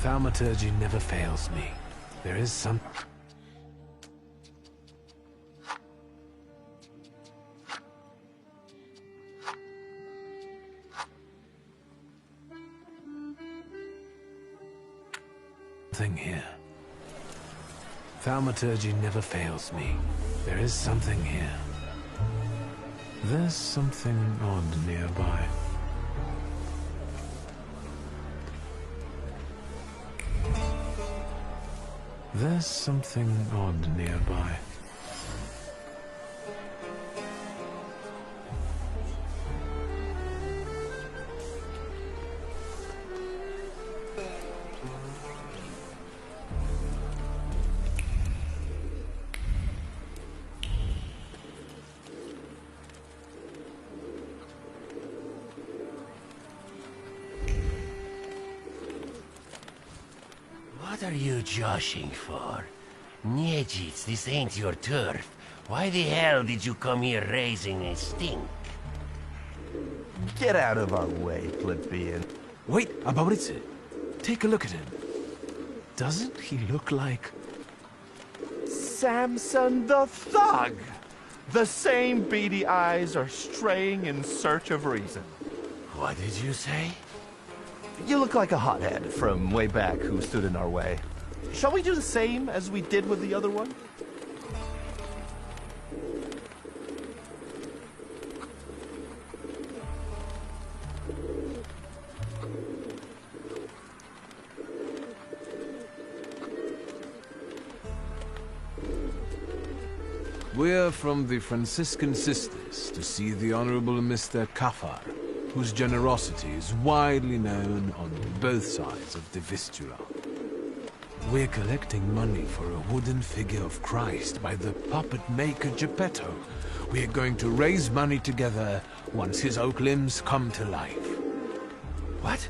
Thaumaturgy never fails me. There is some... something here. Thaumaturgy never fails me. There is something here. There's something odd nearby. There's something odd nearby. What are you joshing for? Niedzic, this ain't your turf. Why the hell did you come here raising a stink? Get out of our way, plebeian. Wait, Abauritse. Take a look at him. Doesn't he look like... Samson the Thug! The same beady eyes are straying in search of reason. What did you say? You look like a hothead from way back who stood in our way. Shall we do the same as we did with the other one? We're from the Franciscan Sisters to see the Honorable Mr. Kafar, whose generosity is widely known on both sides of the Vistula. We're collecting money for a wooden figure of Christ by the puppet maker Geppetto. We're going to raise money together once his oak limbs come to life. What?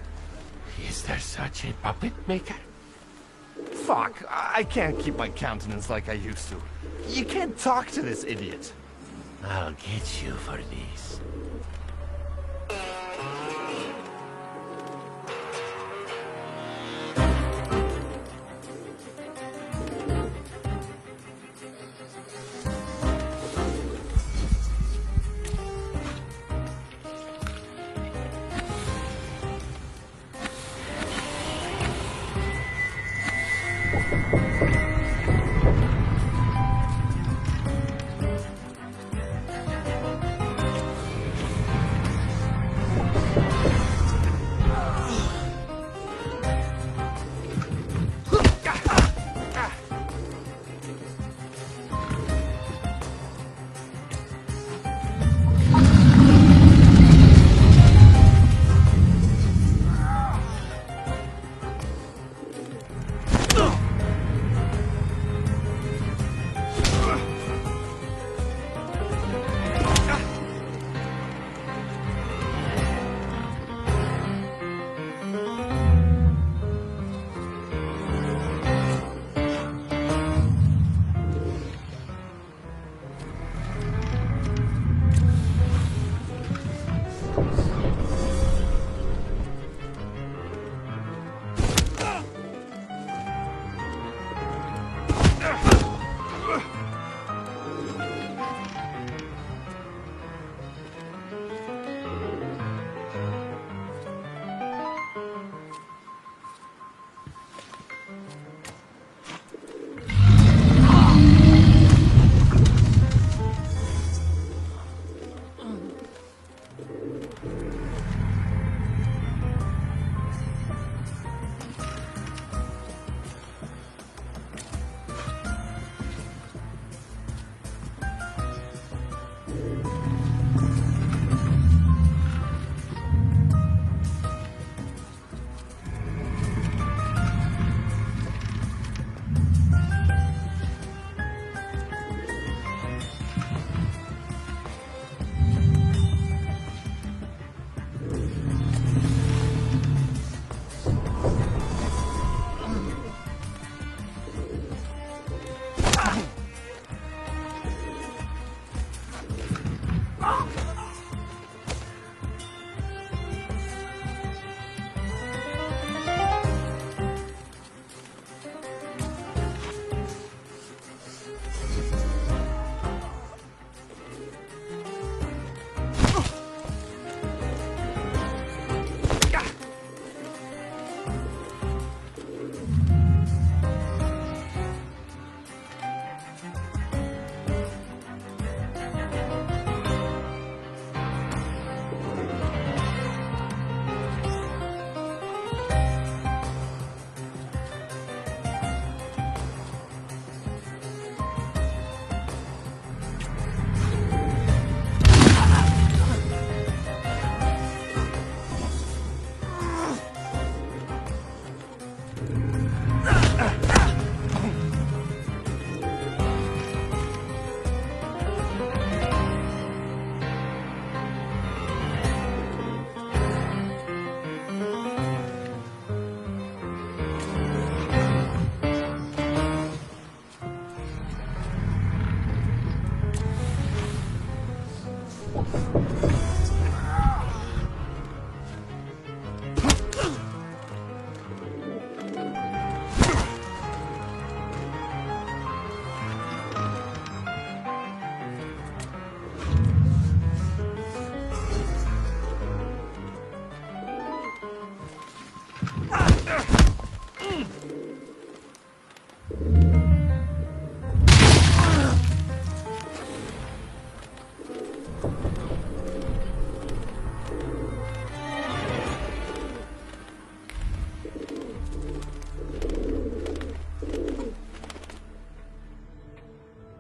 Is there such a puppet maker? Fuck, I can't keep my countenance like I used to. You can't talk to this idiot. I'll get you for this.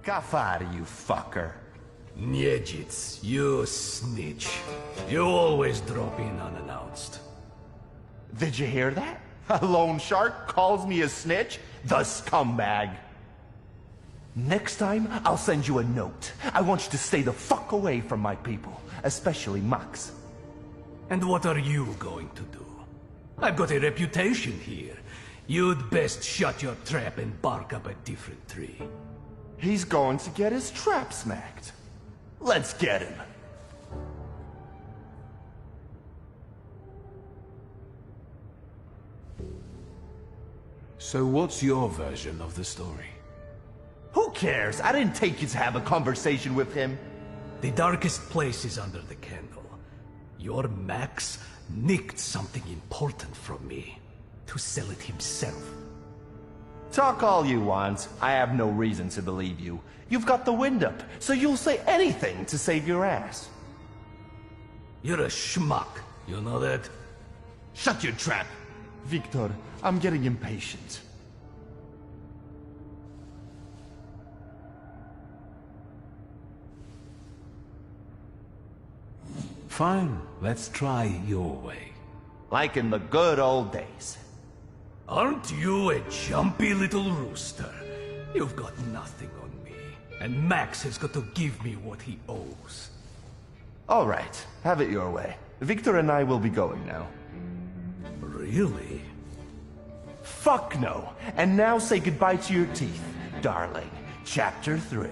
Kafar, you fucker. Niedzic, you snitch. You always drop in unannounced. Did you hear that? A loan shark calls me a snitch? The scumbag. Next time, I'll send you a note. I want you to stay the fuck away from my people, especially Max. And what are you going to do? I've got a reputation here. You'd best shut your trap and bark up a different tree. He's going to get his trap smacked. Let's get him. So what's your version of the story? Who cares? I didn't take you to have a conversation with him. The darkest place is under the candle. Your Max nicked something important from me to sell it himself. Talk all you want. I have no reason to believe you. You've got the wind up, so you'll say anything to save your ass. You're a schmuck, you know that? Shut your trap! Victor, I'm getting impatient. Fine, let's try your way. Like in the good old days. Aren't you a jumpy little rooster? You've got nothing on me, and Max has got to give me what he owes. All right, have it your way. Victor and I will be going now. Really? Fuck no! And now say goodbye to your teeth, darling. Chapter 3.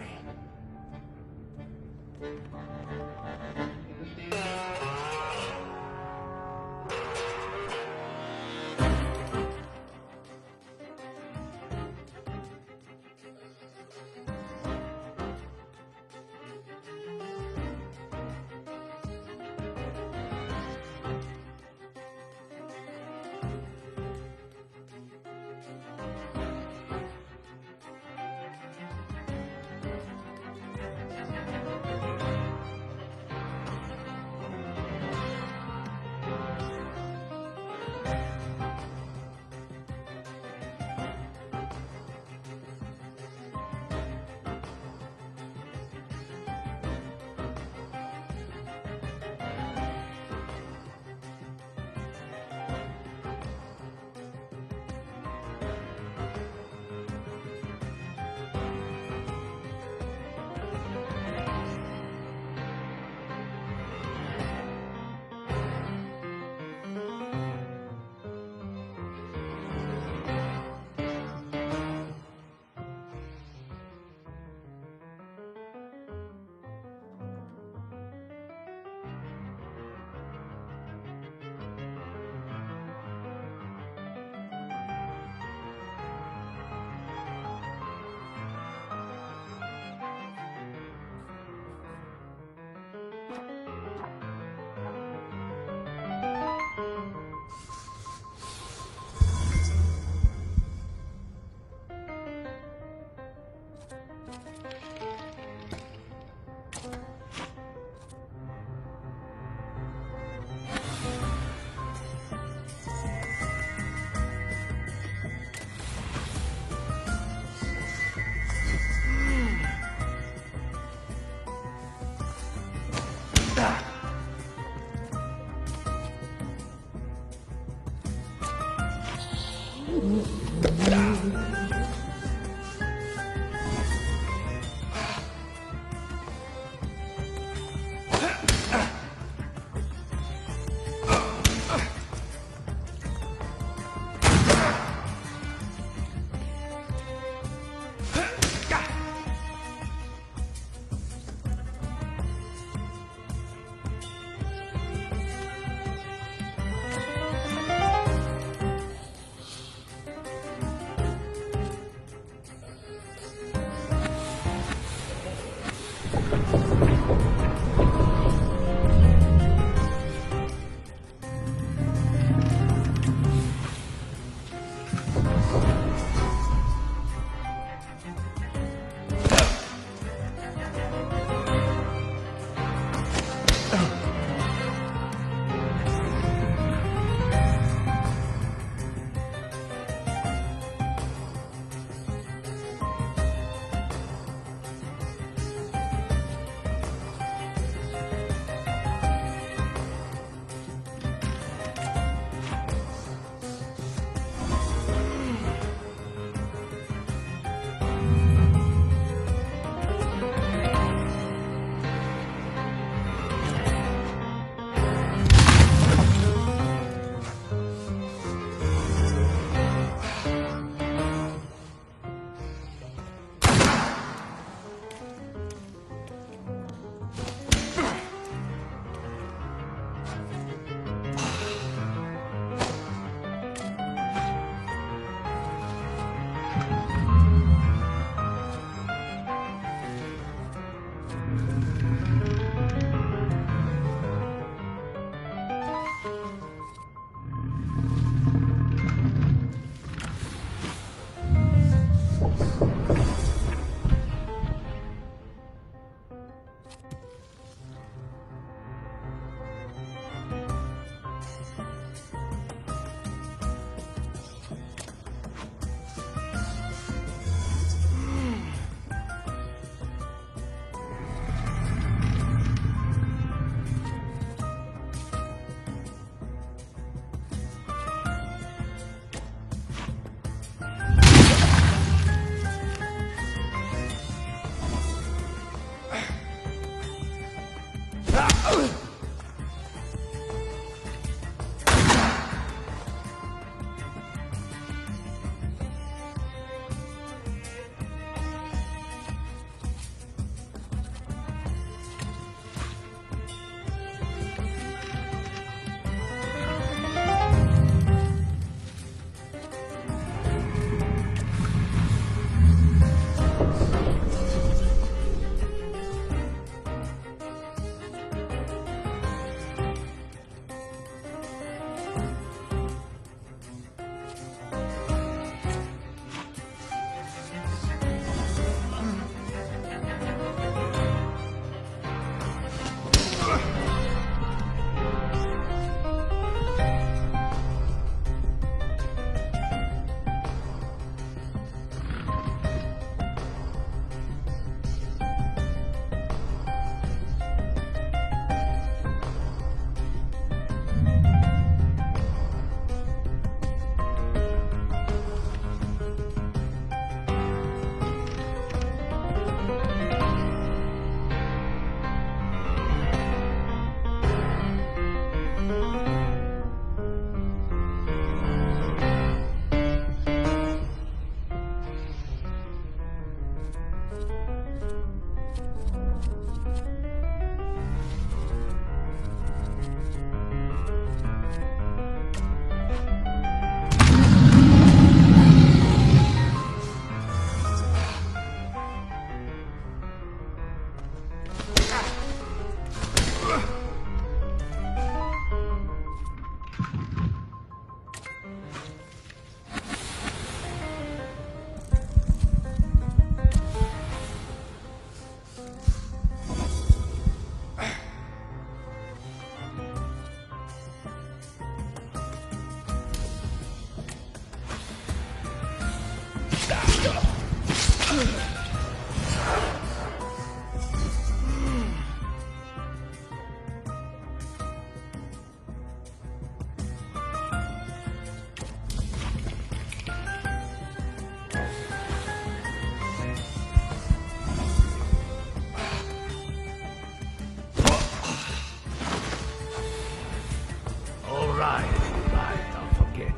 Right, I'll forget it.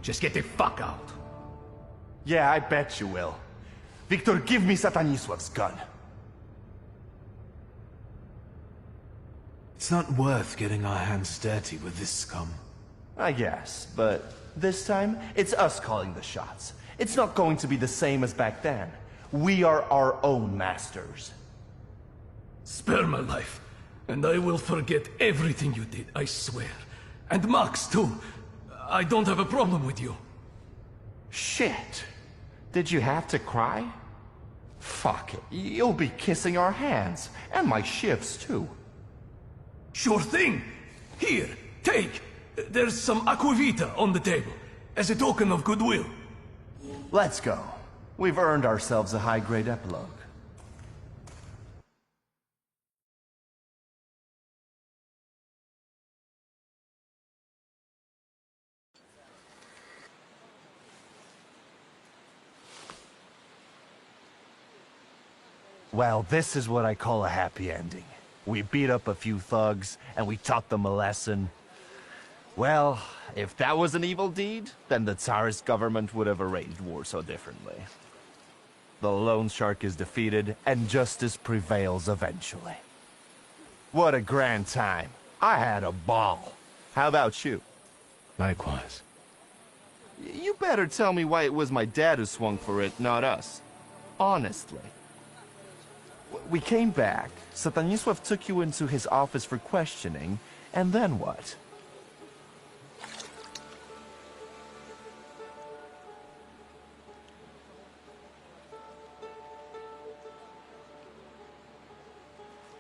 Just get the fuck out. Yeah, I bet you will. Victor, give me Sataniswav's gun. It's not worth getting our hands dirty with this scum. I guess, but this time, it's us calling the shots. It's not going to be the same as back then. We are our own masters. Spare my life, and I will forget everything you did, I swear. And Max, too. I don't have a problem with you. Shit. Did you have to cry? Fuck it. You'll be kissing our hands. And my shifts, too. Sure thing. Here, take. There's some aquavita on the table, as a token of goodwill. Let's go. We've earned ourselves a high-grade epilogue. Well, this is what I call a happy ending. We beat up a few thugs, and we taught them a lesson. Well, if that was an evil deed, then the Tsarist government would have arranged war so differently. The Lone Shark is defeated, and justice prevails eventually. What a grand time. I had a ball. How about you? Likewise. You better tell me why it was my dad who swung for it, not us. Honestly. We came back, Sataniswav took you into his office for questioning, and then what?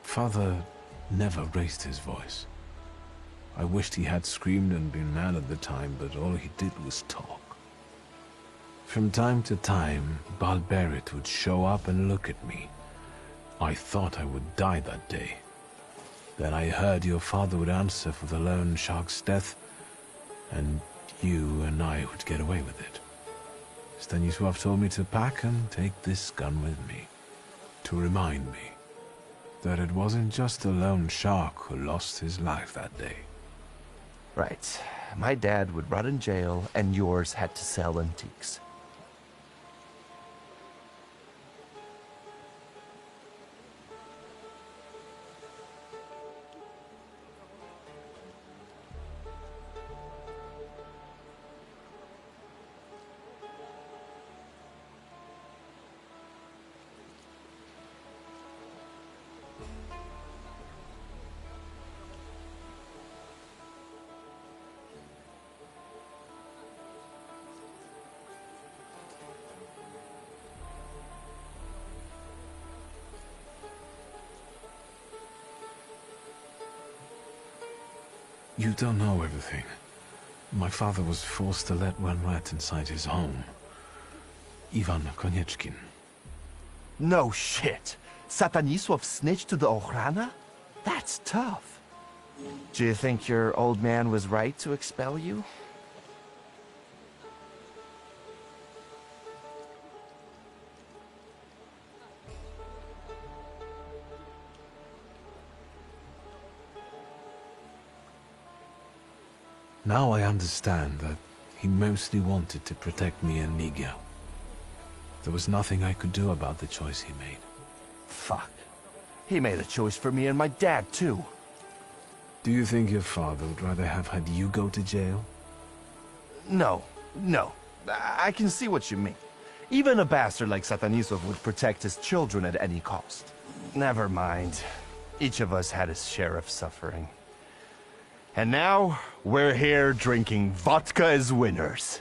Father never raised his voice. I wished he had screamed and been mad at the time, but all he did was talk. From time to time, Balberit would show up and look at me. I thought I would die that day. Then I heard your father would answer for the Lone Shark's death, and you and I would get away with it. Stanisław told me to pack and take this gun with me, to remind me that it wasn't just the Lone Shark who lost his life that day. Right. My dad would rot in jail, and yours had to sell antiques. You don't know everything. My father was forced to let one rat inside his home. Ivan Konieczkin. No shit. Satanisław snitched to the Ochrana? That's tough. Do you think your old man was right to expel you? Now I understand that he mostly wanted to protect me and Ligia. There was nothing I could do about the choice he made. Fuck. He made a choice for me and my dad, too. Do you think your father would rather have had you go to jail? No. I can see what you mean. Even a bastard like Satanisław would protect his children at any cost. Never mind. Each of us had his share of suffering. And now, we're here drinking vodka as winners.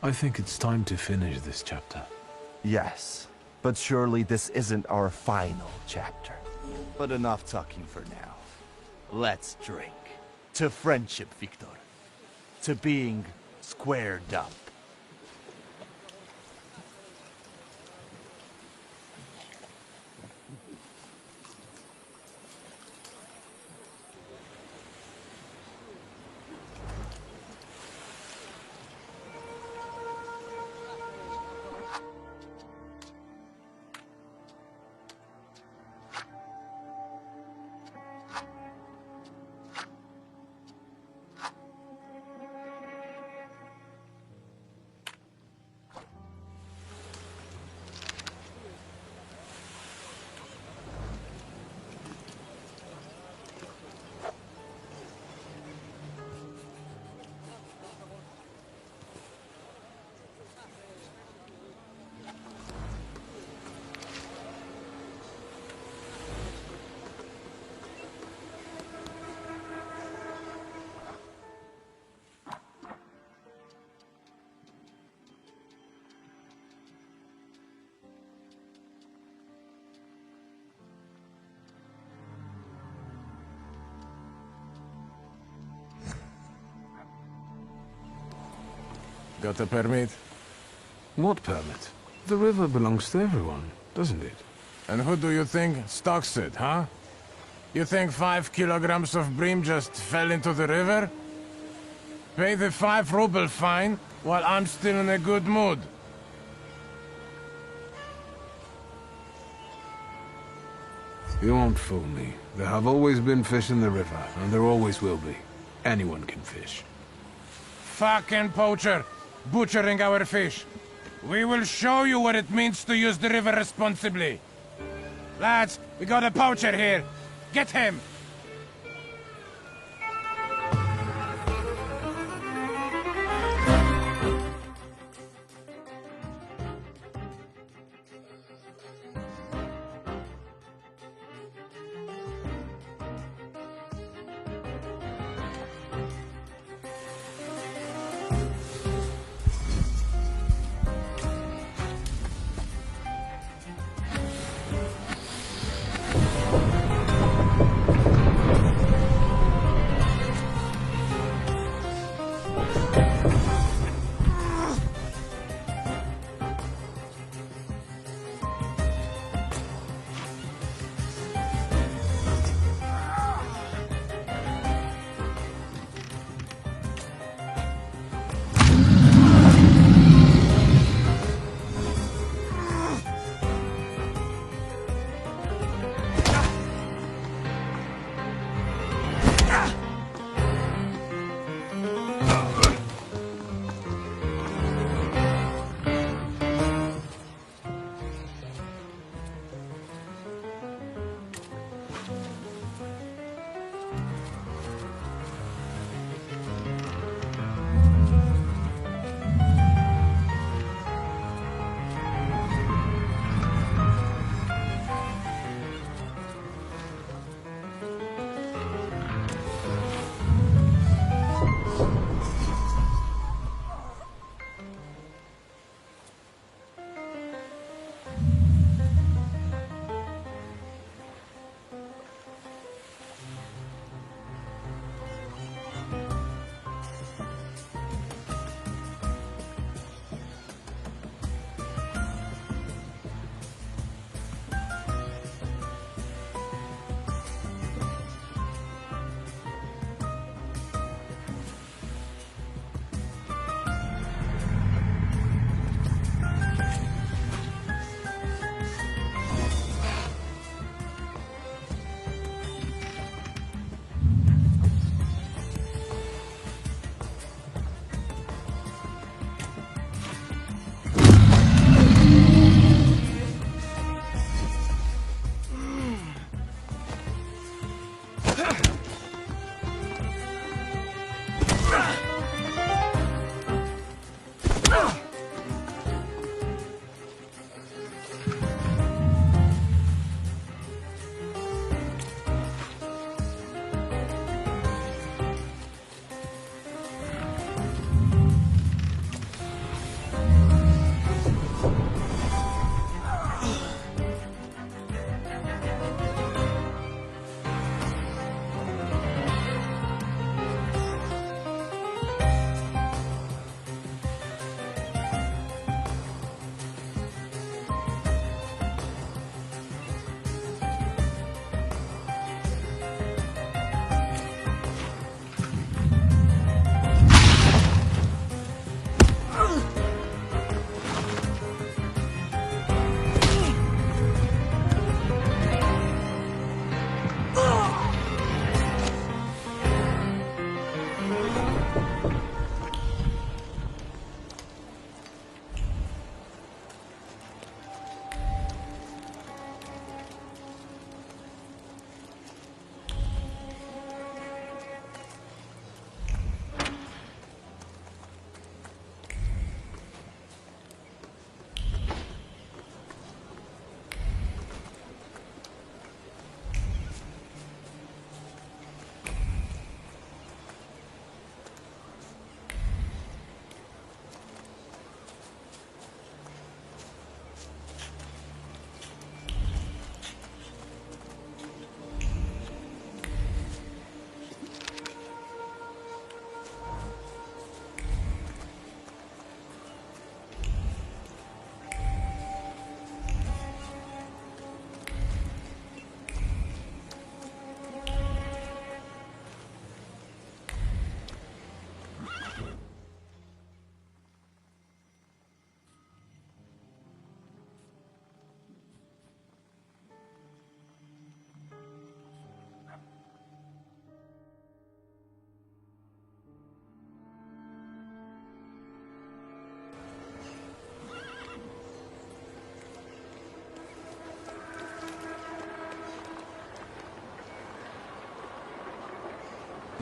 I think it's time to finish this chapter. Yes, but surely this isn't our final chapter. But enough talking for now. Let's drink. To friendship, Victor. To being squared up. Got a permit? What permit? The river belongs to everyone, doesn't it? And who do you think stocks it, huh? You think 5 kilograms of bream just fell into the river? Pay the 5 ruble fine while I'm still in a good mood. You won't fool me. There have always been fish in the river, and there always will be. Anyone can fish. Fucking poacher! Butchering our fish! We will show you what it means to use the river responsibly! Lads, we got a poacher here! Get him!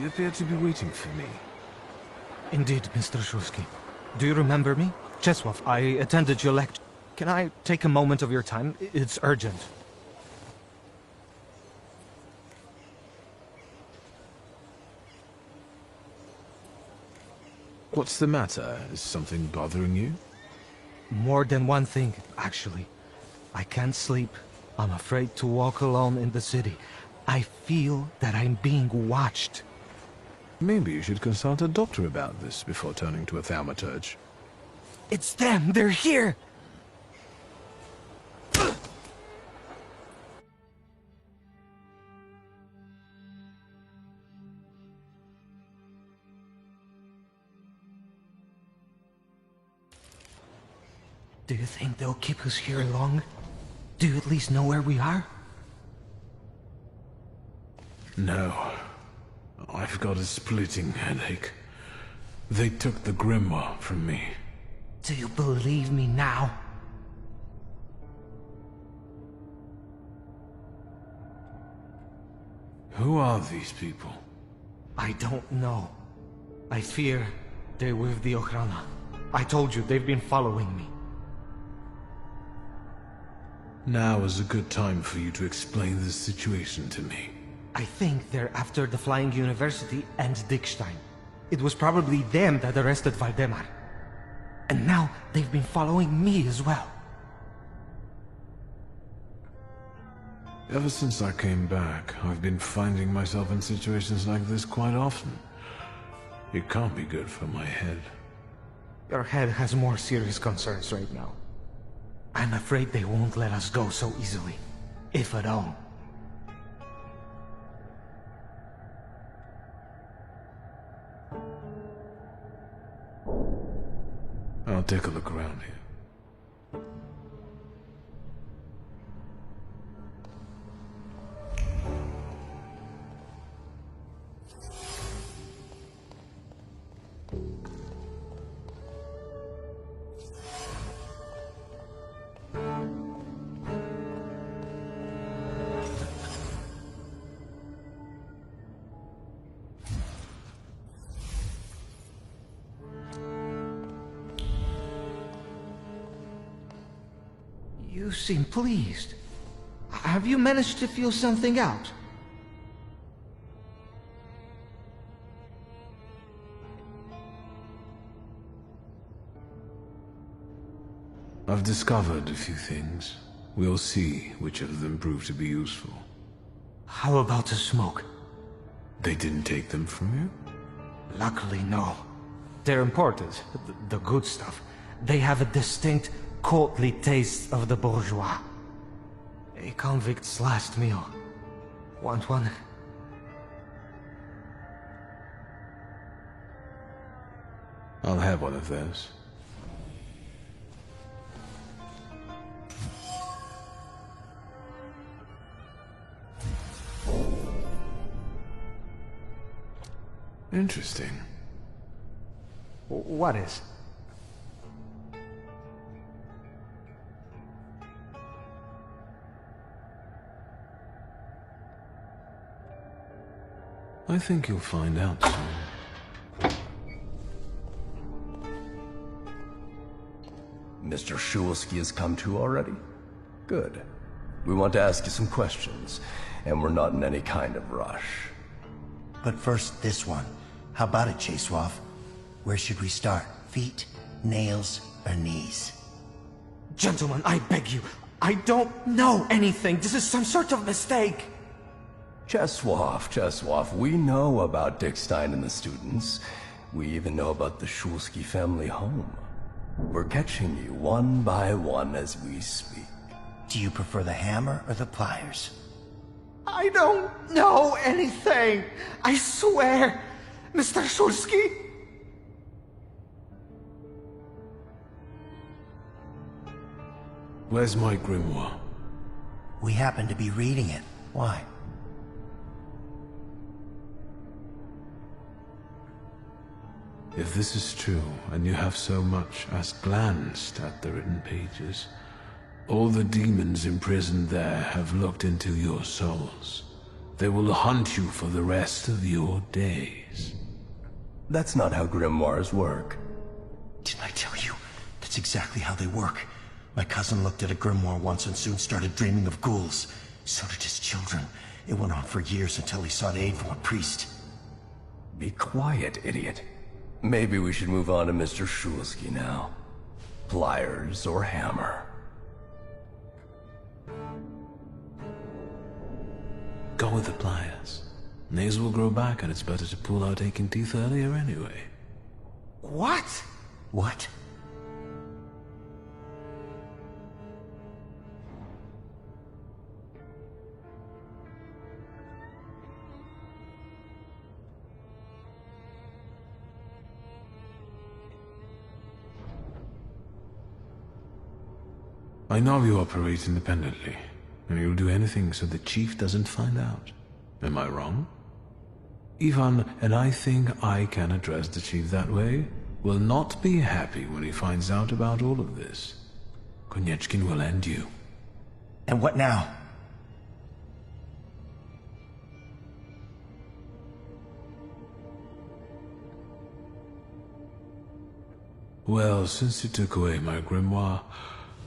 You appear to be waiting for me. Indeed, Mr. Shulsky. Do you remember me? Czesław, I attended your lecture. Can I take a moment of your time? It's urgent. What's the matter? Is something bothering you? More than one thing, actually. I can't sleep. I'm afraid to walk alone in the city. I feel that I'm being watched. Maybe you should consult a doctor about this before turning to a thaumaturge. It's them! They're here! Do you think they'll keep us here long? Do you at least know where we are? No. I've got a splitting headache. They took the grimoire from me. Do you believe me now? Who are these people? I don't know. I fear they're with the Ochrana. I told you, they've been following me. Now is a good time for you to explain this situation to me. I think they're after the Flying University and Dickstein. It was probably them that arrested Valdemar. And now they've been following me as well. Ever since I came back, I've been finding myself in situations like this quite often. It can't be good for my head. Your head has more serious concerns right now. I'm afraid they won't let us go so easily, if at all. I'll take a look around here. You seem pleased. Have you managed to feel something out? I've discovered a few things. We'll see which of them prove to be useful. How about the smoke? They didn't take them from you? Luckily, no. They're imported, the good stuff. They have a distinct, courtly taste of the bourgeois. A convict's last meal. Want one? I'll have one of those. Interesting. What is? I think you'll find out soon. Mr. Shulsky has come to already? Good. We want to ask you some questions, and we're not in any kind of rush. But first, this one. How about it, Czesław? Where should we start? Feet, nails, or knees? Gentlemen, I beg you. I don't know anything. This is some sort of mistake. Czesław, we know about Dickstein and the students. We even know about the Shulsky family home. We're catching you one by one as we speak. Do you prefer the hammer or the pliers? I don't know anything. I swear, Mr. Shulsky. Where's my grimoire? We happen to be reading it. Why? If this is true, and you have so much as glanced at the written pages, all the demons imprisoned there have looked into your souls. They will hunt you for the rest of your days. That's not how grimoires work. Didn't I tell you? That's exactly how they work. My cousin looked at a grimoire once and soon started dreaming of ghouls. So did his children. It went on for years until he sought aid from a priest. Be quiet, idiot. Maybe we should move on to Mr. Shulsky now. Pliers or hammer? Go with the pliers. Nails will grow back, and it's better to pull out aching teeth earlier anyway. What? What? I know you operate independently, and you'll do anything so the chief doesn't find out. Am I wrong? Ivan, and I think I can address the chief that way, will not be happy when he finds out about all of this. Konieczkin will end you. And what now? Well, since you took away my grimoire,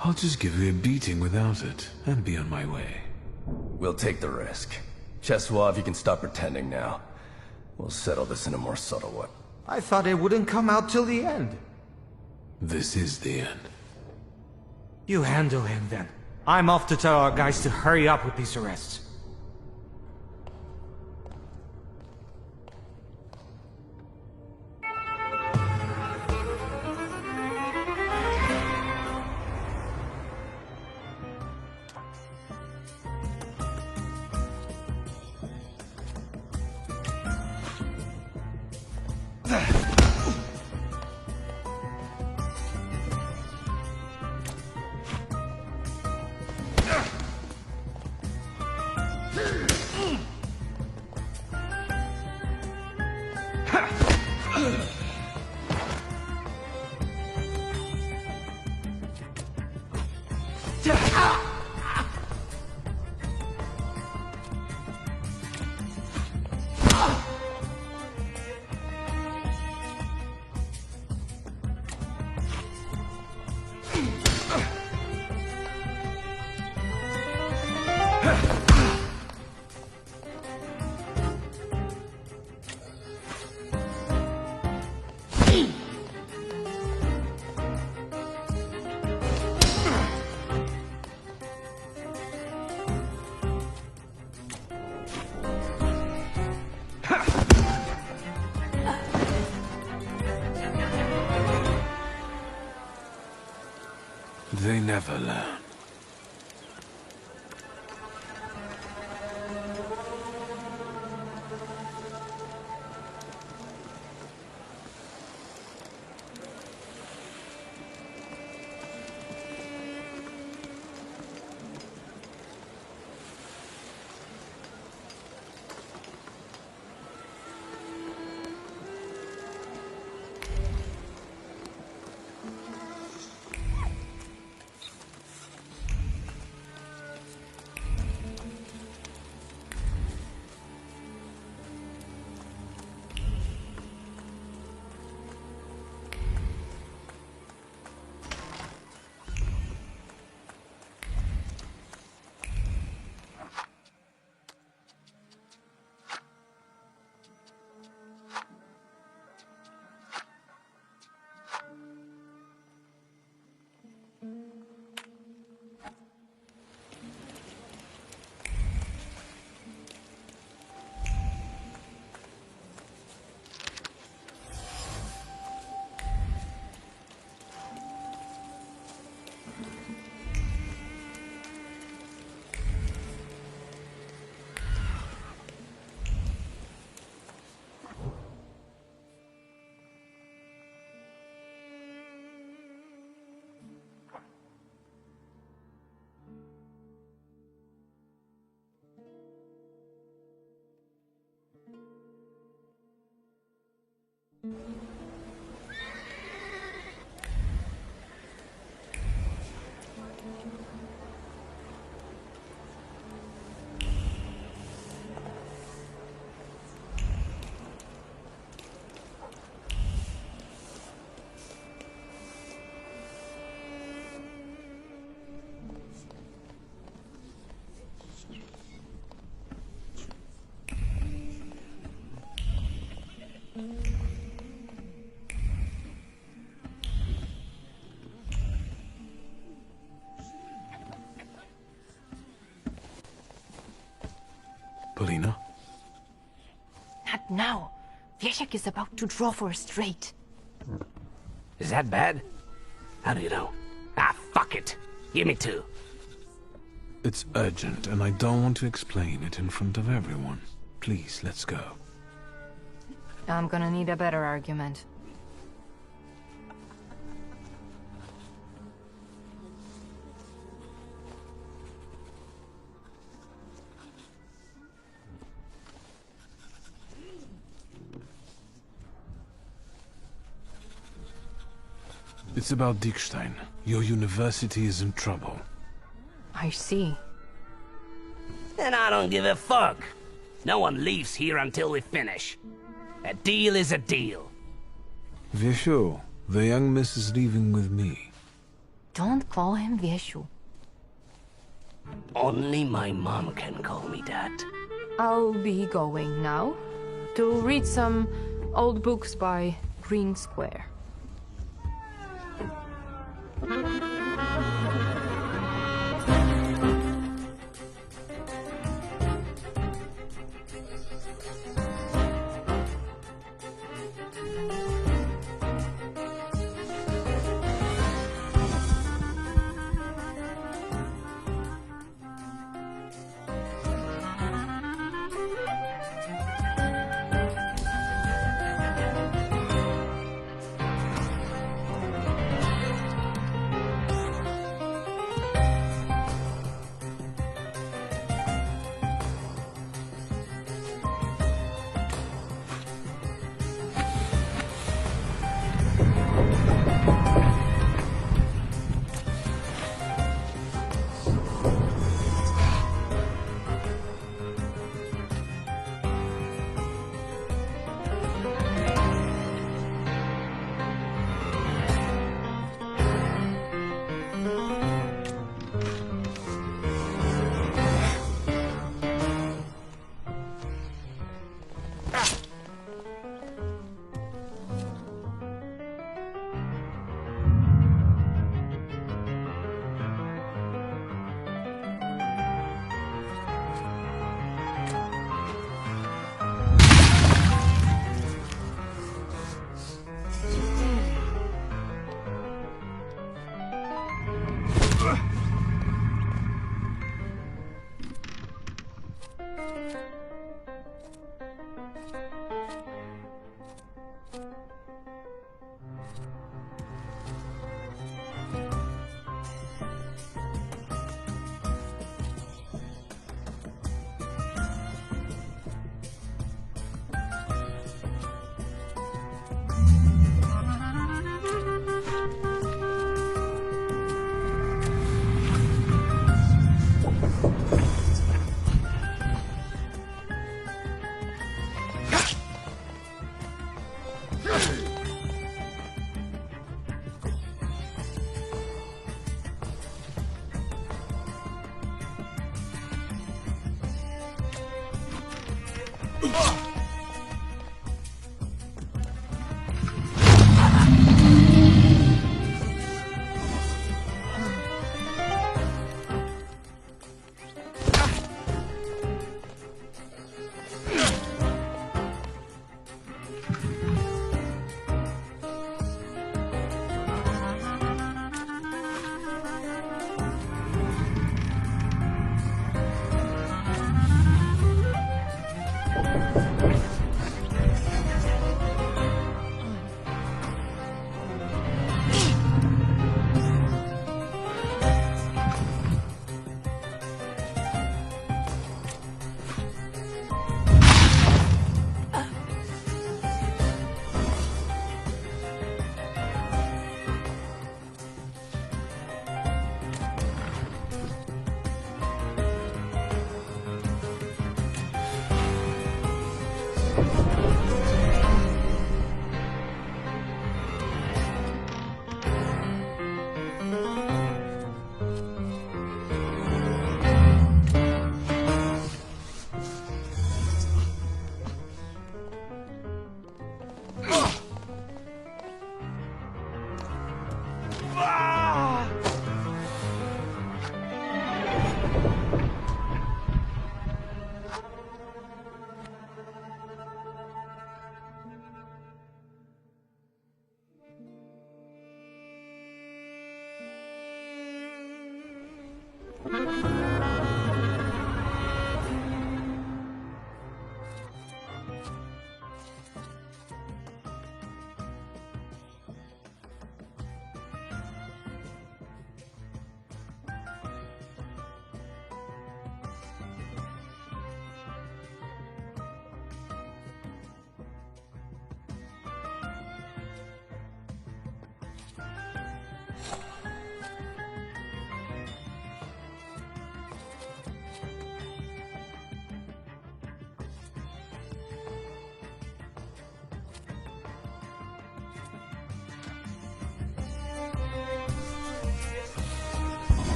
I'll just give you a beating without it, and be on my way. We'll take the risk. Cheswov, you can stop pretending now. We'll settle this in a more subtle way. I thought it wouldn't come out till the end. This is the end. You handle him then. I'm off to tell our guys to hurry up with these arrests. They never learn. Polina? Not now. Wieszek is about to draw for a straight. Is that bad? How do you know? Ah, fuck it. Give me two. It's urgent, and I don't want to explain it in front of everyone. Please, let's go. I'm gonna need a better argument. It's about Dickstein. Your university is in trouble. I see. Then I don't give a fuck. No one leaves here until we finish. A deal is a deal. Wieszu, the young miss is leaving with me. Don't call him Wieszu. Only my mom can call me that. I'll be going now to read some old books by Green Square.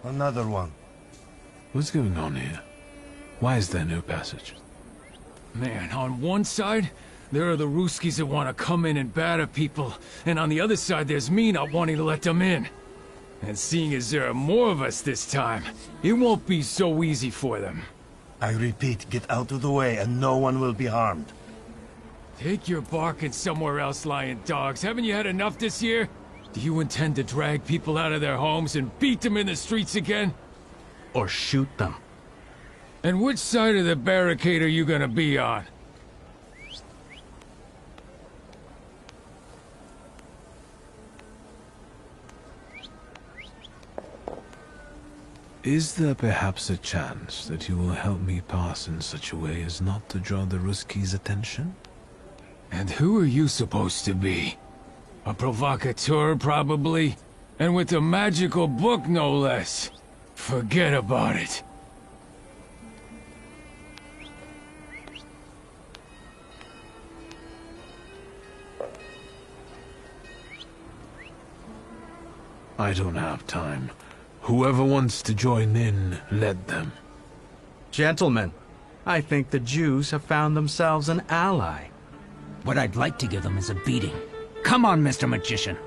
Another one. What's going on here? Why is there no passage? Man, on one side, there are the Ruskies that want to come in and batter people, and on the other side there's me not wanting to let them in. And seeing as there are more of us this time, it won't be so easy for them. I repeat, get out of the way and no one will be harmed. Take your barking somewhere else, lying dogs. Haven't you had enough this year? Do you intend to drag people out of their homes and beat them in the streets again? Or shoot them. And which side of the barricade are you gonna be on? Is there perhaps a chance that you will help me pass in such a way as not to draw the Ruskies' attention? And who are you supposed to be? A provocateur, probably? And with a magical book, no less. Forget about it. I don't have time. Whoever wants to join in, let them. Gentlemen, I think the Jews have found themselves an ally. What I'd like to give them is a beating. Come on, Mr. Magician.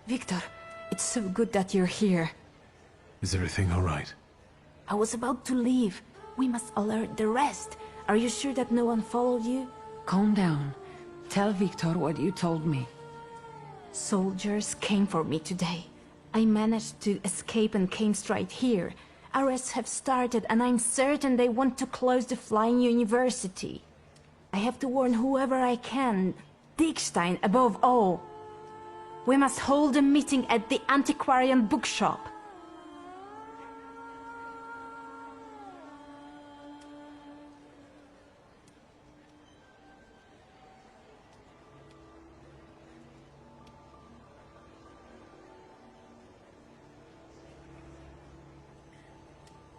Victor, it's so good that you're here. Is everything all right? I was about to leave. We must alert the rest. Are you sure that no one followed you? Calm down. Tell Victor what you told me. Soldiers came for me today. I managed to escape and came straight here. Arrests have started and I'm certain they want to close the Flying University. I have to warn whoever I can, Dickstein above all. We must hold a meeting at the antiquarian bookshop.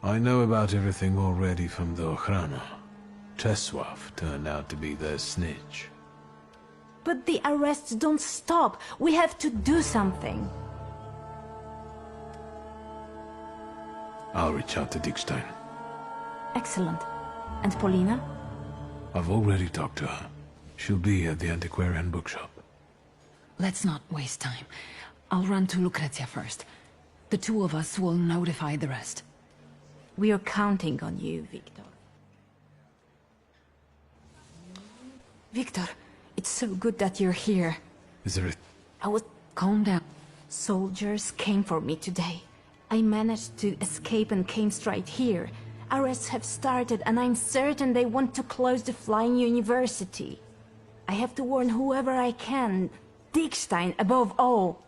I know about everything already from the Ochrana. Czesław turned out to be their snitch. But the arrests don't stop. We have to do something. I'll reach out to Dickstein. Excellent. And Paulina? I've already talked to her. She'll be at the antiquarian bookshop. Let's not waste time. I'll run to Lucrezia first. The two of us will notify the rest. We are counting on you, Victor. Victor, it's so good that you're here. Is there Calm down. Soldiers came for me today. I managed to escape and came straight here. Arrests have started and I'm certain they want to close the Flying University. I have to warn whoever I can, Dickstein above all.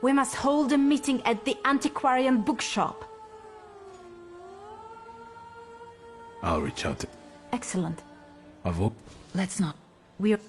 We must hold a meeting at the antiquarian bookshop. I'll reach out to... Excellent. Let's not. We're...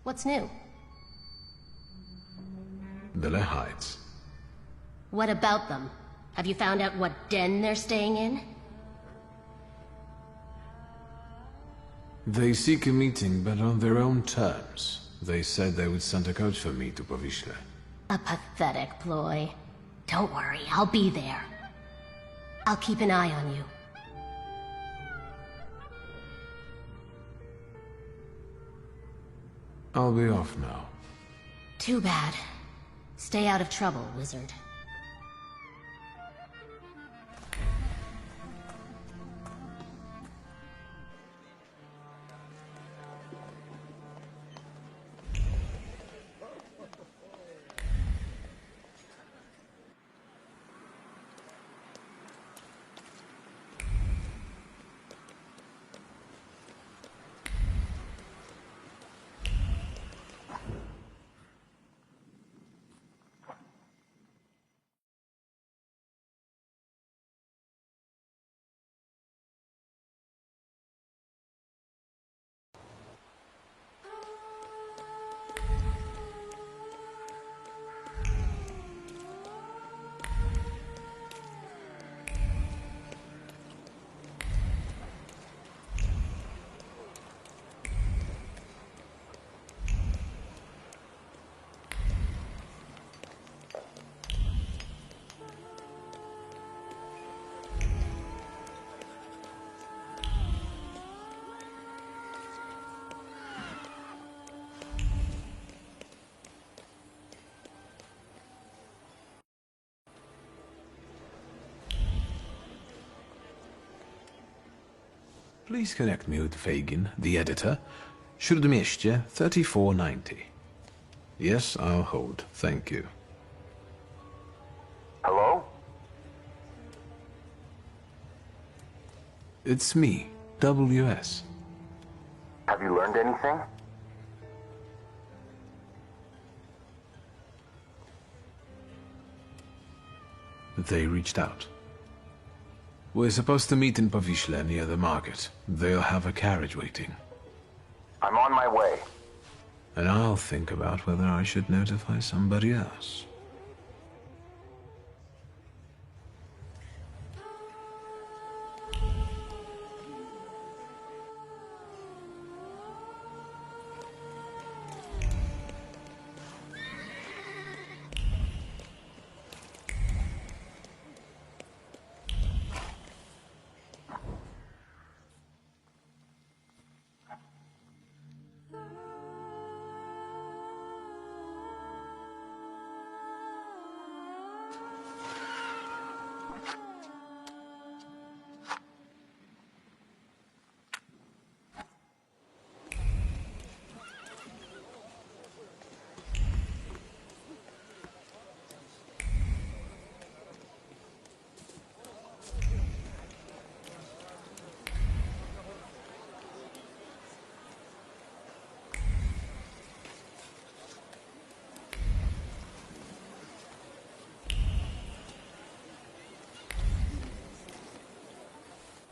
What's new? The Lehites. What about them? Have you found out what den they're staying in? They seek a meeting, but on their own terms. They said they would send a coach for me to Powiśle. A pathetic ploy. Don't worry, I'll be there. I'll keep an eye on you. I'll be off now. Too bad. Stay out of trouble, wizard. Please connect me with Fagin, the editor. Śródmieście 3490. Yes, I'll hold. Thank you. Hello? It's me, WS. Have you learned anything? They reached out. We're supposed to meet in Powiśle near the market. They'll have a carriage waiting. I'm on my way. And I'll think about whether I should notify somebody else.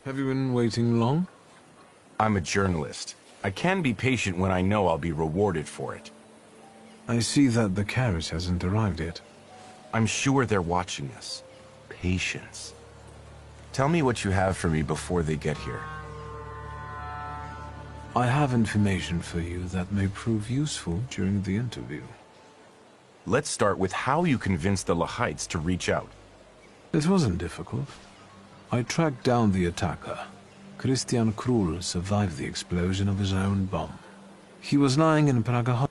Have you been waiting long? I'm a journalist. I can be patient when I know I'll be rewarded for it. I see that the carriage hasn't arrived yet. I'm sure they're watching us. Patience. Tell me what you have for me before they get here. I have information for you that may prove useful during the interview. Let's start with how you convinced the Lehites to reach out. It wasn't difficult. I tracked down the attacker. Christian Krull survived the explosion of his own bomb. He was lying in Praga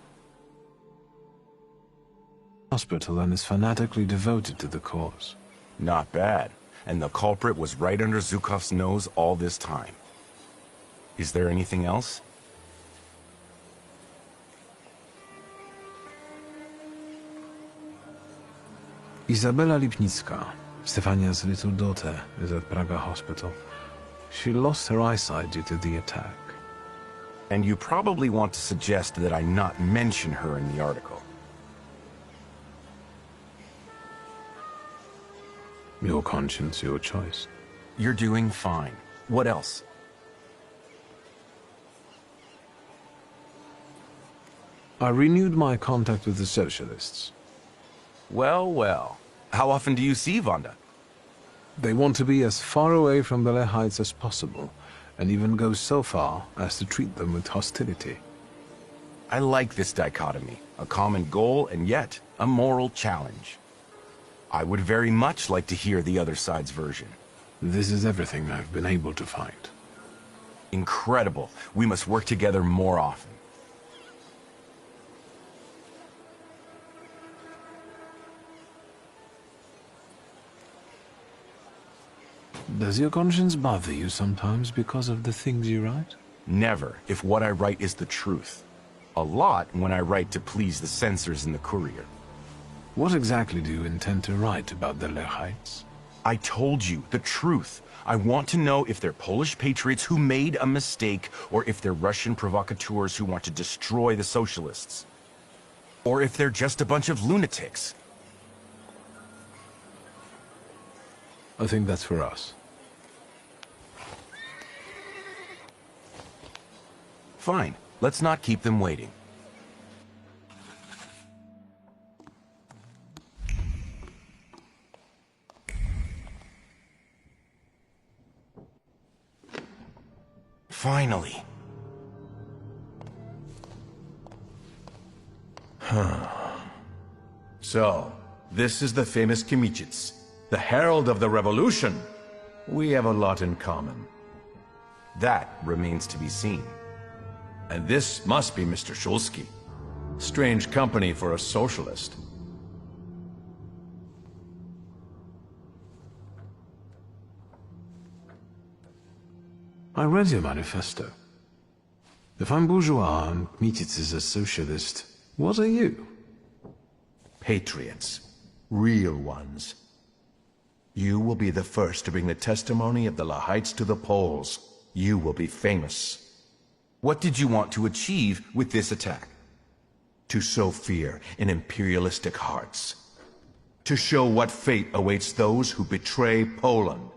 hospital and is fanatically devoted to the cause. Not bad. And the culprit was right under Zhukov's nose all this time. Is there anything else? Izabela Lipnicka, Stefania's little daughter, is at Praga hospital. She lost her eyesight due to the attack. And you probably want to suggest that I not mention her in the article. Your conscience, your choice. You're doing fine. What else? I renewed my contact with the Socialists. Well, well. How often do you see Vonda? They want to be as far away from the Lehites as possible, and even go so far as to treat them with hostility. I like this dichotomy. A common goal, and yet a moral challenge. I would very much like to hear the other side's version. This is everything I've been able to find. Incredible. We must work together more often. Does your conscience bother you sometimes because of the things you write? Never, if what I write is the truth. A lot when I write to please the censors in the Courier. What exactly do you intend to write about the Lehites? I told you, the truth. I want to know if they're Polish patriots who made a mistake, or if they're Russian provocateurs who want to destroy the socialists. Or if they're just a bunch of lunatics. I think that's for us. Fine. Let's not keep them waiting. Finally. So, this is the famous Kimichits, the herald of the revolution. We have a lot in common. That remains to be seen. And this must be Mr. Shulsky. Strange company for a socialist. I read your manifesto. If I'm bourgeois and Kmititz is a socialist, what are you? Patriots. Real ones. You will be the first to bring the testimony of the Lehites to the Poles. You will be famous. What did you want to achieve with this attack? To sow fear in imperialistic hearts. To show what fate awaits those who betray Poland.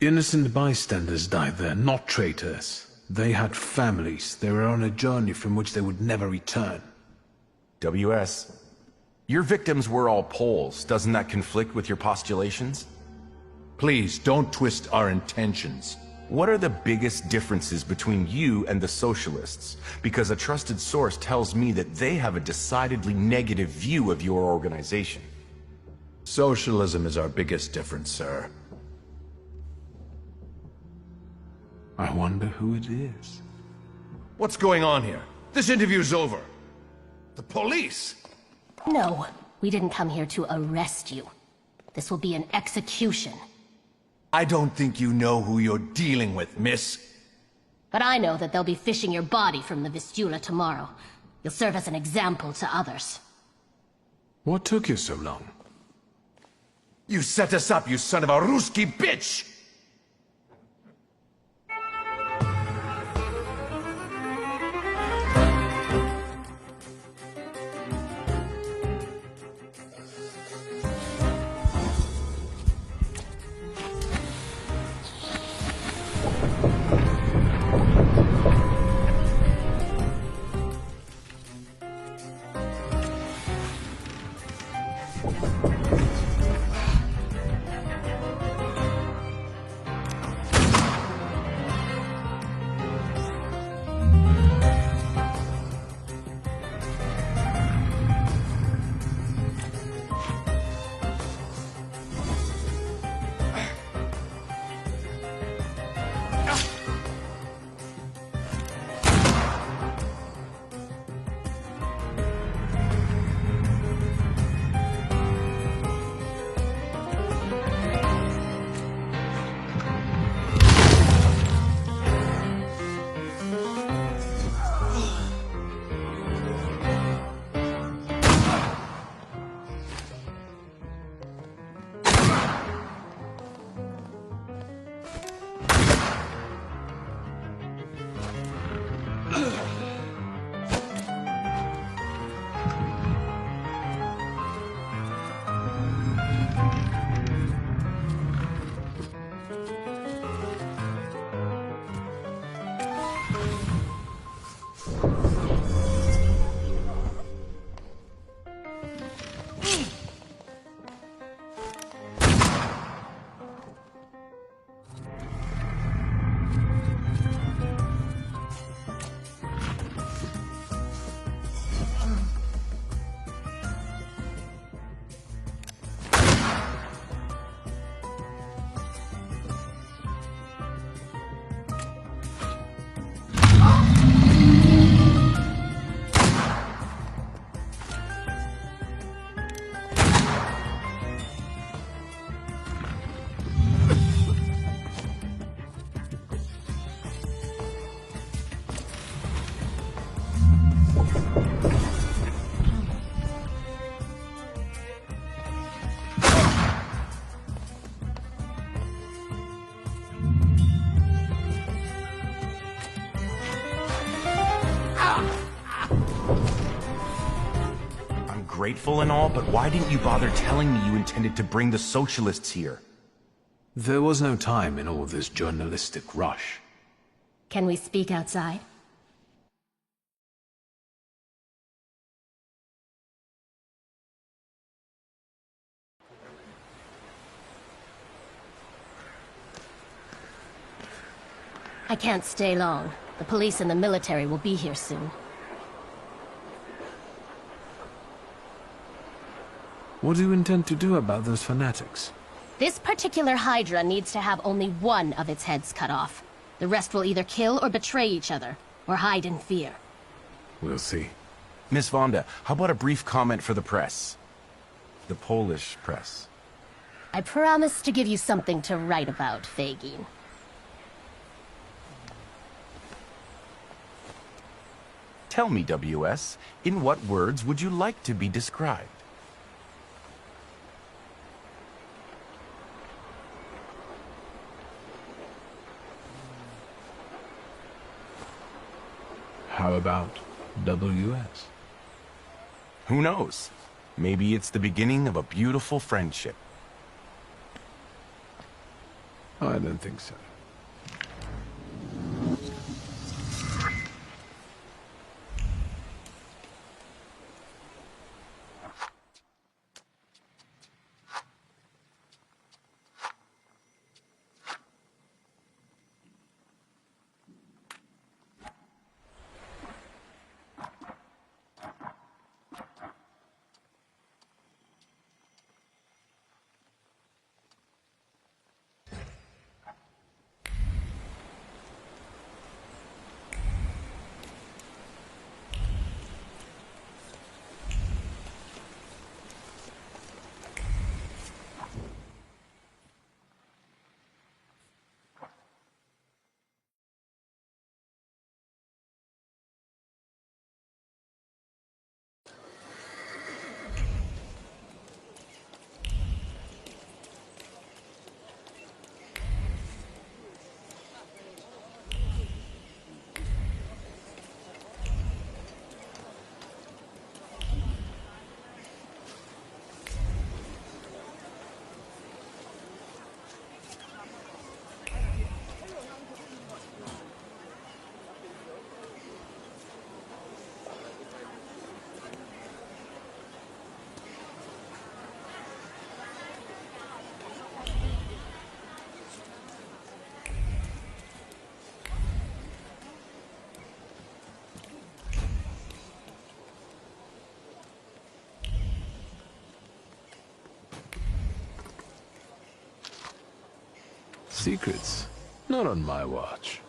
Innocent bystanders died there, not traitors. They had families. They were on a journey from which they would never return. WS. Your victims were all Poles. Doesn't that conflict with your postulations? Please, don't twist our intentions. What are the biggest differences between you and the socialists? Because a trusted source tells me that they have a decidedly negative view of your organization. Socialism is our biggest difference, sir. I wonder who it is. What's going on here? This interview's over. The police! No, we didn't come here to arrest you. This will be an execution. I don't think you know who you're dealing with, miss. But I know that they'll be fishing your body from the Vistula tomorrow. You'll serve as an example to others. What took you so long? You set us up, you son of a Ruski bitch! grateful and all, but why didn't you bother telling me you intended to bring the socialists here? There was no time in all this journalistic rush. Can we speak outside? I can't stay long. The police and the military will be here soon. What do you intend to do about those fanatics? This particular Hydra needs to have only one of its heads cut off. The rest will either kill or betray each other, or hide in fear. We'll see. Miss Vonda, how about a brief comment for the press? The Polish press. I promise to give you something to write about, Fagin. Tell me, WS, in what words would you like to be described? How about WS? Who knows? Maybe it's the beginning of a beautiful friendship. I don't think so. Secrets? Not on my watch.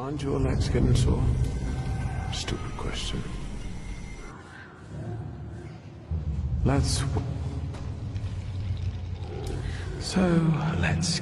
Aren't your legs getting sore? Stupid question. Let's... let's...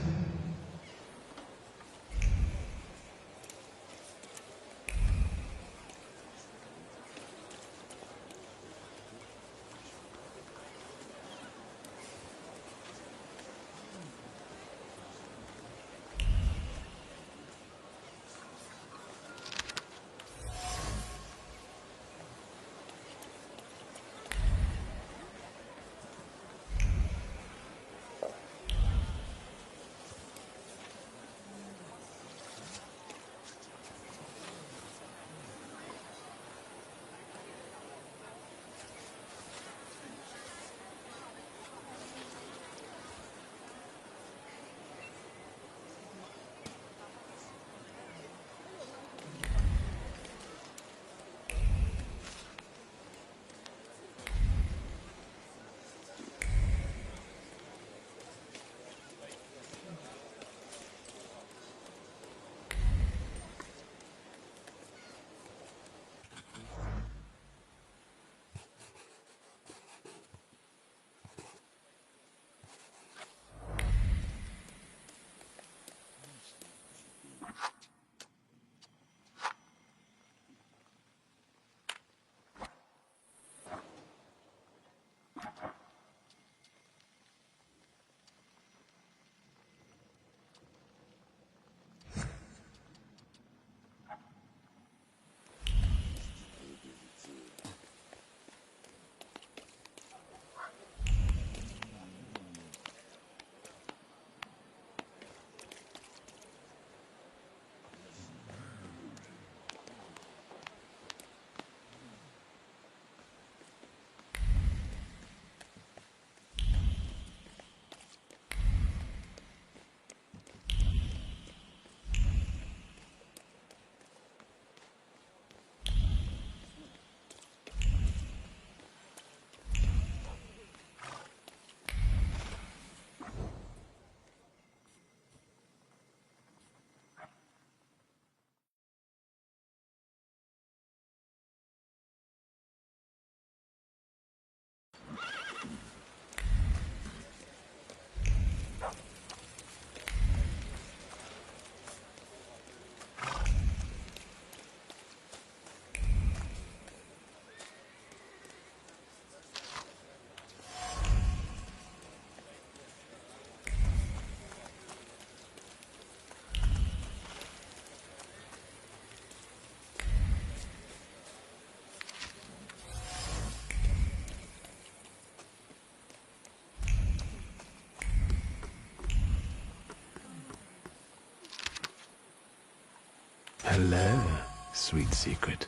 Hello, sweet secret.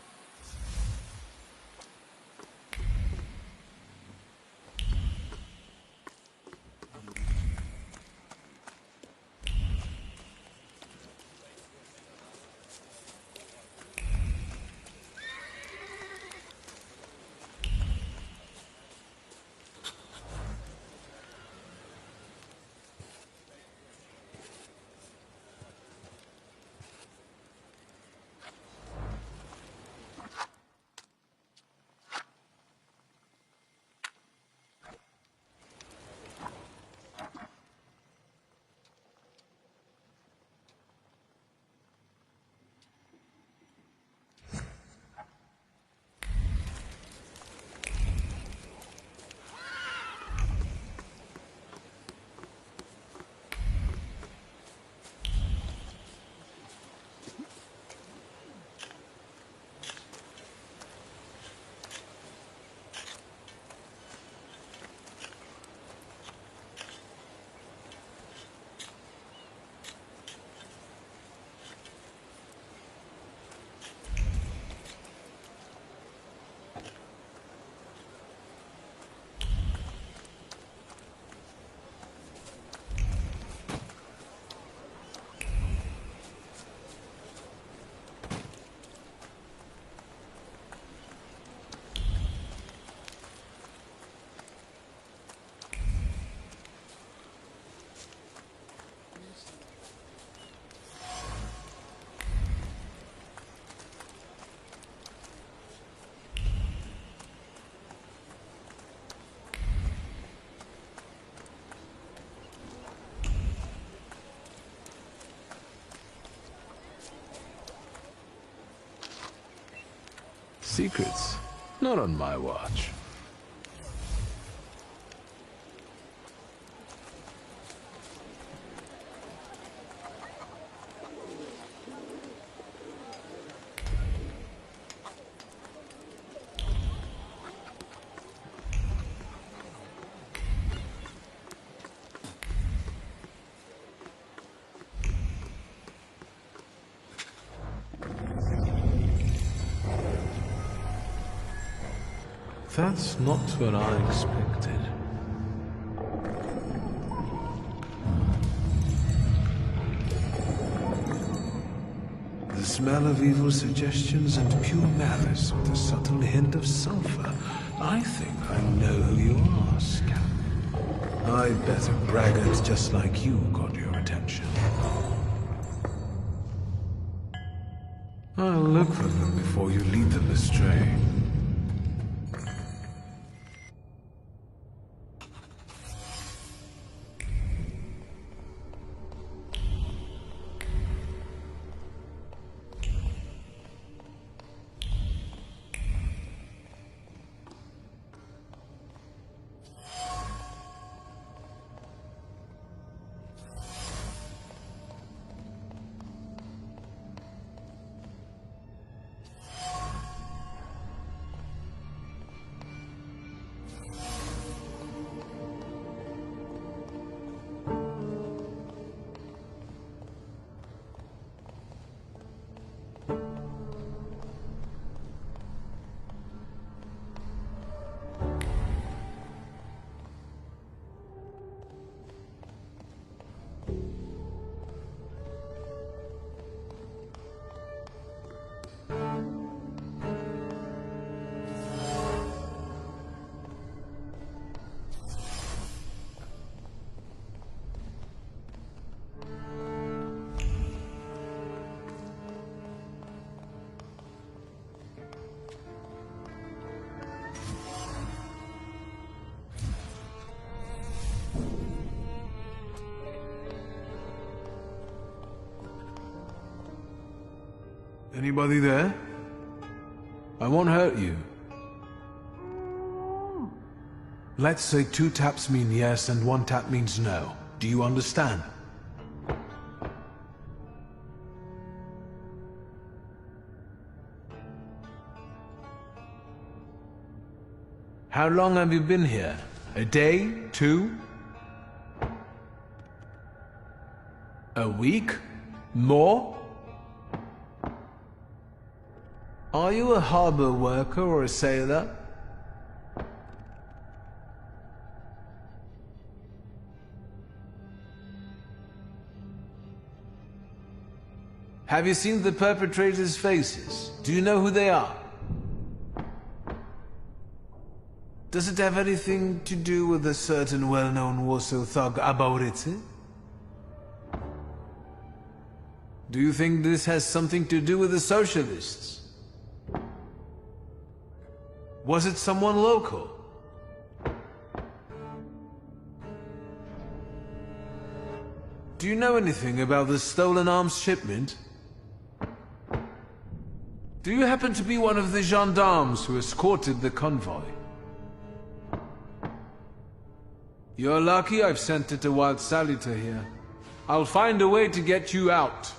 Secrets? Not on my watch. That's not what I expected. The smell of evil suggestions and pure malice with a subtle hint of sulfur. I think I know who you are, scamp. I bet a braggart just like you got your attention. I'll look for them before you lead them astray. Anybody there? I won't hurt you. Let's say 2 taps mean yes and 1 tap means no. Do you understand? How long have you been here? A day? 2? A week? More? Are you a harbor worker or a sailor? Have you seen the perpetrators' faces? Do you know who they are? Does it have anything to do with a certain well-known Warsaw thug, Abaurice? Do you think this has something to do with the socialists? Was it someone local? Do you know anything about the stolen arms shipment? Do you happen to be one of the gendarmes who escorted the convoy? You're lucky I've sent it a wild saluter here. I'll find a way to get you out.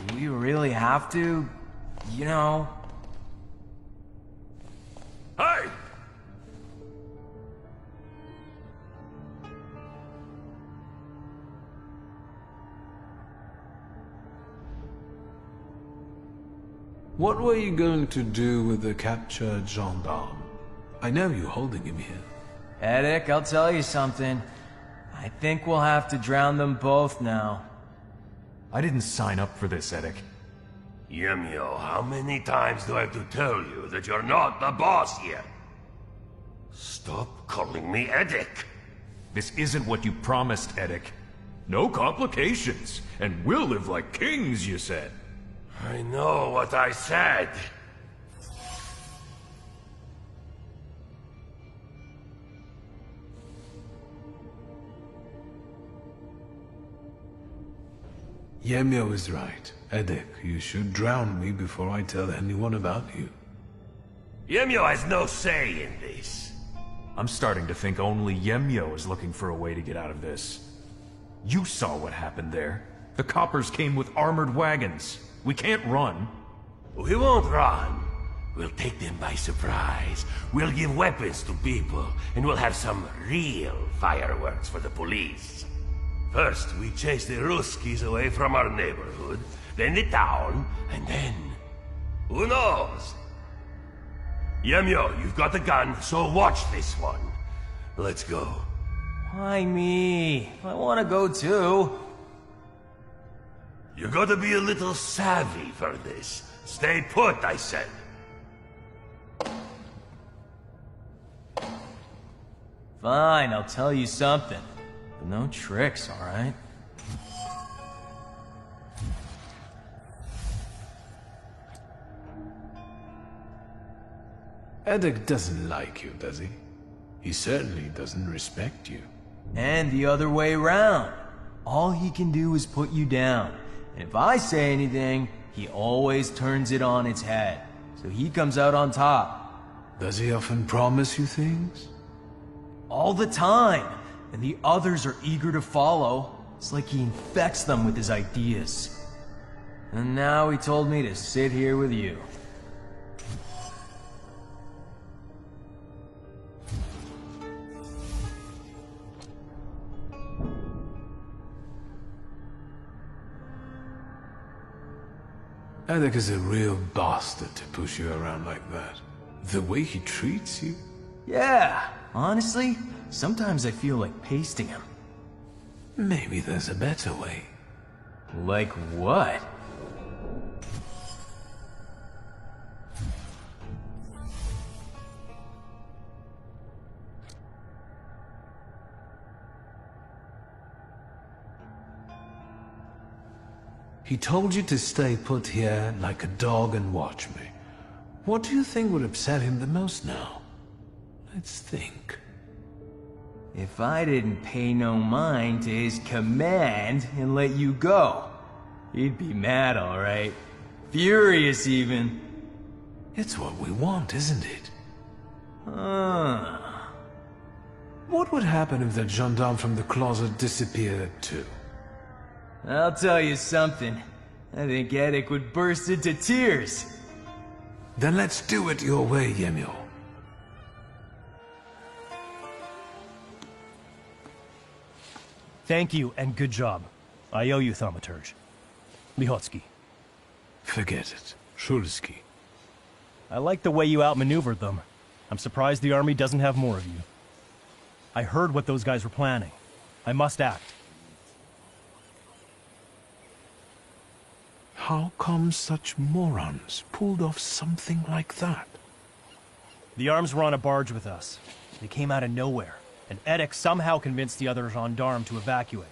Do we really have to? You know? Hey! What were you going to do with the captured gendarme? I know you're holding him here. Eddick, I'll tell you something. I think we'll have to drown them both now. I didn't sign up for this, Eddick. Yemio, how many times do I have to tell you that you're not the boss here? Stop calling me Eddick. This isn't what you promised, Eddick. No complications, and we'll live like kings, you said. I know what I said. Yemio is right. Eddick, you should drown me before I tell anyone about you. Yemio has no say in this. I'm starting to think only Yemyo is looking for a way to get out of this. You saw what happened there. The coppers came with armored wagons. We can't run. We won't run. We'll take them by surprise. We'll give weapons to people, and we'll have some real fireworks for the police. First, we chase the Ruskies away from our neighborhood, then the town, and then... who knows? Yemyo, you've got the gun, so watch this one. Let's go. Why me? I want to go too. You gotta be a little savvy for this. Stay put, I said. Fine, I'll tell you something. But no tricks, alright? Eddick doesn't like you, does he? He certainly doesn't respect you. And the other way round. All he can do is put you down. And if I say anything, he always turns it on its head. So he comes out on top. Does he often promise you things? All the time. And the others are eager to follow. It's like he infects them with his ideas. And now he told me to sit here with you. Eddick is a real bastard to push you around like that. The way he treats you. Yeah, honestly, sometimes I feel like pasting him. Maybe there's a better way. Like what? He told you to stay put here like a dog and watch me. What do you think would upset him the most now? Let's think. If I didn't pay no mind to his command and let you go, he'd be mad, all right. Furious, even. It's what we want, isn't it? What would happen if that gendarme from the closet disappeared too? I'll tell you something. I think Eddick would burst into tears. Then let's do it your way, Yemio. Thank you, and good job. I owe you, Thaumaturge. Lihotsky. Forget it. Shulsky. I like the way you outmaneuvered them. I'm surprised the army doesn't have more of you. I heard what those guys were planning. I must act. How come such morons pulled off something like that? The arms were on a barge with us. They came out of nowhere, and Eddick somehow convinced the other gendarmes to evacuate.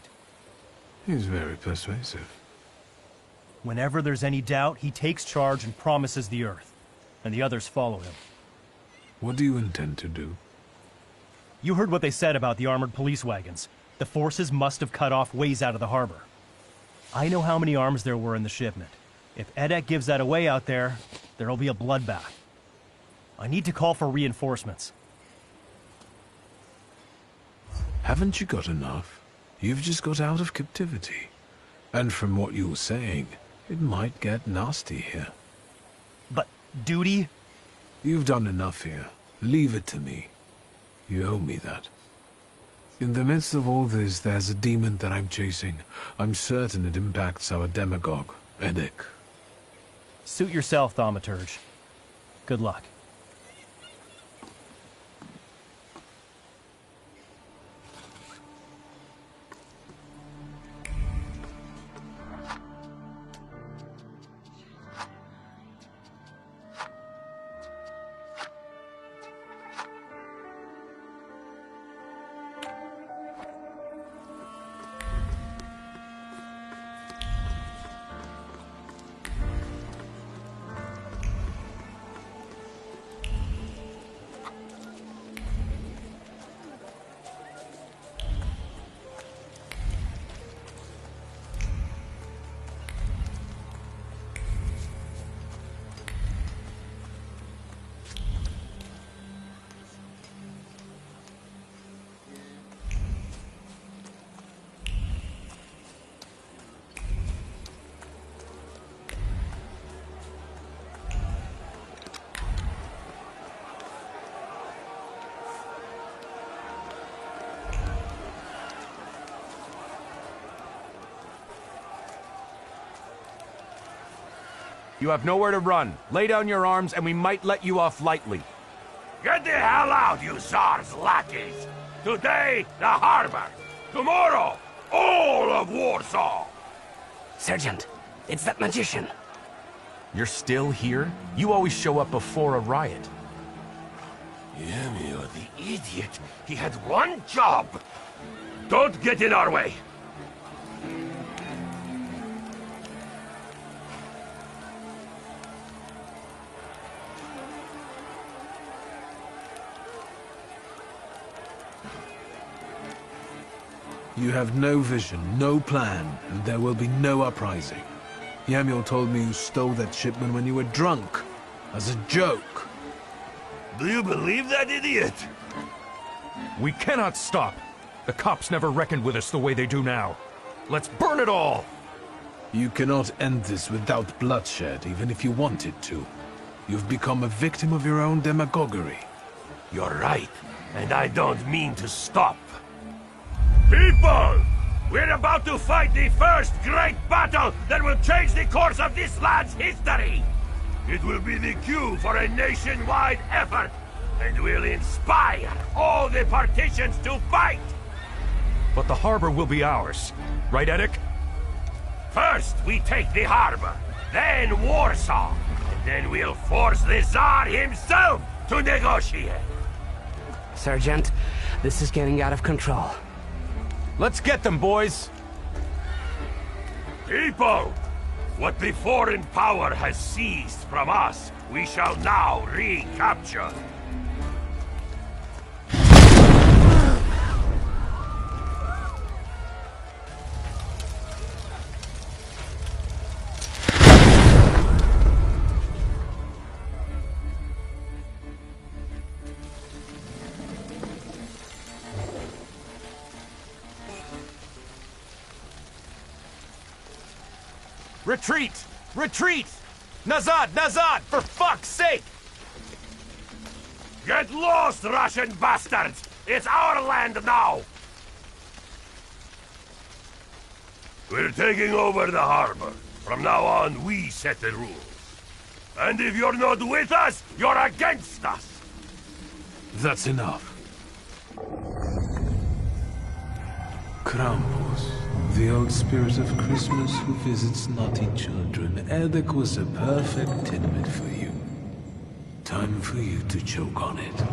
He's very persuasive. Whenever there's any doubt, he takes charge and promises the Earth, and the others follow him. What do you intend to do? You heard what they said about the armored police wagons. The forces must have cut off ways out of the harbor. I know how many arms there were in the shipment. If Eddick gives that away out there, there'll be a bloodbath. I need to call for reinforcements. Haven't you got enough? You've just got out of captivity. And from what you were saying, it might get nasty here. But duty? You've done enough here. Leave it to me. You owe me that. In the midst of all this, there's a demon that I'm chasing. I'm certain it impacts our demagogue, Eddick. Suit yourself, Thaumaturge. Good luck. You have nowhere to run. Lay down your arms and we might let you off lightly. Get the hell out, you Tsar's lackeys! Today, the harbor. Tomorrow, all of Warsaw! Sergeant, it's that magician. You're still here? You always show up before a riot. Yemio, the idiot. He had one job. Don't get in our way. You have no vision, no plan, and there will be no uprising. Yamil told me you stole that shipment when you were drunk, as a joke. Do you believe that, idiot? We cannot stop. The cops never reckoned with us the way they do now. Let's burn it all! You cannot end this without bloodshed, even if you wanted to. You've become a victim of your own demagoguery. You're right, and I don't mean to stop. People! We're about to fight the first great battle that will change the course of this land's history! It will be the cue for a nationwide effort, and will inspire all the partitions to fight! But the harbor will be ours. Right, Eddick? First, we take the harbor, then Warsaw, and then we'll force the Tsar himself to negotiate. Sergeant, this is getting out of control. Let's get them, boys! People! What the foreign power has seized from us, we shall now recapture. Retreat! Retreat! Nazad! Nazad! For fuck's sake! Get lost, Russian bastards! It's our land now! We're taking over the harbor. From now on, we set the rules. And if you're not with us, you're against us! That's enough. Krampus, the old spirit of Christmas who visits naughty children. Edek was a perfect tidbit for you. Time for you to choke on it.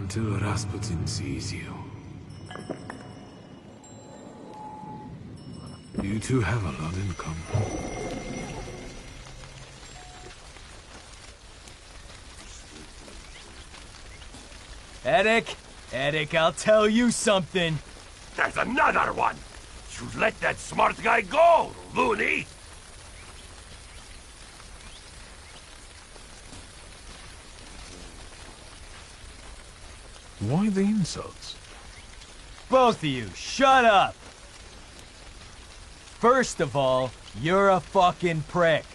until Rasputin sees you. You two have a lot in common. Eddic, I'll tell you something. There's another one! You let that smart guy go, loony! Why the insults? Both of you, shut up! First of all, you're a fucking prick.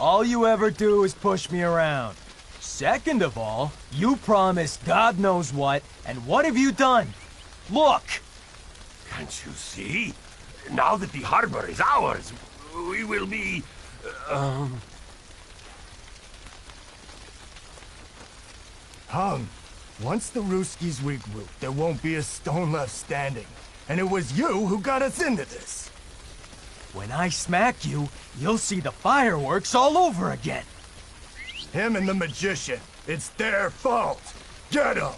All you ever do is push me around. Second of all, you promised God knows what, and what have you done? Look! Can't you see? Now that the harbor is ours, we will be... Hung. Once the Ruskies regroup, there won't be a stone left standing. And it was you who got us into this. When I smack you, you'll see the fireworks all over again. Him and the magician. It's their fault. Get 'em!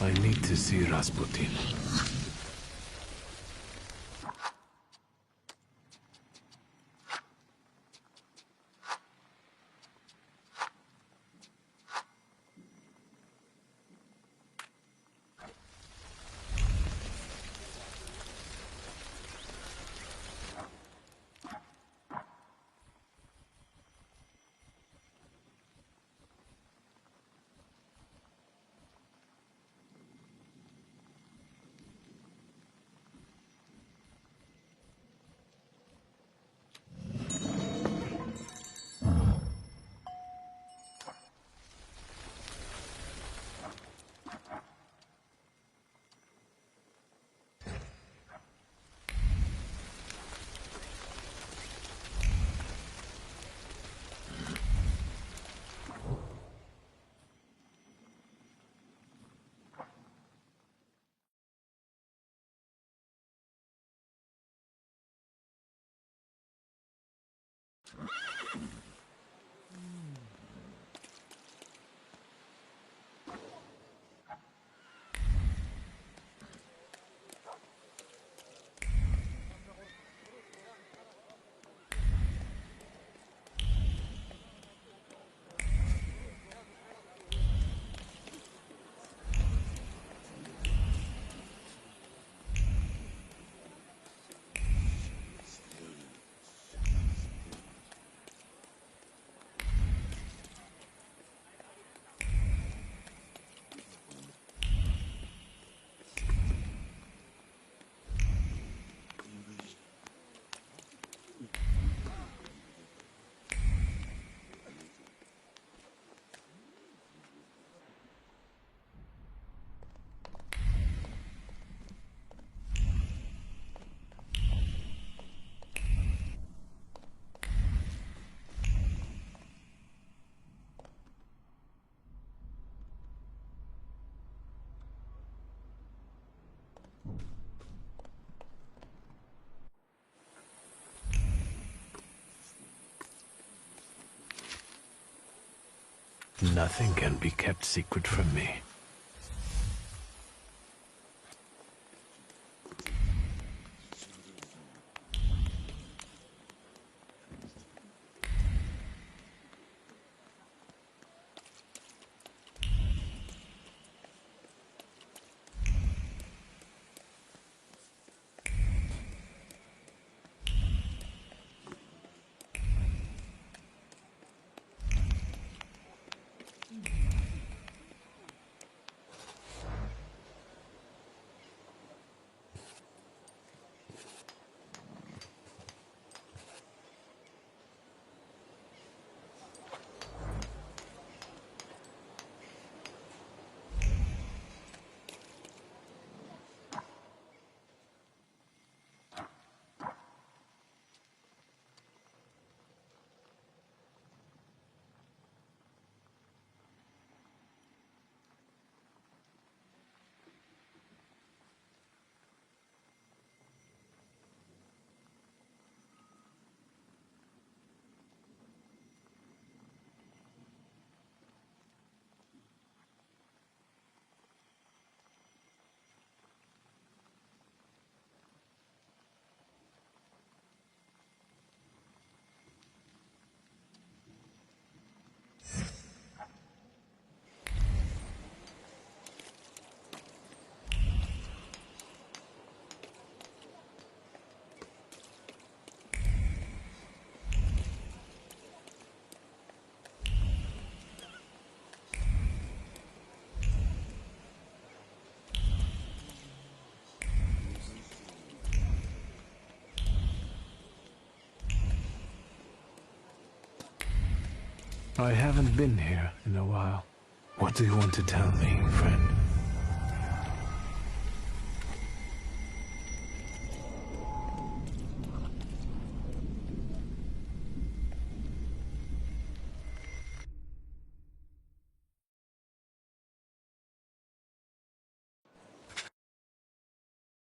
I need to see Rasputin. Nothing can be kept secret from me. I haven't been here in a while. What do you want to tell me, friend?